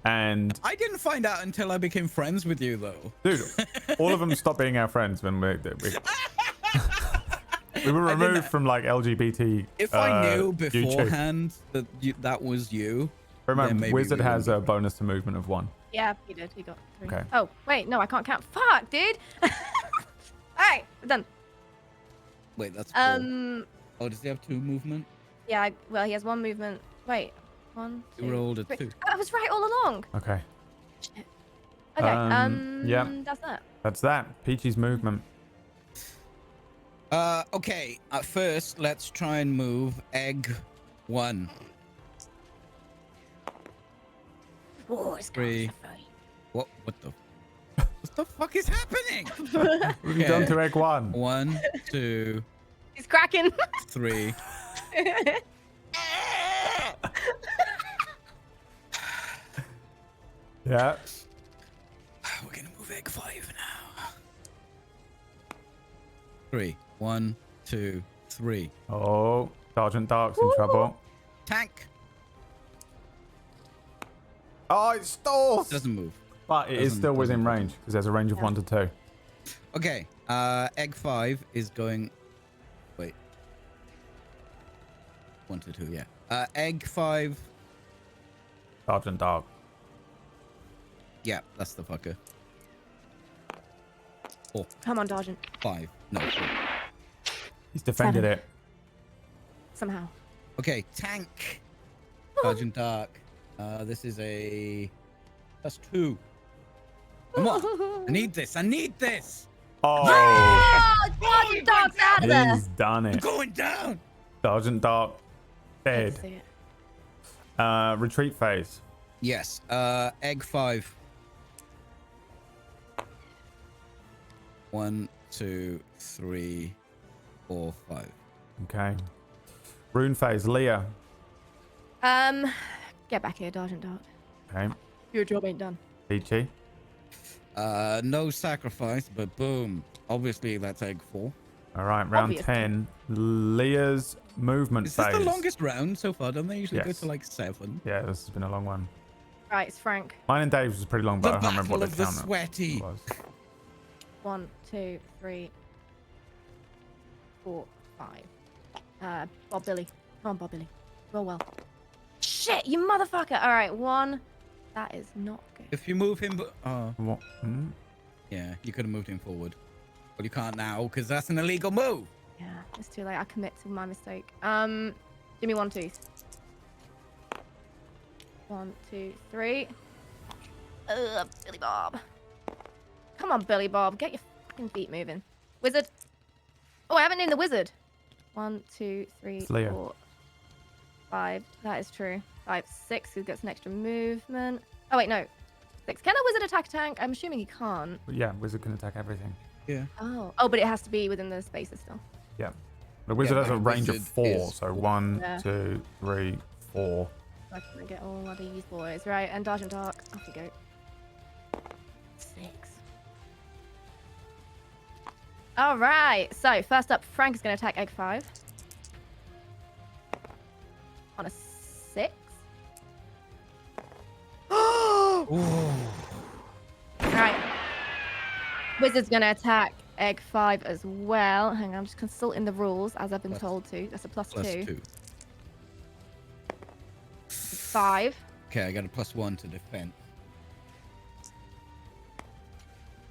S2: And
S7: I didn't find out until I became friends with you, though.
S2: dude, all of them stopped being our friends when we were removed from like LGBT.
S7: If I knew
S2: YouTube.
S7: beforehand that that was you, then
S2: Remember,
S7: maybe
S2: Wizard
S7: we
S2: has a
S7: wouldn't.
S2: bonus to movement of 1.
S8: Yeah, he did. He got 3.
S2: Okay.
S8: Oh, wait. No, I can't count. Fuck, dude. Alright, we're done.
S7: Wait, that's four. Oh, does he have 2 movement?
S8: Yeah, well, he has 1 movement. Wait. 1, 2,
S7: You rolled a
S8: 3.
S7: 2.
S8: I was right all along.
S2: Okay.
S8: Shit. Okay,
S2: yeah.
S8: that's that.
S2: That's that. Peachy's movement.
S7: Okay. At first, let's try and move egg 1.
S8: Oh, it's
S7: 3. What the? What the fuck is happening?
S2: What have you done to egg 1?
S7: 1, 2,
S8: He's cracking.
S7: 3.
S2: Yeah.
S7: We're gonna move egg 5 now. 3. 1, 2, 3.
S2: Oh, Sergeant Dark's in trouble.
S7: Tank
S2: Oh, it stalls!
S7: doesn't move.
S2: But it is
S7: Doesn't-
S2: still within
S7: doesn't-
S2: range because there's a range of 1 to 2.
S7: Okay. Egg 5 is going. Wait. 1 to 2. Yeah. Egg 5.
S2: Sergeant Dark.
S7: Yeah, that's the fucker. 4,
S8: Come on, Dargent.
S7: 5. No. 4.
S2: He's defended
S8: 7.
S2: it.
S8: Somehow.
S7: Okay, tank. Sergeant Dark. This is a +2. Come on. I need this. I need this.
S2: Oh,
S8: Oh, Dargent Dark's out of there.
S2: he's done
S7: I'm
S2: it.
S7: going down.
S2: Sergeant Dark
S8: Let's
S2: dead.
S8: see it.
S2: Retreat phase.
S7: Yes. Egg 5. 1, 2, 3, 4, 5.
S2: Okay. Rune phase. Leah.
S8: Get back here, Dargent Dark.
S2: Okay.
S8: Your job ain't done.
S2: Peachy.
S7: No sacrifice, but boom. Obviously, that's egg 4.
S2: All right. Round
S8: Obviously.
S2: 10. Leah's movement
S7: Is this
S2: phase.
S7: the longest round so far? Don't they usually go
S2: Yes.
S7: to like 7?
S2: Yeah, this has been a long one.
S8: Right, it's Frank.
S2: Mine and Dave's was pretty long, but
S7: The
S2: I can't remember
S7: battle
S2: what
S7: of
S2: the
S7: the
S2: count
S7: sweaty.
S2: was.
S8: 1, 2, 3, 4, 5. Bob Billy. Come on, Bob Billy. Roll well. Shit, you motherfucker. All right, 1. That is not good.
S7: If you move him,
S2: What? Hmm?
S7: yeah, you could have moved him forward, but you can't now because that's an illegal move.
S8: Yeah, it's too late. I commit to my mistake. Give me 1 tooth. 1, 2, 3. Billy Bob. Come on, Billy Bob. Get your fucking feet moving. Wizard. Oh, I haven't named the wizard. 1, 2, 3,
S2: It's Leah.
S8: 4, 5. That is true. 5, 6. Who gets an extra movement? Oh, wait, no. 6. Can a wizard attack a tank? I'm assuming he can't.
S2: But yeah, wizard can attack everything.
S7: Yeah.
S8: Oh. Oh, but it has to be within the spaces still.
S2: Yeah. The wizard has
S7: but
S2: a
S7: a
S2: range of
S7: wizard
S2: 4,
S7: is
S2: so 1,
S8: Yeah.
S2: 2, 3, 4.
S8: I can get all of these boys. Right, and Dargent Dark. Off you go. 6. All right. So, first up, Frank is going to attack egg 5. On a 6. All right. Wizard's going to attack egg 5 as well. Hang on, I'm just consulting the rules as I've been told to. That's a plus 2.
S7: +2.
S8: 5.
S7: Okay, I got a +1 to defend.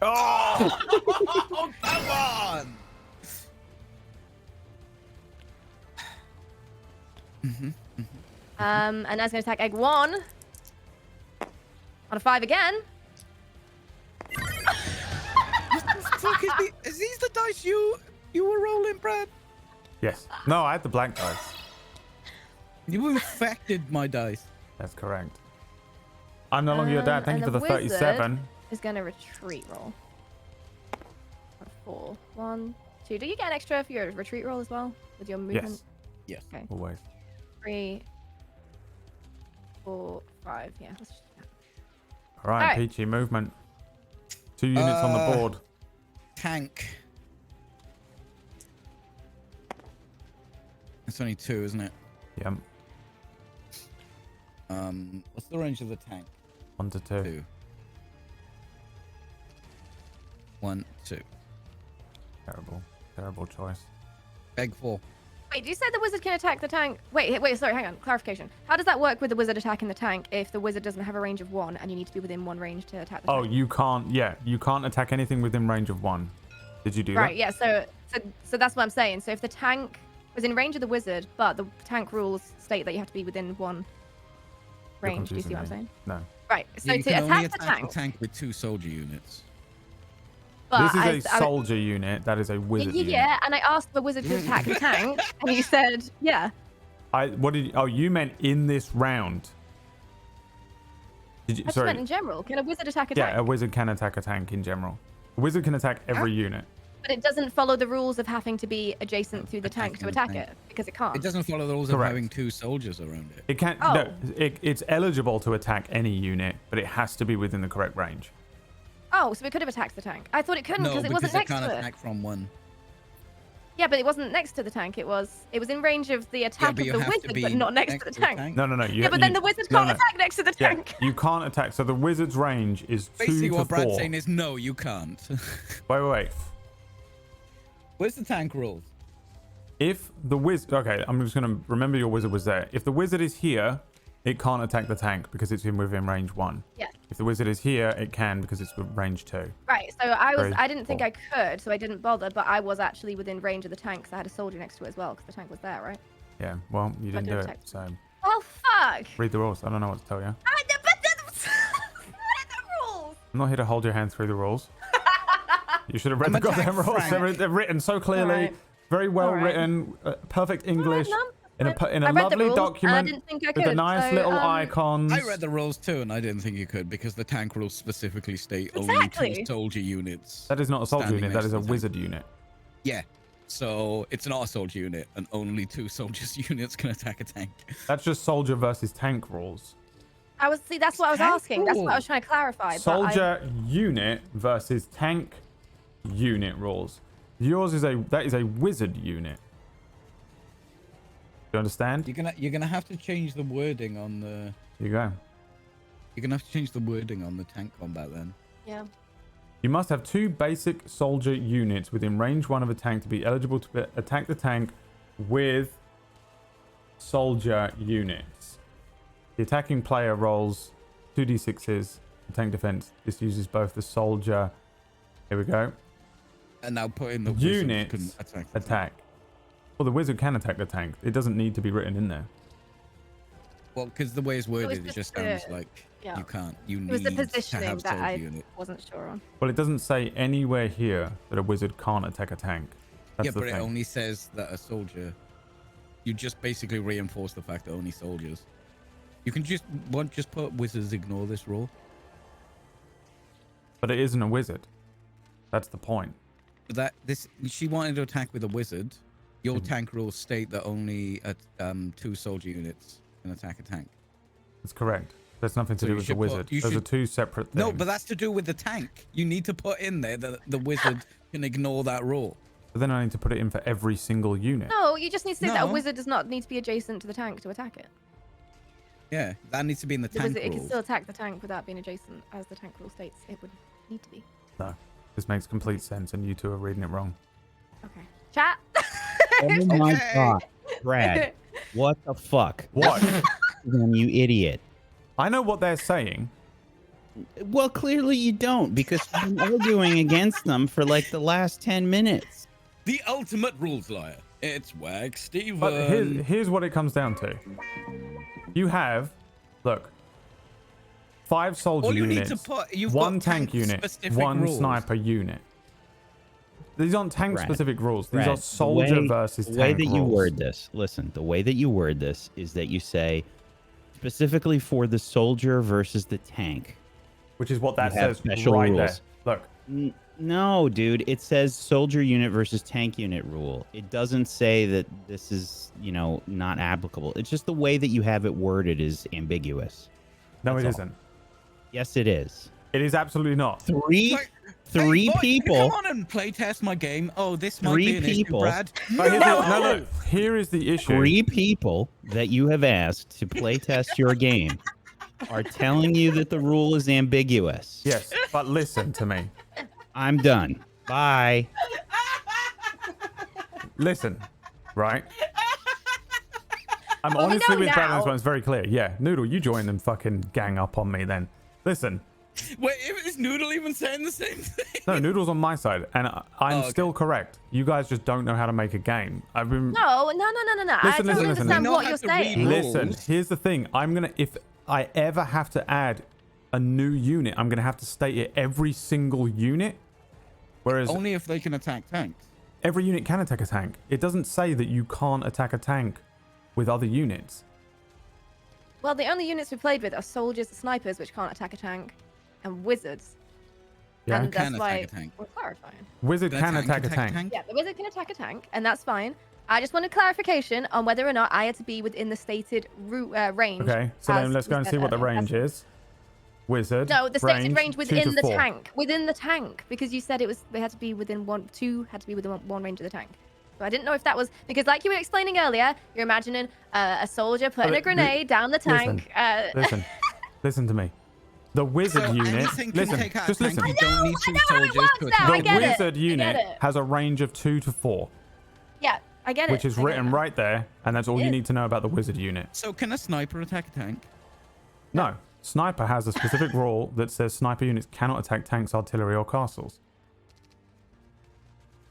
S2: Oh!
S7: Oh, come on!
S8: And that's going to attack egg 1. On a 5 again.
S7: Fuck, is these the dice you were rolling, Brad?
S2: Yes. No, I had the black dice.
S7: You infected my dice.
S2: That's correct. I'm no longer your dad. Thank you for the 37.
S8: Is going to retreat roll. 4. 1, 2. Do you get an extra for your retreat roll as well? With your movement?
S7: Yes.
S8: Okay.
S2: Always.
S8: 3, 4, 5. Yeah. Let's just do that.
S2: All right,
S8: All right.
S2: Peachy, movement. 2 units on the board.
S7: Tank. It's only 2, isn't it?
S2: Yeah.
S7: What's the range of the tank?
S2: 1 to 2.
S7: 2. 1, 2.
S2: Terrible. Terrible choice.
S7: Egg 4.
S8: Wait, you said the wizard can attack the tank? Wait, sorry, hang on. Clarification. How does that work with the wizard attacking the tank if the wizard doesn't have a range of 1 and you need to be within 1 range to attack the
S2: Oh,
S8: tank?
S2: you can't. Yeah, you can't attack anything within range of 1. Did you do
S8: Right,
S2: that?
S8: yeah, so that's what I'm saying. So if the tank was in range of the wizard, but the tank rules state that you have to be within 1
S2: You're
S8: range, do you see
S2: confusing
S8: what I'm
S2: me.
S8: saying?
S2: No.
S8: Right, so
S7: You
S8: to
S7: can only
S8: attack the tank,
S7: with 2 soldier units.
S8: but
S2: This is a soldier unit. That is a wizard unit.
S8: yeah, and I asked the wizard to attack the tank, and you said, yeah.
S2: Oh, you meant in this round. Did you?
S8: I just
S2: Sorry.
S8: meant in general. Can a wizard attack a
S2: Yeah,
S8: tank?
S2: a wizard can attack a tank in general. A wizard can attack every unit.
S8: But it doesn't follow the rules of having to be adjacent to the tank to
S7: Attacking the
S8: attack
S7: tank.
S8: it, because it can't.
S7: It doesn't follow the rules
S2: Correct.
S7: of having 2 soldiers around it.
S2: It can't.
S8: Oh.
S2: No, it's eligible to attack any unit, but it has to be within the correct range.
S8: Oh, so it could have attacked the tank. I thought it couldn't
S7: No,
S8: because it
S7: because
S8: wasn't
S7: it
S8: next
S7: can't
S8: to it.
S7: attack from 1.
S8: Yeah, but it wasn't next to the tank. It was in range of the attack
S7: but
S8: of
S7: you
S8: the
S7: have to
S8: wizard,
S7: be
S8: but not next to the tank.
S2: No.
S8: Yeah, but then the wizard can't attack next to the
S2: Yeah,
S8: tank.
S2: you can't attack. So the wizard's range is 2
S7: Basically,
S2: to
S7: what
S2: 4.
S7: Brad's saying is no, you can't.
S2: Wait.
S7: Where's the tank rules?
S2: If the wizard, okay, I'm just gonna remember your wizard was there. If the wizard is here, it can't attack the tank because it's within range 1.
S8: Yeah.
S2: If the wizard is here, it can because it's range 2.
S8: Right. So
S2: Three,
S8: I didn't think
S2: four.
S8: I could, so I didn't bother. But I was actually within range of the tank, so I had a soldier next to it as well, because the tank was there, right?
S2: Yeah, well, you didn't do
S8: didn't
S2: it,
S8: check.
S2: so
S8: Oh fuck!
S2: read the rules. I don't know what to tell you.
S8: But what are the rules?
S2: I'm not here to hold your hand through the rules. You should have read
S7: I'm
S2: the goddamn
S7: attack
S2: rules.
S7: Frank.
S2: They're written so clearly,
S8: Alright.
S2: very well
S8: Alright.
S2: written, perfect English,
S8: no,
S2: in a
S8: I read the
S2: lovely
S8: rules, and I
S2: document
S8: didn't think I
S2: with the
S8: could,
S2: nice
S8: so,
S2: little icons.
S7: I read the rules too, and I didn't think you could because the tank rules specifically state only
S8: Exactly.
S7: 2 soldier units.
S2: That is not a soldier
S7: standing
S2: unit. That
S7: next
S2: is
S7: to
S2: a
S7: the tank.
S2: wizard unit.
S7: Yeah. So it's not a soldier unit, and only 2 soldiers units can attack a tank.
S2: That's just soldier versus tank rules.
S8: That's what I was
S7: Tank
S8: asking. That's what I was trying to clarify.
S2: Soldier unit versus tank unit rules. Yours is that is a wizard unit. You understand?
S7: You're gonna have to change the wording on the.
S2: Here you go.
S7: You're gonna have to change the wording on the tank combat then.
S8: Yeah.
S2: You must have 2 basic soldier units within range 1 of a tank to be eligible to attack the tank with soldier units. The attacking player rolls 2d6s for tank defense. This uses both the soldier. Here we go.
S7: And now put in the
S2: Units
S7: wizards can attack.
S2: attack. Well, the wizard can attack the tank. It doesn't need to be written in there.
S7: Well, because the way it's worded, it
S8: just
S7: just
S8: the-
S7: sounds like
S8: yeah.
S7: you can't. You
S8: It was
S7: need
S8: the
S7: to
S8: positioning
S7: have
S8: that
S7: soldier
S8: I
S7: unit.
S8: wasn't sure on.
S2: Well, it doesn't say anywhere here that a wizard can't attack a tank. That's
S7: Yeah,
S2: the
S7: but
S2: thing.
S7: it only says that a soldier. You just basically reinforce the fact that only soldiers. You can just put wizards ignore this rule.
S2: But it isn't a wizard. That's the point.
S7: That she wanted to attack with a wizard. Your
S2: Mm-hmm.
S7: tank rules state that only 2 soldier units can attack a tank.
S2: That's correct. That's nothing to
S7: So
S2: do
S7: you
S2: with the
S7: should
S2: wizard.
S7: put- you
S2: Those are
S7: should-
S2: 2 separate things.
S7: No, but that's to do with the tank. You need to put in there that the wizard can ignore that rule.
S2: But then I need to put it in for every single unit.
S8: No, you just need to say that a
S7: No.
S8: wizard does not need to be adjacent to the tank to attack it.
S7: Yeah, that needs to be in the
S8: The
S7: tank
S8: wizard, it can
S7: rules.
S8: still attack the tank without being adjacent, as the tank rule states it would need to be.
S2: No. This makes complete sense, and you two are reading it wrong.
S8: Okay. Chat.
S11: Oh my
S8: Okay.
S11: god, Brad, what the fuck?
S2: What?
S11: You idiot.
S2: I know what they're saying.
S11: Well, clearly you don't, because you've been arguing against them for like the last 10 minutes.
S7: The ultimate rules liar. It's Wag Steven.
S2: But here's what it comes down to. You have, look, 5 soldier
S7: All you need
S2: units,
S7: to put- you've
S2: 1
S7: got
S2: tank unit,
S7: tank-specific
S2: 1
S7: rules.
S2: sniper unit. These aren't
S11: Brad,
S2: tank-specific rules. These
S11: Brad,
S2: are soldier versus tank
S11: The way that you
S2: rules.
S11: word this, listen, the way that you word this is that you say specifically for the soldier versus the tank.
S2: Which is what that
S11: you have
S2: says
S11: special
S2: right
S11: rules.
S2: there. Look.
S11: No, dude, it says soldier unit versus tank unit rule. It doesn't say that this is, not applicable. It's just the way that you have it worded is ambiguous.
S2: No,
S11: That's
S2: it
S11: all.
S2: isn't.
S11: Yes, it is.
S2: It is absolutely not.
S11: Three
S7: Hey, boy,
S11: people.
S7: Come on and play test my game. Oh, this might
S11: 3
S7: be an
S11: people.
S7: issue, Brad.
S2: But here's the- no. Here is the issue.
S11: 3 people that you have asked to play test your game are telling you that the rule is ambiguous.
S2: Yes, but listen to me.
S11: I'm done. Bye.
S2: Listen, right? I'm
S8: Well, we
S2: honestly
S8: know
S2: with Brad on
S8: now.
S2: this one. It's very clear. Yeah, Noodle, you join and fucking gang up on me then. Listen.
S7: Wait, is Noodle even saying the same thing?
S2: No, Noodle's on my side, and I'm
S7: okay.
S2: still correct. You guys just don't know how to make a game. I've been.
S8: No. I
S2: Listen,
S8: totally
S2: listen.
S8: understand
S7: We know
S8: what
S7: how
S8: you're
S7: to read
S8: saying.
S2: Listen, here's the thing. If I ever have to add a new unit, I'm gonna have to state it every single unit. Whereas
S7: Only if they can attack tanks.
S2: every unit can attack a tank. It doesn't say that you can't attack a tank with other units.
S8: Well, the only units we played with are soldiers, snipers, which can't attack a tank, and wizards.
S2: Yeah.
S8: And
S7: Can
S8: that's
S7: attack
S8: why
S7: a tank.
S8: we're clarifying.
S2: Wizard
S7: The
S2: can
S7: tank
S2: attack a tank.
S8: Yeah, the wizard can attack a tank, and that's fine. I just wanted clarification on whether or not I had to be within the stated range.
S2: Okay, so then
S8: as
S2: let's go and
S8: was
S2: see
S8: said
S2: what the
S8: earlier.
S2: range is. Wizard.
S8: No, the stated range
S2: 2
S8: within
S2: to
S8: the
S2: 4.
S8: tank. Within the tank, because you said they had to be within two had to be within one range of the tank. So I didn't know if that was because, like you were explaining earlier, you're imagining a soldier putting a grenade down the tank.
S2: Listen to me. The wizard
S7: So
S2: unit.
S7: anything can
S2: Listen,
S7: take out a
S2: just
S7: tank.
S2: listen.
S7: You don't need 2
S8: I know how it
S7: soldiers
S8: works
S7: to
S8: now,
S7: attack.
S8: I
S2: The
S8: get it.
S2: wizard
S8: I
S2: unit
S8: get it.
S2: has a range of 2 to 4,
S8: Yeah, I get it.
S2: which is
S8: I get
S2: written
S8: it.
S2: right there, and that's all you
S8: Yeah.
S2: need to know about the wizard unit.
S7: So can a sniper attack a tank?
S2: No. Sniper has a specific rule that says sniper units cannot attack tanks, artillery, or castles.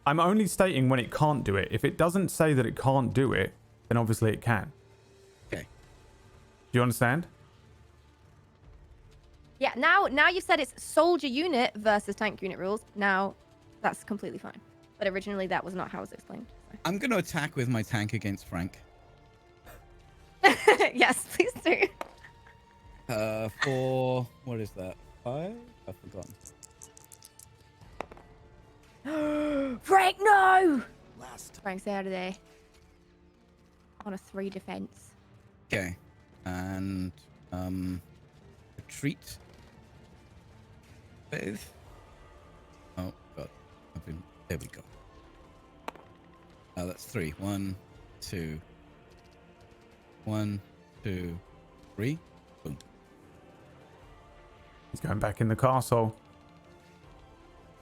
S2: I'm only stating when it can't do it. If it doesn't say that it can't do it, then obviously it can.
S7: Okay.
S2: Do you understand?
S8: Yeah, now you've said it's soldier unit versus tank unit rules. Now that's completely fine. But originally that was not how it was explained. So.
S7: I'm going to attack with my tank against Frank.
S8: Yes, please do.
S7: For what is that? 5? I've forgotten.
S8: Frank, no! Frank's out of there. On a 3 defense.
S7: Okay. And retreat. Phase. Oh god. There we go. That's 3. 1, 2. 1, 2, 3. Boom.
S2: He's going back in the castle.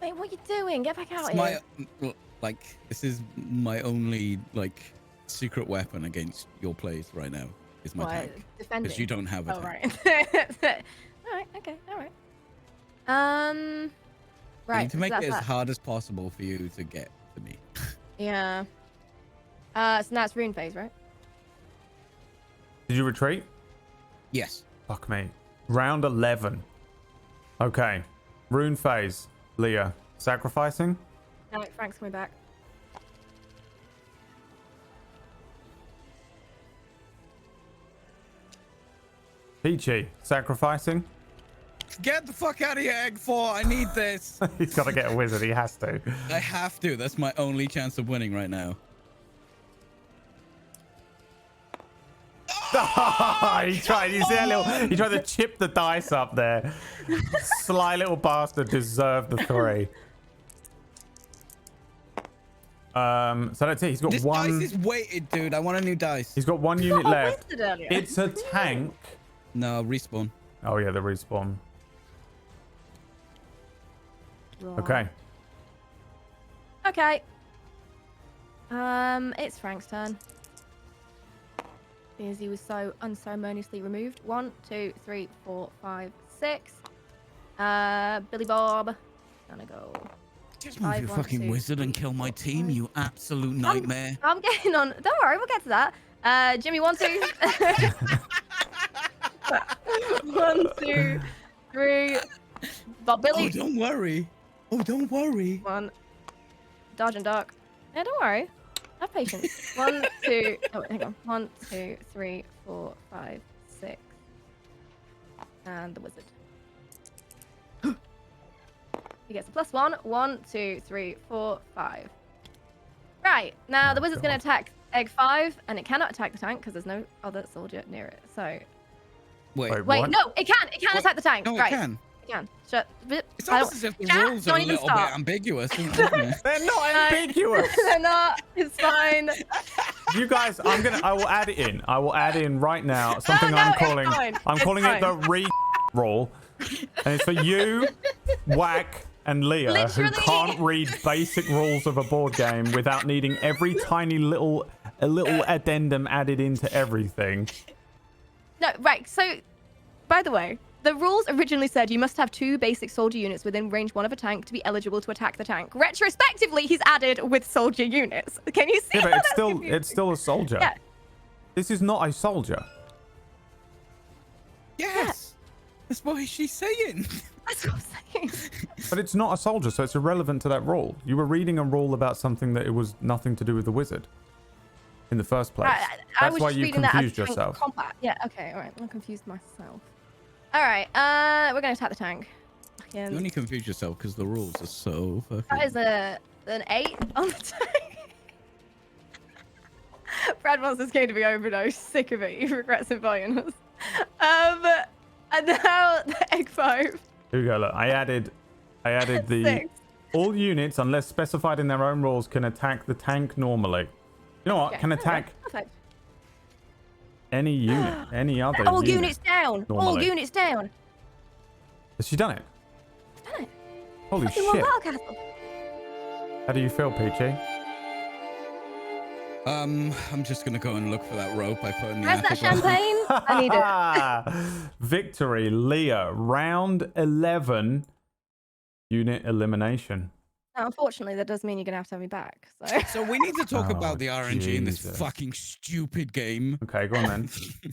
S8: Wait, what are you doing? Get back out
S7: It's
S8: here.
S7: this is my only secret weapon against your plays right now. Is my tank.
S8: Defending.
S7: Because you don't have a tank.
S8: Right. Alright, okay, alright. Right.
S7: I need to make
S8: so
S7: it as
S8: that's
S7: hard as possible for you to get to me.
S8: Yeah. So now it's rune phase, right?
S2: Did you retreat?
S7: Yes.
S2: Fuck me. Round 11. Okay. Rune phase. Leah. Sacrificing?
S8: No, Frank's coming back.
S2: Peachy. Sacrificing?
S7: Get the fuck out of here, Egg 4. I need this.
S2: He's got to get a wizard. He has to.
S7: I have to. That's my only chance of winning right now.
S2: He tried. You see that little? He tried to chip the dice up there. Sly little bastard deserved the 3. So that's it. He's got
S7: this
S2: one.
S7: This dice is weighted, dude. I want a new dice.
S2: He's got 1 unit left.
S8: Wizard earlier.
S2: It's a tank.
S7: No, respawn.
S2: Oh yeah, the respawn.
S8: Right.
S2: Okay.
S8: Okay. It's Frank's turn. Because he was so unceremoniously removed. 1, 2, 3, 4, 5, 6. Billy Bob. Gonna go.
S7: Just move your fucking wizard and kill my team, you absolute nightmare.
S8: I'm getting on. Don't worry, we'll get to that. Jimmy, 1, 2. 1, 2, 3. But Billy.
S7: Oh, don't worry. Oh, don't worry.
S8: 1. Dodge and duck. Yeah, don't worry. Have patience. 1, 2. Oh, wait, hang on. 1, 2, 3, 4, 5, 6. And the wizard. He gets a +1. 1, 2, 3, 4, 5. Right. Now the wizard's going to attack egg 5, and it cannot attack the tank because there's no other soldier near it. So.
S7: Wait,
S8: Wait, no, it can. It can attack the tank.
S7: No,
S8: right.
S7: it can.
S8: It can. Shut.
S7: It's almost as if the rules are a little bit ambiguous, isn't it?
S2: They're not ambiguous.
S8: They're not. It's fine.
S2: You guys, I will add it in. I will add in right now something
S8: No,
S2: I'm
S8: it's
S2: calling.
S8: fine.
S2: I'm
S8: It's
S2: calling it the rule, and it's for you, Whack, and Leah, who
S8: Literally.
S2: can't read basic rules of a board game without needing every tiny little addendum added into everything.
S8: No, right. So, by the way, the rules originally said you must have 2 basic soldier units within range 1 of a tank to be eligible to attack the tank. Retrospectively, he's added with soldier units. Can you see?
S2: Yeah, but
S8: how
S2: it's
S8: that's
S2: still
S8: confusing?
S2: still a soldier.
S8: Yeah.
S2: This is not a soldier.
S7: Yes. That's what she's saying.
S8: That's what I'm saying.
S2: But it's not a soldier, so it's irrelevant to that rule. You were reading a rule about something that it was nothing to do with the wizard in the first place.
S8: I
S2: That's
S8: was
S2: why
S8: just
S2: you
S8: reading that as
S2: confused
S8: tank
S2: yourself.
S8: combat. Yeah. Okay. All right. I'm confused myself. All right. We're gonna attack the tank.
S7: You only confuse yourself because the rules are so fucking.
S8: That is an 8 on the tank. Brad wants this game to be over though. Sick of it. He regrets inviting us. And now the egg 5.
S2: Here we go. Look, I added the
S8: 6.
S2: all units, unless specified in their own rules, can attack the tank normally. You know what?
S8: Okay,
S2: Can attack
S8: perfect.
S2: any unit, any other.
S8: All
S2: unit
S8: units down. All
S2: normally.
S8: units down.
S2: Has she done it?
S8: Done it.
S2: Holy
S8: Fucking one
S2: shit!
S8: battle castle.
S2: How do you feel, Peachy?
S7: I'm just gonna go and look for that rope I put in the
S8: Where's that
S7: attic.
S8: champagne? I need it.
S2: victory. Leah, round 11, unit elimination.
S8: Now, unfortunately, that does mean you're going to have me back. So,
S7: So we need to talk
S2: Oh,
S7: about the RNG in this
S2: Jesus.
S7: fucking stupid game.
S2: Okay, go on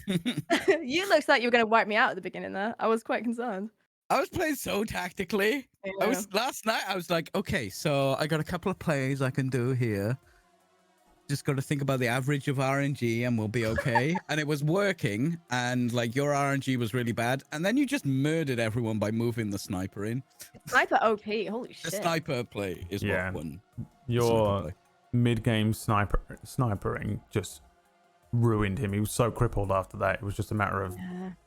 S2: then.
S8: you looks like you were going to wipe me out at the beginning there. I was quite concerned.
S7: I was playing so tactically.
S8: Yeah.
S7: Last night I was like, okay, so I got a couple of plays I can do here. Just got to think about the average of RNG and we'll be okay. And it was working, and like your RNG was really bad, and then you just murdered everyone by moving the sniper in.
S8: Sniper OP, holy
S7: The
S8: shit.
S7: sniper play is
S2: Yeah.
S7: what won.
S2: Your mid-game snipering just ruined him. He was so crippled after that. It was just a matter of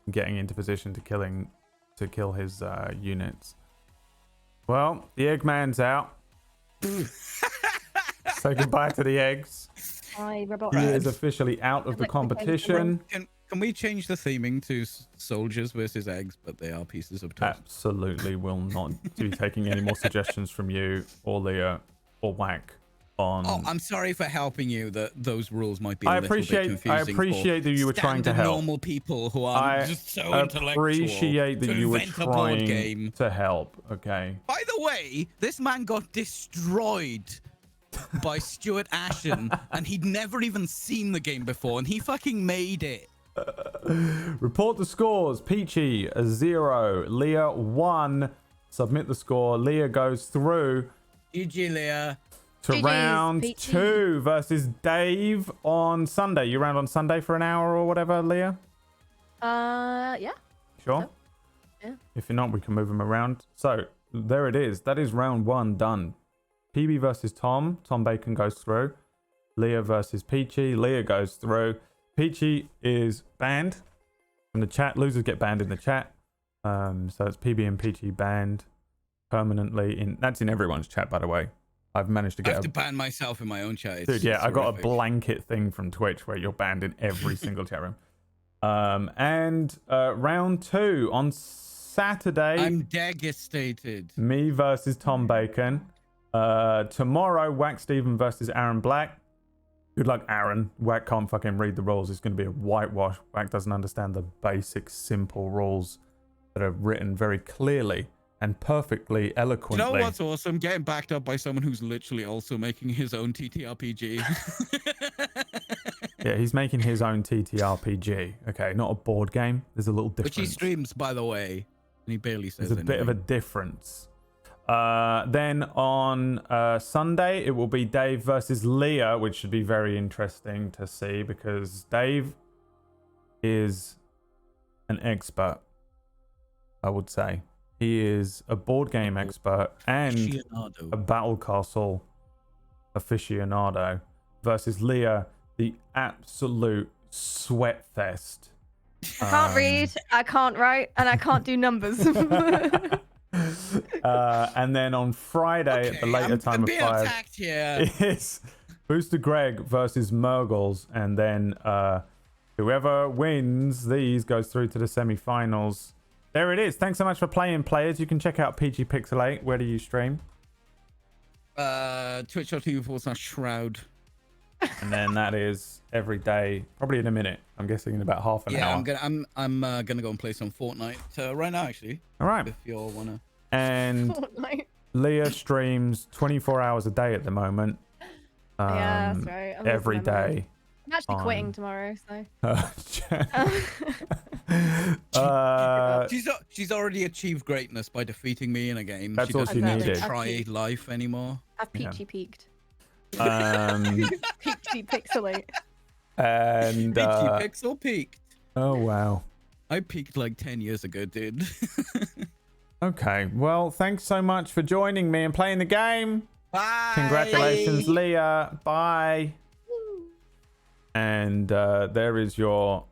S2: getting into position to kill his units. Well, the Eggman's out. Say goodbye to the eggs.
S8: Hi, Rebel.
S2: He is officially out of the competition.
S7: Can we change the theming to soldiers versus eggs, but they are pieces of toast?
S2: Absolutely will not be taking any more suggestions from you or Leah or Whack on.
S7: Oh, I'm sorry for helping you. That those rules might be. I
S2: appreciate that you were trying to help.
S7: Normal people who are just so intellectual.
S2: I appreciate that you were
S7: invent a board
S2: trying
S7: game.
S2: to help. Okay.
S7: By the way, this man got destroyed by Stuart Ashen, and he'd never even seen the game before, and he fucking made it.
S2: Report the scores. Peachy 0, Leah 1. Submit the score. Leah goes through.
S7: GG, Leah.
S2: To
S8: GG's,
S2: round
S8: Peachy.
S2: 2 versus Dave on Sunday. You round on Sunday for an hour or whatever, Leah?
S8: Yeah.
S2: Sure?
S8: Yeah.
S2: If you're not, we can move him around. So, there it is. That is round 1 done. PB versus Tom. Tom Bacon goes through. Leah versus Peachy. Leah goes through. Peachy is banned from the chat. Losers get banned in the chat. So it's PB and Peachy banned permanently. That's in everyone's chat, by the way. I've managed to
S7: I
S2: get
S7: have to ban myself in my own chat. It's
S2: Dude, yeah, I got a
S7: horrific.
S2: blanket thing from Twitch where you're banned in every single chat room. And round 2 on Saturday.
S7: I'm devastated.
S2: Me versus Tom Bacon. Tomorrow, Whack Steven versus Aaron Black. Good luck, Aaron. Whack can't fucking read the rules. It's going to be a whitewash. Whack doesn't understand the basic, simple rules that are written very clearly and perfectly eloquently.
S7: You know what's awesome? Getting backed up by someone who's literally also making his own TTRPG.
S2: Yeah, he's making his own TTRPG. Okay, not a board game. There's a little difference.
S7: Which he streams, by the way. And he barely says
S2: There's a bit of a difference. Then on Sunday, it will be Dave versus Leah, which should be very interesting to see because Dave is an expert, I would say. He is a board game expert and a Battle Castle aficionado versus Leah, the absolute sweat fest.
S8: I can't read, I can't write, and I can't do numbers.
S2: And then on Friday at the later time of 5 is Booster Greg versus Murgles, and then whoever wins these goes through to the semi-finals. There it is. Thanks so much for playing, players. You can check out PeachyPixel8. Where do you stream?
S7: Twitch.tv/Shroud.
S2: And then that is every day, probably in a minute. I'm guessing in about half an hour.
S7: I'm gonna go and play some Fortnite right now, actually.
S2: All right.
S7: If you all wanna.
S2: And Leah streams 24 hours a day at the moment.
S8: Yeah, that's right. I'm
S2: Every
S8: listening, man.
S2: day.
S8: I'm actually quitting tomorrow, so.
S7: She's already achieved greatness by defeating me in a game.
S2: That's all she
S7: doesn't
S2: needed.
S7: Try life anymore.
S8: I've peachy peaked.
S2: Peachy
S8: Pixel8.
S2: And
S7: PeachyPixel peaked.
S2: Oh wow.
S7: I peaked like 10 years ago, dude.
S2: Okay, well, thanks so much for joining me and playing the game.
S7: Bye.
S2: Congratulations, Leah. Bye. And there is your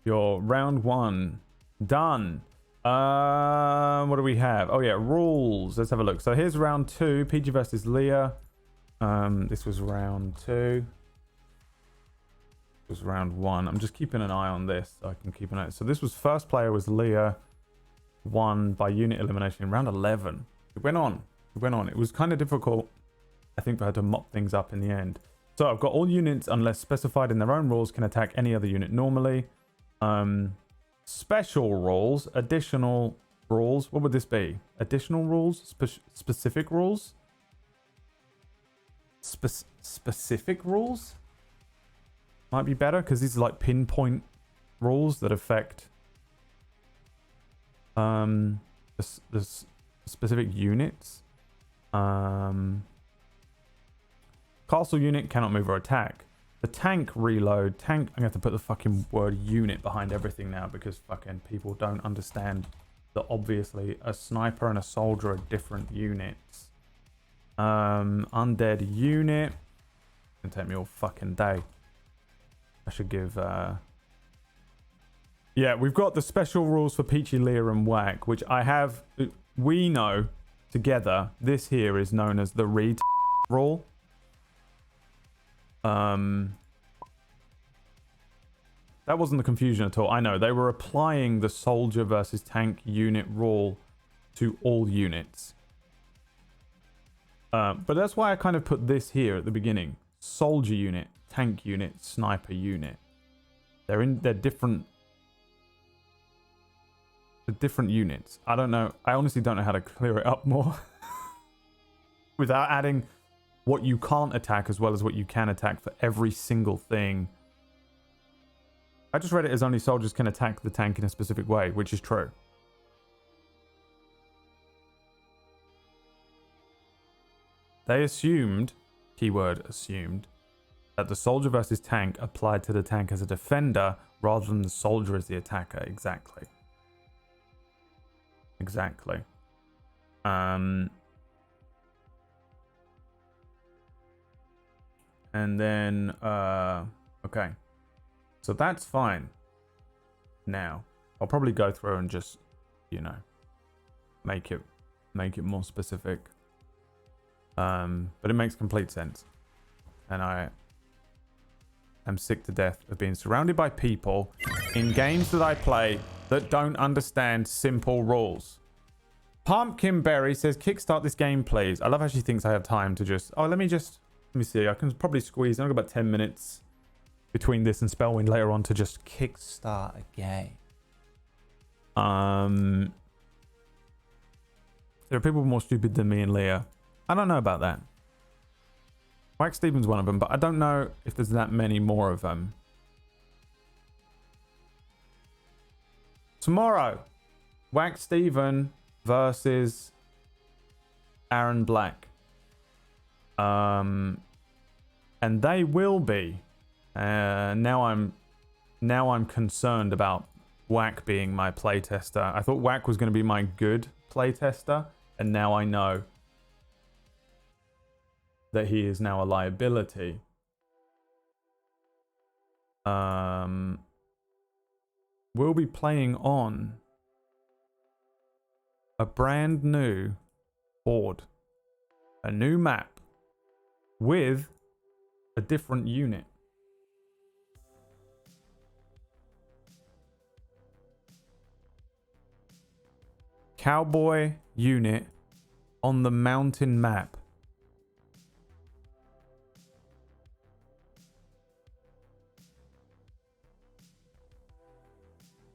S2: round 1 done. What do we have? Oh yeah, rules. Let's have a look. So here's round 2, PG versus Leah. This was round 2. This was round 1. I'm just keeping an eye on this so I can keep an eye. So this was first player was Leah, won by unit elimination in round 11. It went on. It was kind of difficult, I think, for her to mop things up in the end. So I've got all units, unless specified in their own rules, can attack any other unit normally. special rules, additional rules. What would this be? Additional rules? Specific rules? Specific rules? Might be better because these are like pinpoint rules that affect the specific units. Castle unit cannot move or attack. The tank reload. Tank. I'm gonna have to put the fucking word unit behind everything now because fucking people don't understand that obviously a sniper and a soldier are different units. Undead unit. It's gonna take me all fucking day. I should give. Yeah, we've got the special rules for Peachy, Leah, and Whack, which I have. We know together. This here is known as the read rule. That wasn't the confusion at all. I know they were applying the soldier versus tank unit rule to all units. But that's why I kind of put this here at the beginning: soldier unit, tank unit, sniper unit. They're different. The different units. I don't know. I honestly don't know how to clear it up more without adding what you can't attack as well as what you can attack for every single thing. I just read it as only soldiers can attack the tank in a specific way, which is true. They assumed, keyword assumed, that the soldier versus tank applied to the tank as a defender rather than the soldier as the attacker. Exactly. Exactly. And then, okay. So that's fine. Now, I'll probably go through and just, you know, make it more specific. But it makes complete sense. And I am sick to death of being surrounded by people in games that I play that don't understand simple rules. Pumpkinberry says, kickstart this game, please. I love how she thinks I have time to just... Oh, let me see. I can probably squeeze. I've got about 10 minutes between this and Spellwind later on to just kickstart a game. There are people more stupid than me and Leah. I don't know about that. Wax Steven's one of them, but I don't know if there's that many more of them. Tomorrow, Wax Steven versus Aaron Black. And they will be. Now I'm concerned about Whack being my playtester. I thought Whack was going to be my good playtester, and now I know that he is now a liability. We'll be playing on a brand new board, a new map with a different unit. Cowboy unit on the mountain map.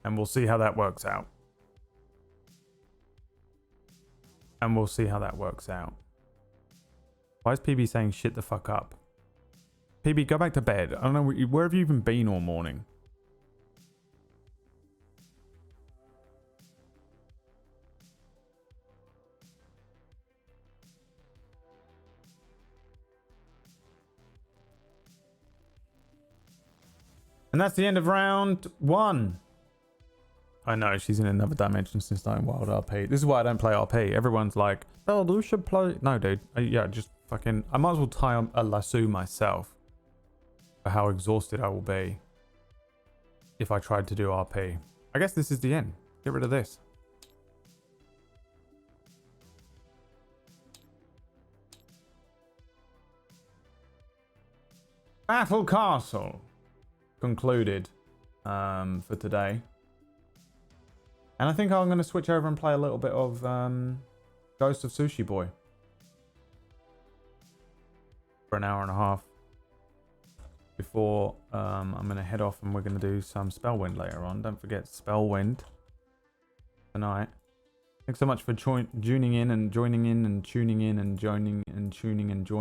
S2: And we'll see how that works out. And we'll see how that works out. Why is PB saying shit the fuck up? PB, go back to bed. I don't know, where have you even been all morning? And that's the end of round 1. I know, she's in another dimension since starting Wild RP. This is why I don't play RP. Everyone's like, oh, you should play... No, dude. Yeah, just fucking... I might as well tie a lasso myself for how exhausted I will be if I tried to do RP. I guess this is the end. Get rid of this. Battle Castle concluded for today. And I think I'm going to switch over and play a little bit of Ghost of Sushi Boy for an hour and a half. before I'm going to head off and we're going to do some Spellwind later on. Don't forget Spellwind tonight. Thanks so much for tuning in and joining in and tuning in and joining and tuning and joining.